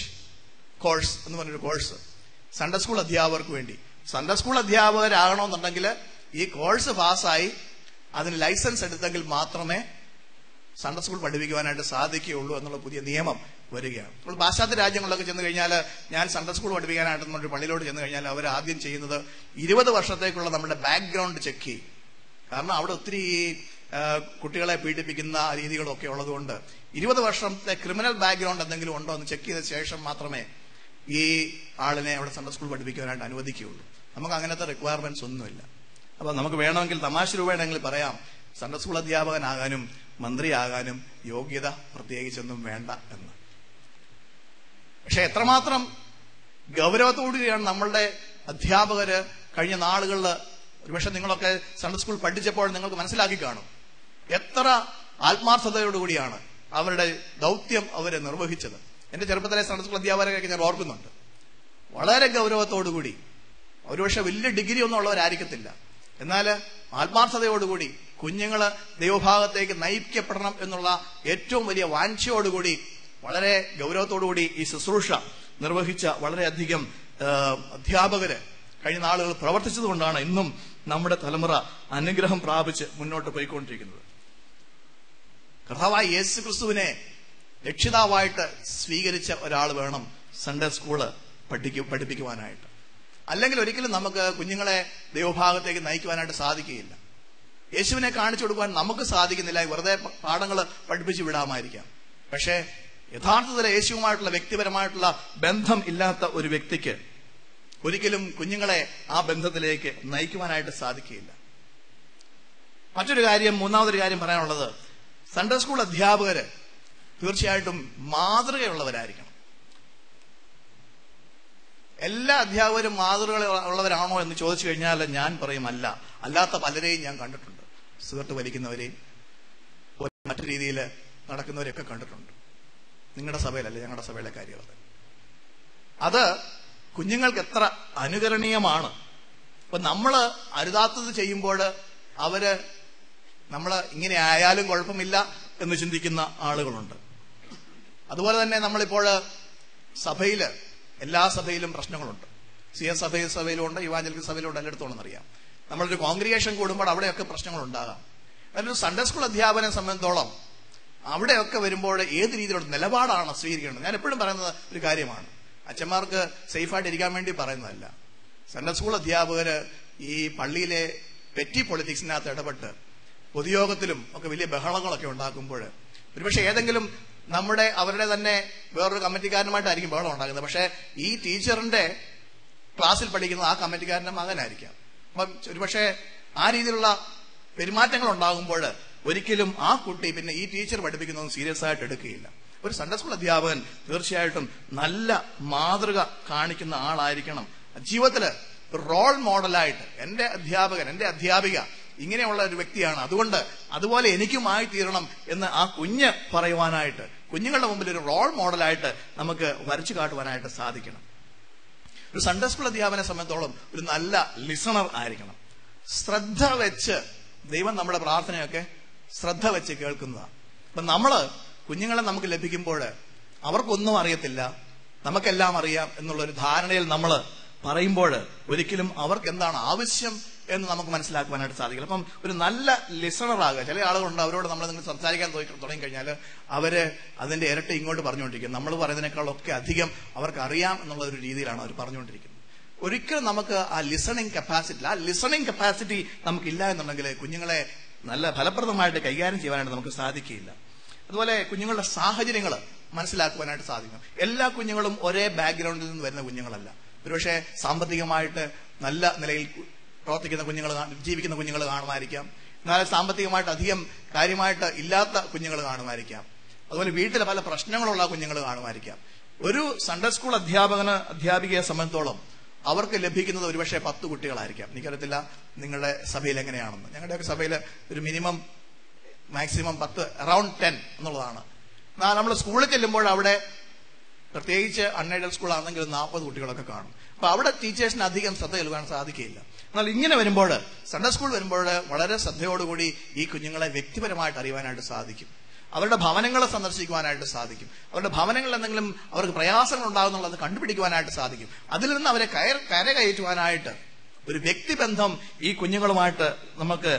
കോഴ്സ് എന്ന് പറഞ്ഞൊരു കോഴ്സ് സൺഡേ സ്കൂൾ അധ്യാപകർക്ക് വേണ്ടി. സൺഡേ സ്കൂൾ അധ്യാപകരാകണമെന്നുണ്ടെങ്കിൽ ഈ കോഴ്സ് പാസ്സായി അതിന് ലൈസൻസ് എടുത്തെങ്കിൽ മാത്രമേ സൺഡേ സ്കൂൾ പഠിപ്പിക്കുവാനായിട്ട് സാധിക്കുകയുള്ളൂ എന്നുള്ള പുതിയ നിയമം വരികയാണ്. നമ്മൾ പാശ്ചാത്യ രാജ്യങ്ങളിലൊക്കെ ചെന്ന് കഴിഞ്ഞാൽ, ഞാൻ സൺഡേ സ്കൂൾ പഠിപ്പിക്കാനായിട്ട് ഒരു പള്ളിയിലോട്ട് ചെന്ന് കഴിഞ്ഞാൽ അവർ ആദ്യം ചെയ്യുന്നത് 20 വർഷത്തേക്കുള്ള നമ്മുടെ ബാക്ക്ഗ്രൗണ്ട് ചെക്ക് ചെയ്യും. കാരണം അവിടെ ഒത്തിരി കുട്ടികളെ പീഡിപ്പിക്കുന്ന രീതികളൊക്കെ ഉള്ളതുകൊണ്ട് 20 വർഷത്തെ ക്രിമിനൽ ബാക്ക്ഗ്രൗണ്ട് എന്തെങ്കിലും ഉണ്ടോ എന്ന് ചെക്ക് ചെയ്ത ശേഷം മാത്രമേ ഈ ആളിനെ അവിടെ സൺഡേ സ്കൂൾ പഠിപ്പിക്കാനായിട്ട് അനുവദിക്കുകയുള്ളൂ. നമുക്ക് അങ്ങനത്തെ റിക്വയർമെന്റ്സ് ഒന്നുമില്ല. അപ്പൊ നമുക്ക് വേണമെങ്കിൽ തമാശ രൂപേണമെങ്കിൽ പറയാം, സൺഡേ സ്കൂൾ അധ്യാപകനാകാനും മന്ത്രിയാകാനും യോഗ്യത പ്രത്യേകിച്ചൊന്നും വേണ്ട എന്ന്. പക്ഷെ എത്രമാത്രം ഗൗരവത്തോടുകൂടിയാണ് നമ്മളുടെ അധ്യാപകര് കഴിഞ്ഞ നാളുകളിൽ, ഒരുപക്ഷെ നിങ്ങളൊക്കെ സൺഡേ സ്കൂൾ പഠിച്ചപ്പോൾ നിങ്ങൾക്ക് മനസ്സിലാക്കി കാണും, എത്ര ആത്മാർത്ഥതയോടുകൂടിയാണ് അവരുടെ ദൗത്യം അവരെ നിർവഹിച്ചത്. എന്റെ ചെറുപ്പത്തിലെ സൺഡേ സ്കൂൾ അധ്യാപകരെയൊക്കെ ഞാൻ ഓർക്കുന്നുണ്ട്. വളരെ ഗൗരവത്തോടുകൂടി, ഒരുപക്ഷെ വലിയ ഡിഗ്രി ഒന്നും ഉള്ളവരായിരിക്കത്തില്ല, എന്നാൽ ആത്മാർത്ഥതയോടുകൂടി കുഞ്ഞുങ്ങള് ദൈവഭാഗത്തേക്ക് നയിക്കപ്പെടണം എന്നുള്ള ഏറ്റവും വലിയ വാഞ്ചയോടുകൂടി വളരെ ഗൗരവത്തോടുകൂടി ഈ ശുശ്രൂഷ നിർവഹിച്ച വളരെയധികം അധ്യാപകര് കഴിഞ്ഞ നാളുകൾ പ്രവർത്തിച്ചതുകൊണ്ടാണ് ഇന്നും നമ്മുടെ തലമുറ അനുഗ്രഹം പ്രാപിച്ച് മുന്നോട്ട് പോയിക്കൊണ്ടിരിക്കുന്നത്. കർത്താവായ യേശു ക്രിസ്തുവിനെ രക്ഷിതാവായിട്ട് സ്വീകരിച്ച ഒരാൾ വേണം സൺഡേ സ്കൂള് പഠിപ്പിക്കുവാനായിട്ട്. അല്ലെങ്കിൽ ഒരിക്കലും നമുക്ക് കുഞ്ഞുങ്ങളെ ദൈവഭാഗത്തേക്ക് നയിക്കുവാനായിട്ട് സാധിക്കുകയില്ല. യേശുവിനെ കാണിച്ചു കൊടുക്കുവാൻ നമുക്ക് സാധിക്കുന്നില്ല. വെറുതെ പാഠങ്ങൾ പഠിപ്പിച്ചു വിടാമായിരിക്കാം. പക്ഷേ യഥാർത്ഥത്തിൽ യേശുവുമായിട്ടുള്ള വ്യക്തിപരമായിട്ടുള്ള ബന്ധം ഇല്ലാത്ത ഒരു വ്യക്തിക്ക് ഒരിക്കലും കുഞ്ഞുങ്ങളെ ആ ബന്ധത്തിലേക്ക് നയിക്കുവാനായിട്ട് സാധിക്കുകയില്ല. മറ്റൊരു കാര്യം, മൂന്നാമതൊരു കാര്യം പറയാനുള്ളത്, സൺഡേ സ്കൂൾ അധ്യാപകര് തീർച്ചയായിട്ടും മാതൃകയുള്ളവരായിരിക്കണം. എല്ലാ അധ്യാപകരും മാതൃകയുള്ളവരാണോ എന്ന് ചോദിച്ചു കഴിഞ്ഞാൽ ഞാൻ പറയും അല്ല. അല്ലാത്ത പലരെയും ഞാൻ കണ്ടിട്ടുണ്ട്. സിഗരറ്റ് വലിക്കുന്നവരെയും മറ്റു രീതിയിൽ നടക്കുന്നവരെയൊക്കെ കണ്ടിട്ടുണ്ട്. നിങ്ങളുടെ സഭയിലല്ലേ, ഞങ്ങളുടെ സഭയിലെ കാര്യം അത് കുഞ്ഞുങ്ങൾക്ക് എത്ര അനുകരണീയമാണ്. അപ്പൊ നമ്മള് അരുതാത്തത് ചെയ്യുമ്പോൾ നമ്മള് ഇങ്ങനെ ആയാലും കുഴപ്പമില്ല എന്ന് ചിന്തിക്കുന്ന ആളുകളുണ്ട്. അതുപോലെ തന്നെ നമ്മളിപ്പോൾ സഭയില്, എല്ലാ സഭയിലും പ്രശ്നങ്ങളുണ്ട്. CS സഭയിലും ഉണ്ട്, ഇവാഞ്ചലിക്കൽ സഭയിലും ഉണ്ട്, എല്ലായിടത്തും അറിയാം. നമ്മളൊരു കോൺഗ്രിഗേഷൻ കൂടുമ്പോൾ അവിടെയൊക്കെ പ്രശ്നങ്ങൾ ഉണ്ടാകാം. അതിലൊരു സൺഡേ സ്കൂൾ അധ്യാപനം സംബന്ധിച്ചോളം അവിടെയൊക്കെ വരുമ്പോൾ ഏത് രീതിയിലുള്ള നിലപാടാണ് സ്വീകരിക്കേണ്ടത്? ഞാൻ എപ്പോഴും പറയുന്നത് ഒരു കാര്യമാണ്, അച്ഛന്മാർക്ക് സേഫായിട്ട് ഇരിക്കാൻ വേണ്ടി പറയുന്നതല്ല. സൺഡേ സ്കൂൾ അധ്യാപകര് ഈ പള്ളിയിലെ പെറ്റി പൊളിറ്റിക്സിനകത്ത് ഇടപെട്ട് പൊതുയോഗത്തിലും ഒക്കെ വലിയ ബഹളങ്ങളൊക്കെ ഉണ്ടാക്കുമ്പോൾ ഒരുപക്ഷെ ഏതെങ്കിലും അവരുടെ തന്നെ വേറൊരു കമ്മിറ്റിക്കാരനുമായിട്ടായിരിക്കും ബഹളം ഉണ്ടാക്കുന്നത്. പക്ഷെ ഈ ടീച്ചറിന്റെ ക്ലാസ്സിൽ പഠിക്കുന്ന ആ കമ്മിറ്റിക്കാരന്റെ മകനായിരിക്കാം. അപ്പം ഒരുപക്ഷെ ആ രീതിയിലുള്ള പെരുമാറ്റങ്ങൾ ഉണ്ടാകുമ്പോൾ ഒരിക്കലും ആ കുട്ടി പിന്നെ ഈ ടീച്ചർ പഠിപ്പിക്കുന്നതൊന്നും സീരിയസ് ആയിട്ട് എടുക്കുകയില്ല. ഒരു സൺഡേ സ്കൂൾ അധ്യാപകൻ തീർച്ചയായിട്ടും നല്ല മാതൃക കാണിക്കുന്ന ആളായിരിക്കണം. ജീവിതത്തില് റോൾ മോഡലായിട്ട് എന്റെ അധ്യാപകൻ, എന്റെ അധ്യാപിക ഇങ്ങനെയുള്ള ഒരു വ്യക്തിയാണ്, അതുകൊണ്ട് അതുപോലെ എനിക്കുമായി തീരണം എന്ന് ആ കുഞ്ഞ് പറയുവാനായിട്ട്, കുഞ്ഞുങ്ങളുടെ മുമ്പിൽ ഒരു റോൾ മോഡലായിട്ട് നമുക്ക് വരച്ചു കാട്ടുവാനായിട്ട് സാധിക്കണം. ഒരു സൺഡേ സ്കൂൾ അധ്യാപനെ സംബന്ധിച്ചോളം ഒരു നല്ല ലിസണർ ആയിരിക്കണം. ശ്രദ്ധ വെച്ച് ദൈവം നമ്മുടെ പ്രാർത്ഥനയൊക്കെ ശ്രദ്ധ വെച്ച് കേൾക്കുന്നതാണ്. അപ്പൊ കുഞ്ഞുങ്ങളെ നമുക്ക് ലഭിക്കുമ്പോൾ അവർക്കൊന്നും അറിയത്തില്ല, നമുക്കെല്ലാം അറിയാം എന്നുള്ളൊരു ധാരണയിൽ നമ്മൾ പറയുമ്പോൾ ഒരിക്കലും അവർക്ക് എന്താണ് ആവശ്യം എന്ന് നമുക്ക് മനസ്സിലാക്കുവാനായിട്ട് സാധിക്കില്ല. അപ്പം ഒരു നല്ല ലിസണറാകുക. ചില ആളുകളുണ്ട്, അവരോട് നമ്മൾ നിങ്ങൾ സംസാരിക്കാൻ തുടങ്ങിക്കഴിഞ്ഞാൽ അവര് അതിന്റെ ഇരട്ടി ഇങ്ങോട്ട് പറഞ്ഞുകൊണ്ടിരിക്കും. നമ്മൾ പറയുന്നതിനേക്കാളൊക്കെ അധികം അവർക്ക് അറിയാം എന്നുള്ള ഒരു രീതിയിലാണ് അവർ പറഞ്ഞുകൊണ്ടിരിക്കുന്നത്. ഒരിക്കലും നമുക്ക് ആ ലിസണിങ് കപ്പാസിറ്റി നമുക്കില്ല എന്നുണ്ടെങ്കിൽ കുഞ്ഞുങ്ങളെ നല്ല ഫലപ്രദമായിട്ട് കൈകാര്യം ചെയ്യാനായിട്ട് നമുക്ക് സാധിക്കില്ല. അതുപോലെ കുഞ്ഞുങ്ങളുടെ സാഹചര്യങ്ങൾ മനസ്സിലാക്കുവാനായിട്ട് സാധിക്കണം. എല്ലാ കുഞ്ഞുങ്ങളും ഒരേ ബാക്ക്ഗ്രൗണ്ടിൽ നിന്ന് വരുന്ന കുഞ്ഞുങ്ങളല്ല. ഒരുപക്ഷെ സാമ്പത്തികമായിട്ട് നല്ല നിലയിൽ പ്രവർത്തിക്കുന്ന കുഞ്ഞുങ്ങൾ, ജീവിക്കുന്ന കുഞ്ഞുങ്ങൾ കാണുമായിരിക്കാം. എന്നാൽ സാമ്പത്തികമായിട്ട് അധികം കാര്യമായിട്ട് ഇല്ലാത്ത കുഞ്ഞുങ്ങൾ കാണുമായിരിക്കാം. അതുപോലെ വീട്ടിലെ പല പ്രശ്നങ്ങളുള്ള കുഞ്ഞുങ്ങൾ കാണുമായിരിക്കാം. ഒരു സൺഡേ സ്കൂൾ അധ്യാപികയെ സംബന്ധിച്ചോളം അവർക്ക് ലഭിക്കുന്നത് ഒരുപക്ഷെ 10 കുട്ടികളായിരിക്കാം. എനിക്കറിയത്തില്ല നിങ്ങളുടെ സഭയിൽ എങ്ങനെയാണെന്ന്. ഞങ്ങളുടെയൊക്കെ സഭയിൽ ഒരു മാക്സിമം 10, അറൌണ്ട് 10 എന്നുള്ളതാണ്. നമ്മൾ സ്കൂളിൽ ചെല്ലുമ്പോൾ അവിടെ പ്രത്യേകിച്ച് അൺഎയ്ഡഡ് സ്കൂൾ ആണെങ്കിൽ 40 കുട്ടികളൊക്കെ കാണും. അപ്പൊ അവിടെ ടീച്ചേഴ്സിന് അധികം ശ്രദ്ധ നൽകാൻ സാധിക്കില്ല. എന്നാൽ ഇങ്ങനെ വരുമ്പോൾ, സൺഡേ സ്കൂൾ വരുമ്പോൾ വളരെ ശ്രദ്ധയോടുകൂടി ഈ കുഞ്ഞുങ്ങളെ വ്യക്തിപരമായിട്ട് അറിയുവാനായിട്ട് സാധിക്കും. അവരുടെ ഭവനങ്ങളെ സന്ദർശിക്കുവാനായിട്ട് സാധിക്കും. അവരുടെ ഭവനങ്ങളിൽ എന്തെങ്കിലും അവർക്ക് പ്രയാസങ്ങൾ ഉണ്ടാകുന്നുള്ളത് കണ്ടുപിടിക്കുവാനായിട്ട് സാധിക്കും. അതിൽ നിന്ന് അവരെ കരകയറ്റുവാനായിട്ട് ഒരു വ്യക്തിബന്ധം ഈ കുഞ്ഞുങ്ങളുമായിട്ട് നമുക്ക്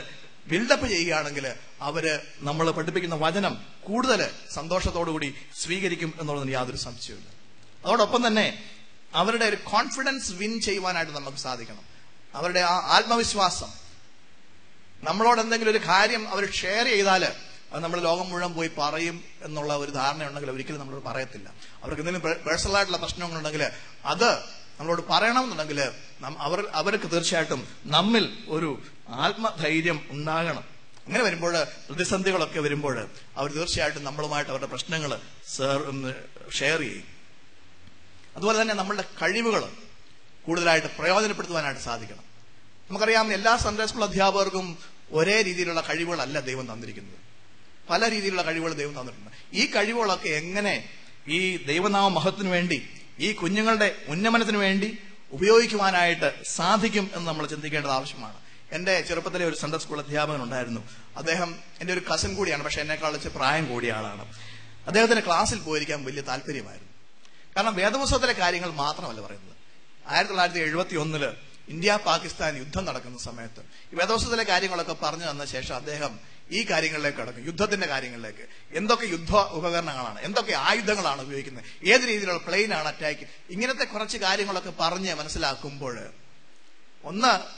ബിൽഡപ്പ് ചെയ്യുകയാണെങ്കിൽ നമ്മൾ പഠിപ്പിക്കുന്ന വചനം കൂടുതൽ സന്തോഷത്തോടുകൂടി സ്വീകരിക്കും എന്നുള്ളതിന് യാതൊരു സംശയവുമില്ല. അതോടൊപ്പം തന്നെ അവരുടെ ഒരു കോൺഫിഡൻസ് വിൻ ചെയ്യുവാനായിട്ട് നമുക്ക് സാധിക്കണം. അവരുടെ ആ ആത്മവിശ്വാസം, നമ്മളോട് എന്തെങ്കിലും ഒരു കാര്യം അവർ ഷെയർ ചെയ്താൽ അത് നമ്മൾ ലോകം മുഴുവൻ പോയി പറയും എന്നുള്ള ഒരു ധാരണയുണ്ടെങ്കിൽ ഒരിക്കലും നമ്മളോട് പറയത്തില്ല. അവർക്ക് എന്തെങ്കിലും പേഴ്സണൽ ആയിട്ടുള്ള പ്രശ്നങ്ങളുണ്ടെങ്കിൽ അത് നമ്മളോട് പറയണമെന്നുണ്ടെങ്കിൽ അവർക്ക് തീർച്ചയായിട്ടും നമ്മിൽ ഒരു ആത്മധൈര്യം ഉണ്ടാകണം. അങ്ങനെ വരുമ്പോൾ, പ്രതിസന്ധികളൊക്കെ വരുമ്പോൾ അവർ തീർച്ചയായിട്ടും നമ്മളുമായിട്ട് അവരുടെ പ്രശ്നങ്ങൾ ഷെയർ ചെയ്യും. അതുപോലെ തന്നെ നമ്മളുടെ കഴിവുകൾ കൂടുതലായിട്ട് പ്രയോജനപ്പെടുത്തുവാനായിട്ട് സാധിക്കണം. നമുക്കറിയാം, എല്ലാ സൺഡേ സ്കൂൾ അധ്യാപകർക്കും ഒരേ രീതിയിലുള്ള കഴിവുകളല്ല ദൈവം തന്നിരിക്കുന്നത്. പല രീതിയിലുള്ള കഴിവുകൾ ദൈവം തന്നിട്ടുണ്ട്. ഈ കഴിവുകളൊക്കെ എങ്ങനെ ഈ ദൈവനാമ മഹത്വത്തിന് വേണ്ടി, ഈ കുഞ്ഞുങ്ങളുടെ ഉന്നമനത്തിന് വേണ്ടി ഉപയോഗിക്കുവാനായിട്ട് സാധിക്കും എന്ന് നമ്മൾ ചിന്തിക്കേണ്ടത് ആവശ്യമാണ്. എന്റെ ചെറുപ്പത്തിലെ ഒരു സൺഡേ സ്കൂൾ അധ്യാപകൻ ഉണ്ടായിരുന്നു. അദ്ദേഹം എന്റെ ഒരു കസിൻ കൂടിയാണ്, പക്ഷെ എന്നെക്കാൾ പ്രായം കൂടിയ ആളാണ്. അദ്ദേഹത്തിന് ക്ലാസ്സിൽ പോയിരിക്കാൻ വലിയ താല്പര്യമായിരുന്നു. കാരണം വേദപുസ്തകത്തിലെ കാര്യങ്ങൾ മാത്രമല്ല പറയുന്നത്. 1971 ഇന്ത്യ പാകിസ്ഥാൻ യുദ്ധം നടക്കുന്ന സമയത്ത് ഈ വേദപുസ്തകത്തിലെ കാര്യങ്ങളൊക്കെ പറഞ്ഞു തന്ന ശേഷം അദ്ദേഹം ഈ കാര്യങ്ങളിലേക്ക് കടക്കും, യുദ്ധത്തിന്റെ കാര്യങ്ങളിലേക്ക്. എന്തൊക്കെ യുദ്ധ ഉപകരണങ്ങളാണ്, എന്തൊക്കെ ആയുധങ്ങളാണ് ഉപയോഗിക്കുന്നത്, ഏത് രീതിയിലുള്ള പ്ലെയിനാണ് അറ്റാക്ക്, ഇങ്ങനത്തെ കുറച്ച് കാര്യങ്ങളൊക്കെ പറഞ്ഞ് മനസ്സിലാക്കുമ്പോൾ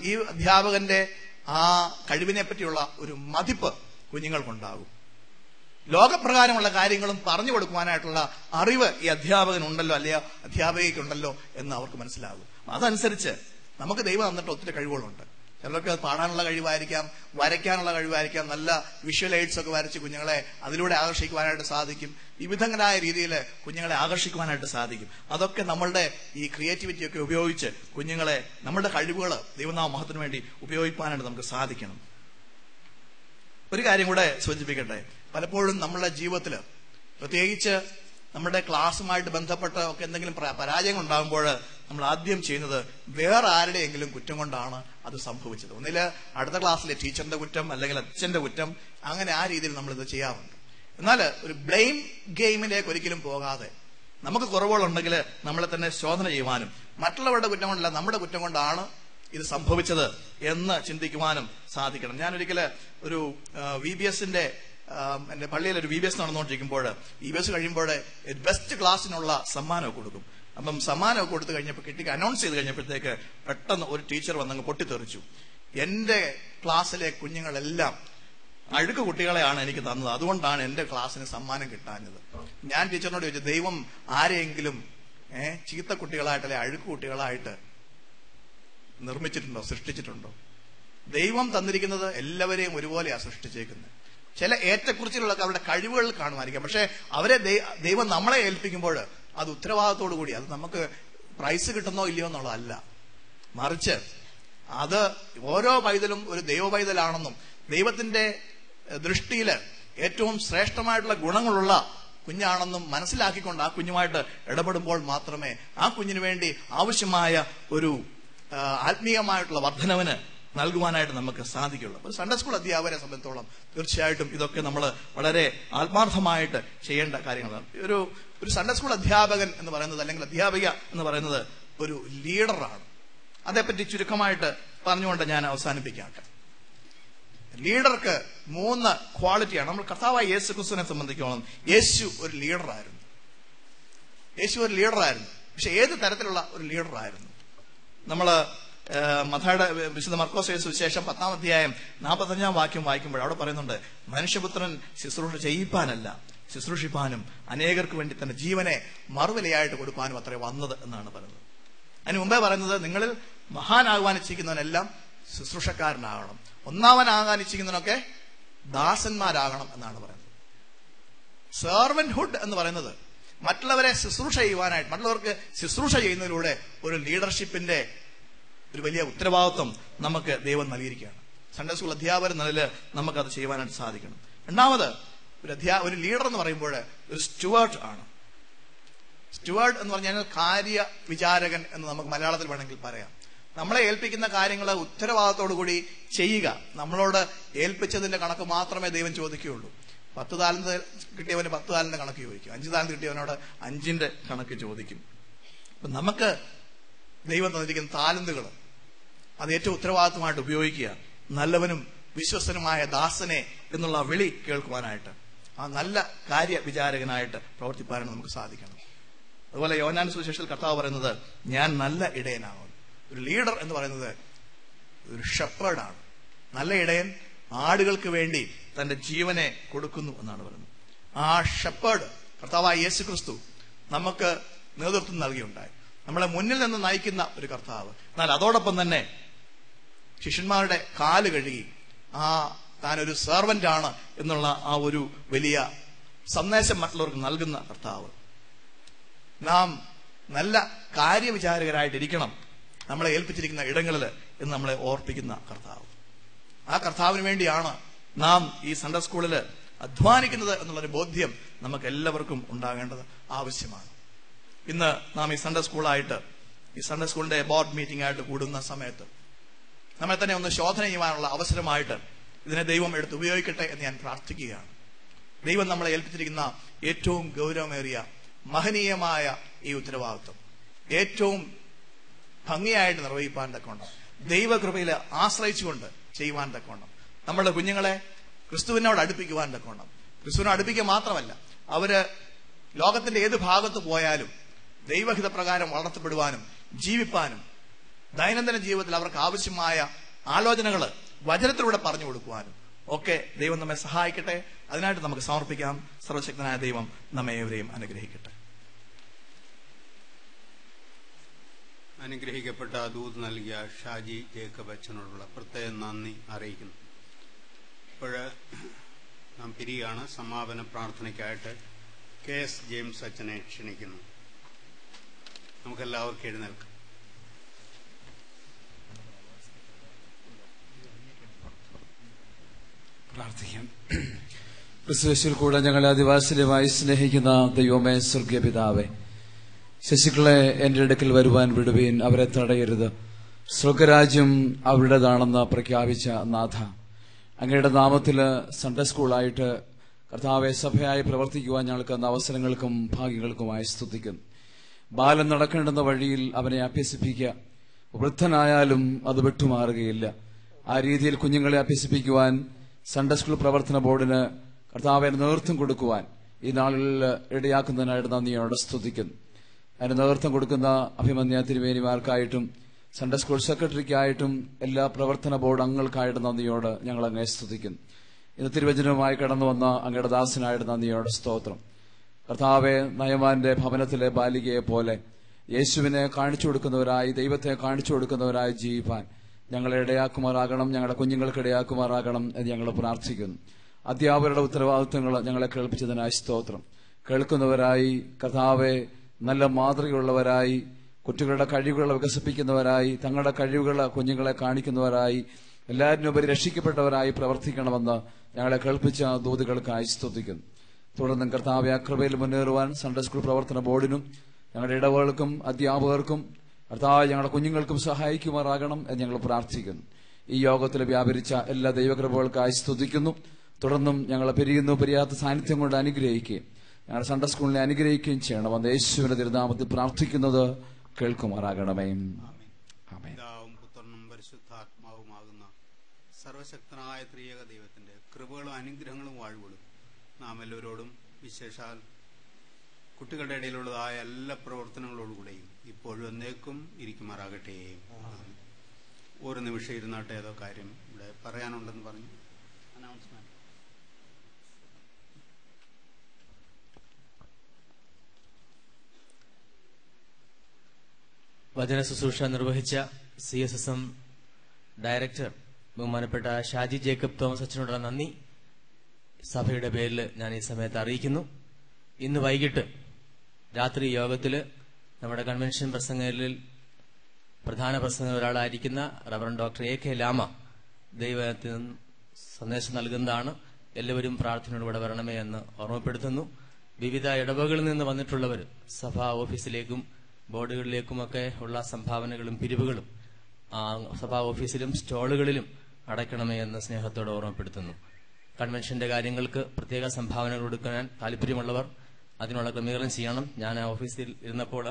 ഈ അധ്യാപകന്റെ ആ കഴിവിനെ പറ്റിയുള്ള ഒരു മതിപ്പ് കുഞ്ഞുങ്ങൾക്കുണ്ടാകും. ലോകപ്രകാരമുള്ള കാര്യങ്ങളും പറഞ്ഞു കൊടുക്കുവാനായിട്ടുള്ള അറിവ് ഈ അധ്യാപകനുണ്ടല്ലോ, അല്ലെങ്കിൽ അധ്യാപികയ്ക്കുണ്ടല്ലോ എന്ന് അവർക്ക് മനസ്സിലാകും. അതനുസരിച്ച് നമുക്ക് ദൈവം തന്നിട്ട് ഒത്തിരി കഴിവുകളുണ്ട്. ചിലർക്ക് അത് പാടാനുള്ള കഴിവായിരിക്കാം, വരയ്ക്കാനുള്ള കഴിവായിരിക്കാം. നല്ല വിഷ്വൽ എയ്ഡ്സ് ഒക്കെ വരച്ച് കുഞ്ഞുങ്ങളെ അതിലൂടെ ആകർഷിക്കുവാനായിട്ട് സാധിക്കും. വിവിധങ്ങളായ രീതിയിൽ കുഞ്ഞുങ്ങളെ ആകർഷിക്കുവാനായിട്ട് സാധിക്കും. അതൊക്കെ നമ്മളുടെ ഈ ക്രിയേറ്റിവിറ്റി ഒക്കെ ഉപയോഗിച്ച് കുഞ്ഞുങ്ങളെ, നമ്മുടെ കഴിവുകൾ ദൈവനാമ മഹത്വത്തിന് വേണ്ടി ഉപയോഗിക്കാനായിട്ട് നമുക്ക് സാധിക്കണം. ഒരു കാര്യം കൂടെ സൂചിപ്പിക്കട്ടെ. പലപ്പോഴും നമ്മളുടെ ജീവിതത്തിൽ, പ്രത്യേകിച്ച് നമ്മുടെ ക്ലാസ്സുമായിട്ട് ബന്ധപ്പെട്ട ഒക്കെ എന്തെങ്കിലും പരാജയങ്ങൾ ഉണ്ടാകുമ്പോൾ നമ്മൾ ആദ്യം ചെയ്യുന്നത് വേറെ ആരുടെയെങ്കിലും കുറ്റം കൊണ്ടാണ് അത് സംഭവിച്ചത്. ഒന്നില് അടുത്ത ക്ലാസ്സിലെ ടീച്ചറിന്റെ കുറ്റം, അല്ലെങ്കിൽ അച്ഛന്റെ കുറ്റം, അങ്ങനെ ആ രീതിയിൽ നമ്മളിത് ചെയ്യാറുണ്ട്. എന്നാൽ ഒരു ബ്ലെയിം ഗെയിമിലേക്ക് ഒരിക്കലും പോകാതെ നമുക്ക് കുറവുകളുണ്ടെങ്കിൽ നമ്മളെ തന്നെ ശോധന ചെയ്യുവാനും, മറ്റുള്ളവരുടെ കുറ്റം കൊണ്ടല്ല നമ്മുടെ കുറ്റം കൊണ്ടാണ് ഇത് സംഭവിച്ചത് എന്ന് ചിന്തിക്കുവാനും സാധിക്കണം. ഞാനൊരിക്കല് ഒരു VBS എന്റെ പള്ളിയിൽ ഒരു VBS നടന്നുകൊണ്ടിരിക്കുമ്പോൾ VBS കഴിയുമ്പോൾ ബെസ്റ്റ് ക്ലാസ്സിനുള്ള സമ്മാനമൊക്കെ കൊടുക്കും. അപ്പം സമ്മാനമൊക്കെ കൊടുത്തു കഴിഞ്ഞപ്പോൾ കിട്ടിക്ക് അനൗൺസ് ചെയ്ത് കഴിഞ്ഞപ്പോഴത്തേക്ക് പെട്ടെന്ന് ഒരു ടീച്ചർ വന്നങ്ങ് പൊട്ടിത്തെറിച്ചു. എന്റെ ക്ലാസ്സിലെ കുഞ്ഞുങ്ങളെല്ലാം അഴുക്ക് കുട്ടികളെയാണ് എനിക്ക് തന്നത്, അതുകൊണ്ടാണ് എന്റെ ക്ലാസ്സിന് സമ്മാനം കിട്ടാഞ്ഞത്. ഞാൻ ടീച്ചറിനോട് ചോദിച്ചു, ദൈവം ആരെയെങ്കിലും ചീത്ത കുട്ടികളായിട്ട് അല്ലെ അഴുക്ക് കുട്ടികളായിട്ട് നിർമ്മിച്ചിട്ടുണ്ടോ, സൃഷ്ടിച്ചിട്ടുണ്ടോ? ദൈവം തന്നിരിക്കുന്നത് എല്ലാവരെയും ഒരുപോലെയാണ് സൃഷ്ടിച്ചേക്കുന്നത്. ചില ഏറ്റക്കുറിച്ചിലൊക്കെ അവരുടെ കഴിവുകൾ കാണുമായിരിക്കാം, പക്ഷെ അവരെ ദൈവം നമ്മളെ ഏൽപ്പിക്കുമ്പോൾ അത് ഉത്തരവാദിത്തോടു കൂടി, അത് നമുക്ക് പ്രൈസ് കിട്ടുന്നോ ഇല്ലയോ എന്നുള്ളതല്ല, മറിച്ച് അത് ഓരോ പൈതലും ഒരു ദൈവ പൈതലാണെന്നും ദൈവത്തിന്റെ ദൃഷ്ടിയിൽ ഏറ്റവും ശ്രേഷ്ഠമായിട്ടുള്ള ഗുണങ്ങളുള്ള കുഞ്ഞാണെന്നും മനസ്സിലാക്കിക്കൊണ്ട് ആ കുഞ്ഞുമായിട്ട് ഇടപെടുമ്പോൾ മാത്രമേ ആ കുഞ്ഞിന് വേണ്ടി ആവശ്യമായ ഒരു ആത്മീയമായിട്ടുള്ള വർധനവിന് നൽകുവാനായിട്ട് നമുക്ക് സാധിക്കുള്ളൂ. ഒരു സൺഡേ സ്കൂൾ അധ്യാപകരെ സംബന്ധിച്ചോളം തീർച്ചയായിട്ടും ഇതൊക്കെ നമ്മൾ വളരെ ആത്മാർത്ഥമായിട്ട് ചെയ്യേണ്ട കാര്യങ്ങളാണ്. ഒരു സൺഡേ സ്കൂൾ അധ്യാപകൻ എന്ന് പറയുന്നത്, അല്ലെങ്കിൽ അധ്യാപിക എന്ന് പറയുന്നത് ഒരു ലീഡറാണ്. അതേപ്പറ്റി ചുരുക്കമായിട്ട് പറഞ്ഞുകൊണ്ട് ഞാൻ അവസാനിപ്പിക്കാം. ലീഡർക്ക് 3 ക്വാളിറ്റിയാണ്. നമ്മൾ കർത്താവായ യേശു ക്രിസ്തുവിനെ സംബന്ധിച്ചോളം യേശു ഒരു ലീഡറായിരുന്നു. പക്ഷെ ഏത് തരത്തിലുള്ള ഒരു ലീഡറായിരുന്നു? നമ്മള് മത്തായിയുടെ വിശുദ്ധ മർക്കോസ് സുവിശേഷം 10-ാം അധ്യായം 45-ാം വാക്യം വായിക്കുമ്പോൾ അവിടെ പറയുന്നുണ്ട്, മനുഷ്യപുത്രൻ ശുശ്രൂഷ ചെയ്യിപ്പാനല്ല, ശുശ്രൂഷിപ്പാനും അനേകർക്ക് വേണ്ടി തന്റെ ജീവനെ മറുവിലയായിട്ട് കൊടുക്കാനും അത്രേ വന്നത് എന്നാണ് പറയുന്നത്. അതിന് മുമ്പേ പറയുന്നത്, നിങ്ങളിൽ മഹാനാകുവാൻ ഇച്ഛിക്കുന്നവനെല്ലാം ശുശ്രൂഷക്കാരനാകണം, ഒന്നാമനാകാൻ ഇച്ഛിക്കുന്നവനൊക്കെ ദാസന്മാരാകണം എന്നാണ് പറയുന്നത്. സെർവന്റ്ഹുഡ് എന്ന് പറയുന്നത് മറ്റുള്ളവരെ ശുശ്രൂഷ ചെയ്യുവാനായിട്ട്, മറ്റുള്ളവർക്ക് ശുശ്രൂഷ ചെയ്യുന്നതിലൂടെ ഒരു ലീഡർഷിപ്പിന്റെ ഒരു വലിയ ഉത്തരവാദിത്വം നമുക്ക് ദൈവം നൽകിയിരിക്കുകയാണ്. സൺഡേ സ്കൂൾ അധ്യാപകർ എന്നതിൽ നമുക്കത് ചെയ്യുവാനായിട്ട് സാധിക്കണം. രണ്ടാമത്, ഒരു ലീഡർ എന്ന് പറയുമ്പോൾ ഒരു സ്റ്റുവാർഡ് ആണ്. സ്റ്റുവാർഡ് എന്ന് പറഞ്ഞാൽ കാര്യ വിചാരകൻ എന്ന് നമുക്ക് മലയാളത്തിൽ വേണമെങ്കിൽ പറയാം. നമ്മളെ ഏൽപ്പിക്കുന്ന കാര്യങ്ങൾ ഉത്തരവാദിത്തോടു കൂടി ചെയ്യുക. നമ്മളോട് ഏൽപ്പിച്ചതിന്റെ കണക്ക് മാത്രമേ ദൈവം ചോദിക്കുകയുള്ളൂ. 10 താലന്ത് കിട്ടിയവന് 10 താലന്ത് കണക്ക് ചോദിക്കും, 5 താലന്ത് കിട്ടിയവനോട് 5ന്റെ കണക്ക് ചോദിക്കും. അപ്പൊ നമുക്ക് ദൈവം തന്നിരിക്കുന്ന താലന്തുകൾ അത് ഏറ്റവും ഉത്തരവാദിത്വമായിട്ട് ഉപയോഗിക്കുക, നല്ലവനും വിശ്വസ്തനുമായ ദാസനെ എന്നുള്ള വിളി കേൾക്കുവാനായിട്ട്, ആ നല്ല കാര്യ വിചാരകനായിട്ട് പ്രവർത്തിപ്പാനാണ് നമുക്ക് സാധിക്കണം. അതുപോലെ യോഹന്നാൻ സുവിശേഷത്തിൽ കർത്താവ് പറയുന്നത്, ഞാൻ നല്ല ഇടയനാകും. ഒരു ലീഡർ എന്ന് പറയുന്നത് ഒരു ഷെപ്പേർഡാണ്. നല്ല ഇടയൻ ആടുകൾക്ക് വേണ്ടി തന്റെ ജീവനെ കൊടുക്കുന്നു എന്നാണ് പറയുന്നത്. ആ ഷെപ്പേർഡ് കർത്താവായ യേശു ക്രിസ്തു നമുക്ക് നേതൃത്വം നൽകിയുണ്ടായി, നമ്മളെ മുന്നിൽ നിന്ന് നയിക്കുന്ന ഒരു കർത്താവ്. എന്നാൽ അതോടൊപ്പം തന്നെ ശിഷ്യന്മാരുടെ കാല് കഴുകി താനൊരു സെർവന്റ് ആണ് എന്നുള്ള ആ ഒരു വലിയ സന്ദേശം മറ്റുള്ളവർക്ക് നൽകുന്ന കർത്താവ്. നാം നല്ല കാര്യവിചാരകരായിട്ടിരിക്കണം നമ്മളെ ഏൽപ്പിച്ചിരിക്കുന്ന ഇടങ്ങളിൽ എന്ന് നമ്മളെ ഓർപ്പിക്കുന്ന കർത്താവ്. ആ കർത്താവിന് വേണ്ടിയാണ് നാം ഈ സൺഡേ സ്കൂളിൽ അധ്വാനിക്കുന്നത് എന്നുള്ളൊരു ബോധ്യം നമുക്ക് എല്ലാവർക്കും ഉണ്ടാകേണ്ടത് ആവശ്യമാണ്. ഇന്ന് നാം ഈ സൺഡേ സ്കൂളിന്റെ ബോർഡ് മീറ്റിംഗ് ആയിട്ട് കൂടുന്ന സമയത്ത് നമ്മളെ തന്നെ ഒന്ന് ശോധന ചെയ്യുവാനുള്ള അവസരമായിട്ട് ഇതിനെ ദൈവം എടുത്ത് ഉപയോഗിക്കട്ടെ എന്ന് ഞാൻ പ്രാർത്ഥിക്കുകയാണ്. ദൈവം നമ്മളെ ഏൽപ്പിച്ചിരിക്കുന്ന ഏറ്റവും ഗൗരവമേറിയ മഹനീയമായ ഈ ഉത്തരവാദിത്വം ഏറ്റവും ഭംഗിയായിട്ട് നിർവഹിപ്പാൻ തക്കവണ്ണം, ദൈവകൃപയിൽ ആശ്രയിച്ചുകൊണ്ട് ചെയ്യുവാൻ തക്കവണ്ണം, നമ്മുടെ കുഞ്ഞുങ്ങളെ ക്രിസ്തുവിനോട് അടുപ്പിക്കുവാൻ തക്കവണ്ണം, ക്രിസ്തുവിനോട് അടുപ്പിക്കുക മാത്രമല്ല, അവര് ലോകത്തിന്റെ ഏത് ഭാഗത്ത് പോയാലും ദൈവഹിതപ്രകാരം വളർത്തപ്പെടുവാനും ജീവിപ്പാനും ദൈനംദിന ജീവിതത്തിൽ അവർക്ക് ആവശ്യമായ ആലോചനകൾ വചനത്തിലൂടെ പറഞ്ഞു കൊടുക്കുവാനും ഒക്കെ ദൈവം നമ്മെ സഹായിക്കട്ടെ. അതിനായിട്ട് നമുക്ക് സമർപ്പിക്കാം. സർവശക്തനായ ദൈവം നമ്മെ ഏവരെയും അനുഗ്രഹിക്കട്ടെ. അനുഗ്രഹിക്കപ്പെട്ട ദൂത് നൽകിയ ഷാജി ജേക്കബ് അച്ഛനോടുള്ള പ്രത്യേക നന്ദി അറിയിക്കുന്നു. ഇപ്പോൾ നാം പിരിയാണ്. സമാപന പ്രാർത്ഥനയ്ക്കായിട്ട് KS ജെയിംസ് അച്ഛനെ ക്ഷണിക്കുന്നു. നമുക്കെല്ലാവർക്കും എഴുന്നേൽക്കാം. പ്രാർത്ഥിക്കാം. ക്രിസ്തുയേശുവിൽ കൂടെ ഞങ്ങളെ അതിവാത്സല്യമായി സ്നേഹിക്കുന്ന ദൈവമേ, സ്വർഗീയ പിതാവേ, ശിശുക്കളെ എന്റെ അടുക്കൽ വരുവാൻ വിടുവീൻ, അവരെ തടയരുത്. സ്വർഗരാജ്യം അവരുടേതാണെന്ന് പ്രഖ്യാപിച്ച നാഥ, അങ്ങയുടെ നാമത്തില് സൺഡേ സ്കൂളായിട്ട് കർത്താവെ സഭയായി പ്രവർത്തിക്കുവാൻ ഞങ്ങൾക്ക് തന്ന അവസരങ്ങൾക്കും ഭാഗ്യങ്ങൾക്കുമായി സ്തുതിക്കുന്നു. ബാലൻ നടക്കേണ്ടുന്ന വഴിയിൽ അവനെ അഭ്യസിപ്പിക്കുക. വൃദ്ധനായാലും അത് വിട്ടുമാറുകയില്ല. ആ രീതിയിൽ കുഞ്ഞുങ്ങളെ അഭ്യസിപ്പിക്കുവാൻ സൺഡേ സ്കൂൾ പ്രവർത്തന ബോർഡിന് കർത്താവിന് നേതൃത്വം കൊടുക്കുവാൻ ഈ നാളിൽ ഇടയാക്കുന്നതിനായിട്ട് നന്ദിയോടെ സ്തുതിക്കുന്നു. അതിന് നേതൃത്വം കൊടുക്കുന്ന അഭിമന്യ തിരുമേനിമാർക്കായിട്ടും സൺഡേ സ്കൂൾ സെക്രട്ടറിക്കായിട്ടും എല്ലാ പ്രവർത്തന ബോർഡ് അംഗങ്ങൾക്കായിട്ട് നന്ദിയോട് ഞങ്ങൾ അങ്ങേ സ്തുതിക്കുന്നു. ഇന്ന് തിരുവചനവുമായി കടന്നു വന്ന അങ്ങയുടെ ദാസനായിട്ട് നന്ദിയോടെ സ്തോത്രം. കർത്താവെ, നയമാന്റെ ഭവനത്തിലെ ബാലികയെ പോലെ യേശുവിനെ കാണിച്ചു കൊടുക്കുന്നവരായി, ദൈവത്തെ കാണിച്ചു കൊടുക്കുന്നവരായി ജീവിപ്പാൻ ഞങ്ങളെ ഇടയാക്കുമാറാകണം, ഞങ്ങളുടെ കുഞ്ഞുങ്ങൾക്ക് ഇടയാക്കുമാറാകണം എന്ന് ഞങ്ങൾ പ്രാർത്ഥിക്കുന്നു. അധ്യാപകരുടെ ഉത്തരവാദിത്വങ്ങൾ ഞങ്ങളെ കേൾപ്പിച്ചതിനായി സ്തോത്രം. കേൾക്കുന്നവരായി, കർത്താവെ, നല്ല മാതൃകയുള്ളവരായി, കുട്ടികളുടെ കഴിവുകൾ വികസിപ്പിക്കുന്നവരായി, തങ്ങളുടെ കഴിവുകൾ കുഞ്ഞുങ്ങളെ കാണിക്കുന്നവരായി, എല്ലാവരിനുപരി രക്ഷിക്കപ്പെട്ടവരായി പ്രവർത്തിക്കണമെന്ന് ഞങ്ങളെ കേൾപ്പിച്ച ദൂതുകൾക്കായി സ്തുതിക്കുന്നു. തുടർന്നും കർത്താവെ, കൃപയിൽ മുന്നേറുവാൻ സൺഡേ സ്കൂൾ പ്രവർത്തന ബോർഡിനും ഞങ്ങളുടെ ഇടവകൾക്കും അധ്യാപകർക്കും കർത്താവ് ഞങ്ങളുടെ കുഞ്ഞുങ്ങൾക്കും സഹായിക്കുമാറാകണം എന്ന് ഞങ്ങൾ പ്രാർത്ഥിക്കുന്നു. ഈ യോഗത്തിൽ വ്യാപരിച്ച എല്ലാ ദൈവകൃപകൾക്കായി സ്തുതിക്കുന്നു. തുടർന്നും ഞങ്ങളെ പിരിയാത്ത സാന്നിധ്യം കൊണ്ട് അനുഗ്രഹിക്കുകയും ഞങ്ങളുടെ സൺഡേ സ്കൂളിനെ അനുഗ്രഹിക്കുകയും ചെയ്യണമെന്ന് യേശുവിന്റെ തിരുനാമത്തിൽ പ്രാർത്ഥിക്കുന്നത് കേൾക്കുമാറാകണമേ. പിതാവും പുത്രനും പരിശുദ്ധാത്മാവുമാകുന്ന സർവശക്തനായ ത്രിയേക ദൈവത്തിന്റെ കൃപകളും അനുഗ്രഹങ്ങളും വാഴ്വുകളും നാം എല്ലാവരോടും, വിശേഷാൽ കുട്ടികളുടെ ഇടയിലുള്ളതായ എല്ലാ പ്രവർത്തനങ്ങളോടുകൂടെയും ഇപ്പോഴും എന്നേക്കും ഇരിക്കുമാറാകട്ടെ. ഒരു നിമിഷം ഇരുന്നാട്ടെ, ഏതോ കാര്യം ഇവിടെ പറയാനുണ്ടെന്ന് പറഞ്ഞു. അനൗൺസ്മെന്റ്. വചന ശുശ്രൂഷ നിർവഹിച്ച CSSM ഡയറക്ടർ ബഹുമാനപ്പെട്ട ഷാജി ജേക്കബ് തോമസ് അച്ഛനോടുള്ള നന്ദി സഭയുടെ പേരിൽ ഞാൻ ഈ സമയത്ത് അറിയിക്കുന്നു. ഇന്ന് വൈകിട്ട് രാത്രി യോഗത്തില് നമ്മുടെ കൺവെൻഷൻ പ്രസംഗകരിൽ പ്രധാന പ്രസംഗം ഒരാളായിരിക്കുന്ന റവറൻഡ് ഡോക്ടർ AK ലാമ ദൈവത്തിൽ നിന്ന് സന്ദേശം നൽകുന്നതാണ്. എല്ലാവരും പ്രാർത്ഥനയോടുകൂടെ വരണമേ എന്ന് ഓർമ്മപ്പെടുത്തുന്നു. വിവിധ ഇടവകളിൽ നിന്ന് വന്നിട്ടുള്ളവർ സഭാ ഓഫീസിലേക്കും ബോർഡുകളിലേക്കുമൊക്കെ ഉള്ള സംഭാവനകളും പിരിവുകളും സഭാ ഓഫീസിലും സ്റ്റോളുകളിലും അടയ്ക്കണമേ എന്ന് സ്നേഹത്തോടെ ഓർമ്മപ്പെടുത്തുന്നു. കൺവെൻഷന്റെ കാര്യങ്ങൾക്ക് പ്രത്യേക സംഭാവനകൾ കൊടുക്കാൻ താല്പര്യമുള്ളവർ അതിനുള്ള ക്രമീകരണം ചെയ്യണം. ഞാൻ ആ ഓഫീസിൽ ഇരുന്നപ്പോൾ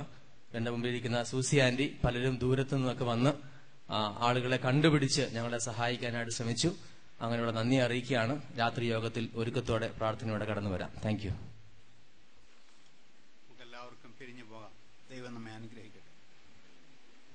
എന്റെ മുമ്പിലിരിക്കുന്ന സൂസി ആന്റി പലരും ദൂരത്തു നിന്നൊക്കെ വന്ന് ആളുകളെ കണ്ടുപിടിച്ച് ഞങ്ങളെ സഹായിക്കാനായിട്ട് ശ്രമിച്ചു. അങ്ങനെയുള്ള നന്ദി അറിയിക്കുകയാണ്. രാത്രി യോഗത്തിൽ ഒരുക്കത്തോടെ പ്രാർത്ഥനയോടെ കടന്നു വരാം. Thank you. എല്ലാവർക്കും പിരിഞ്ഞു പോകാം. ദൈവം നമ്മെ അനുഗ്രഹിക്കട്ടെ.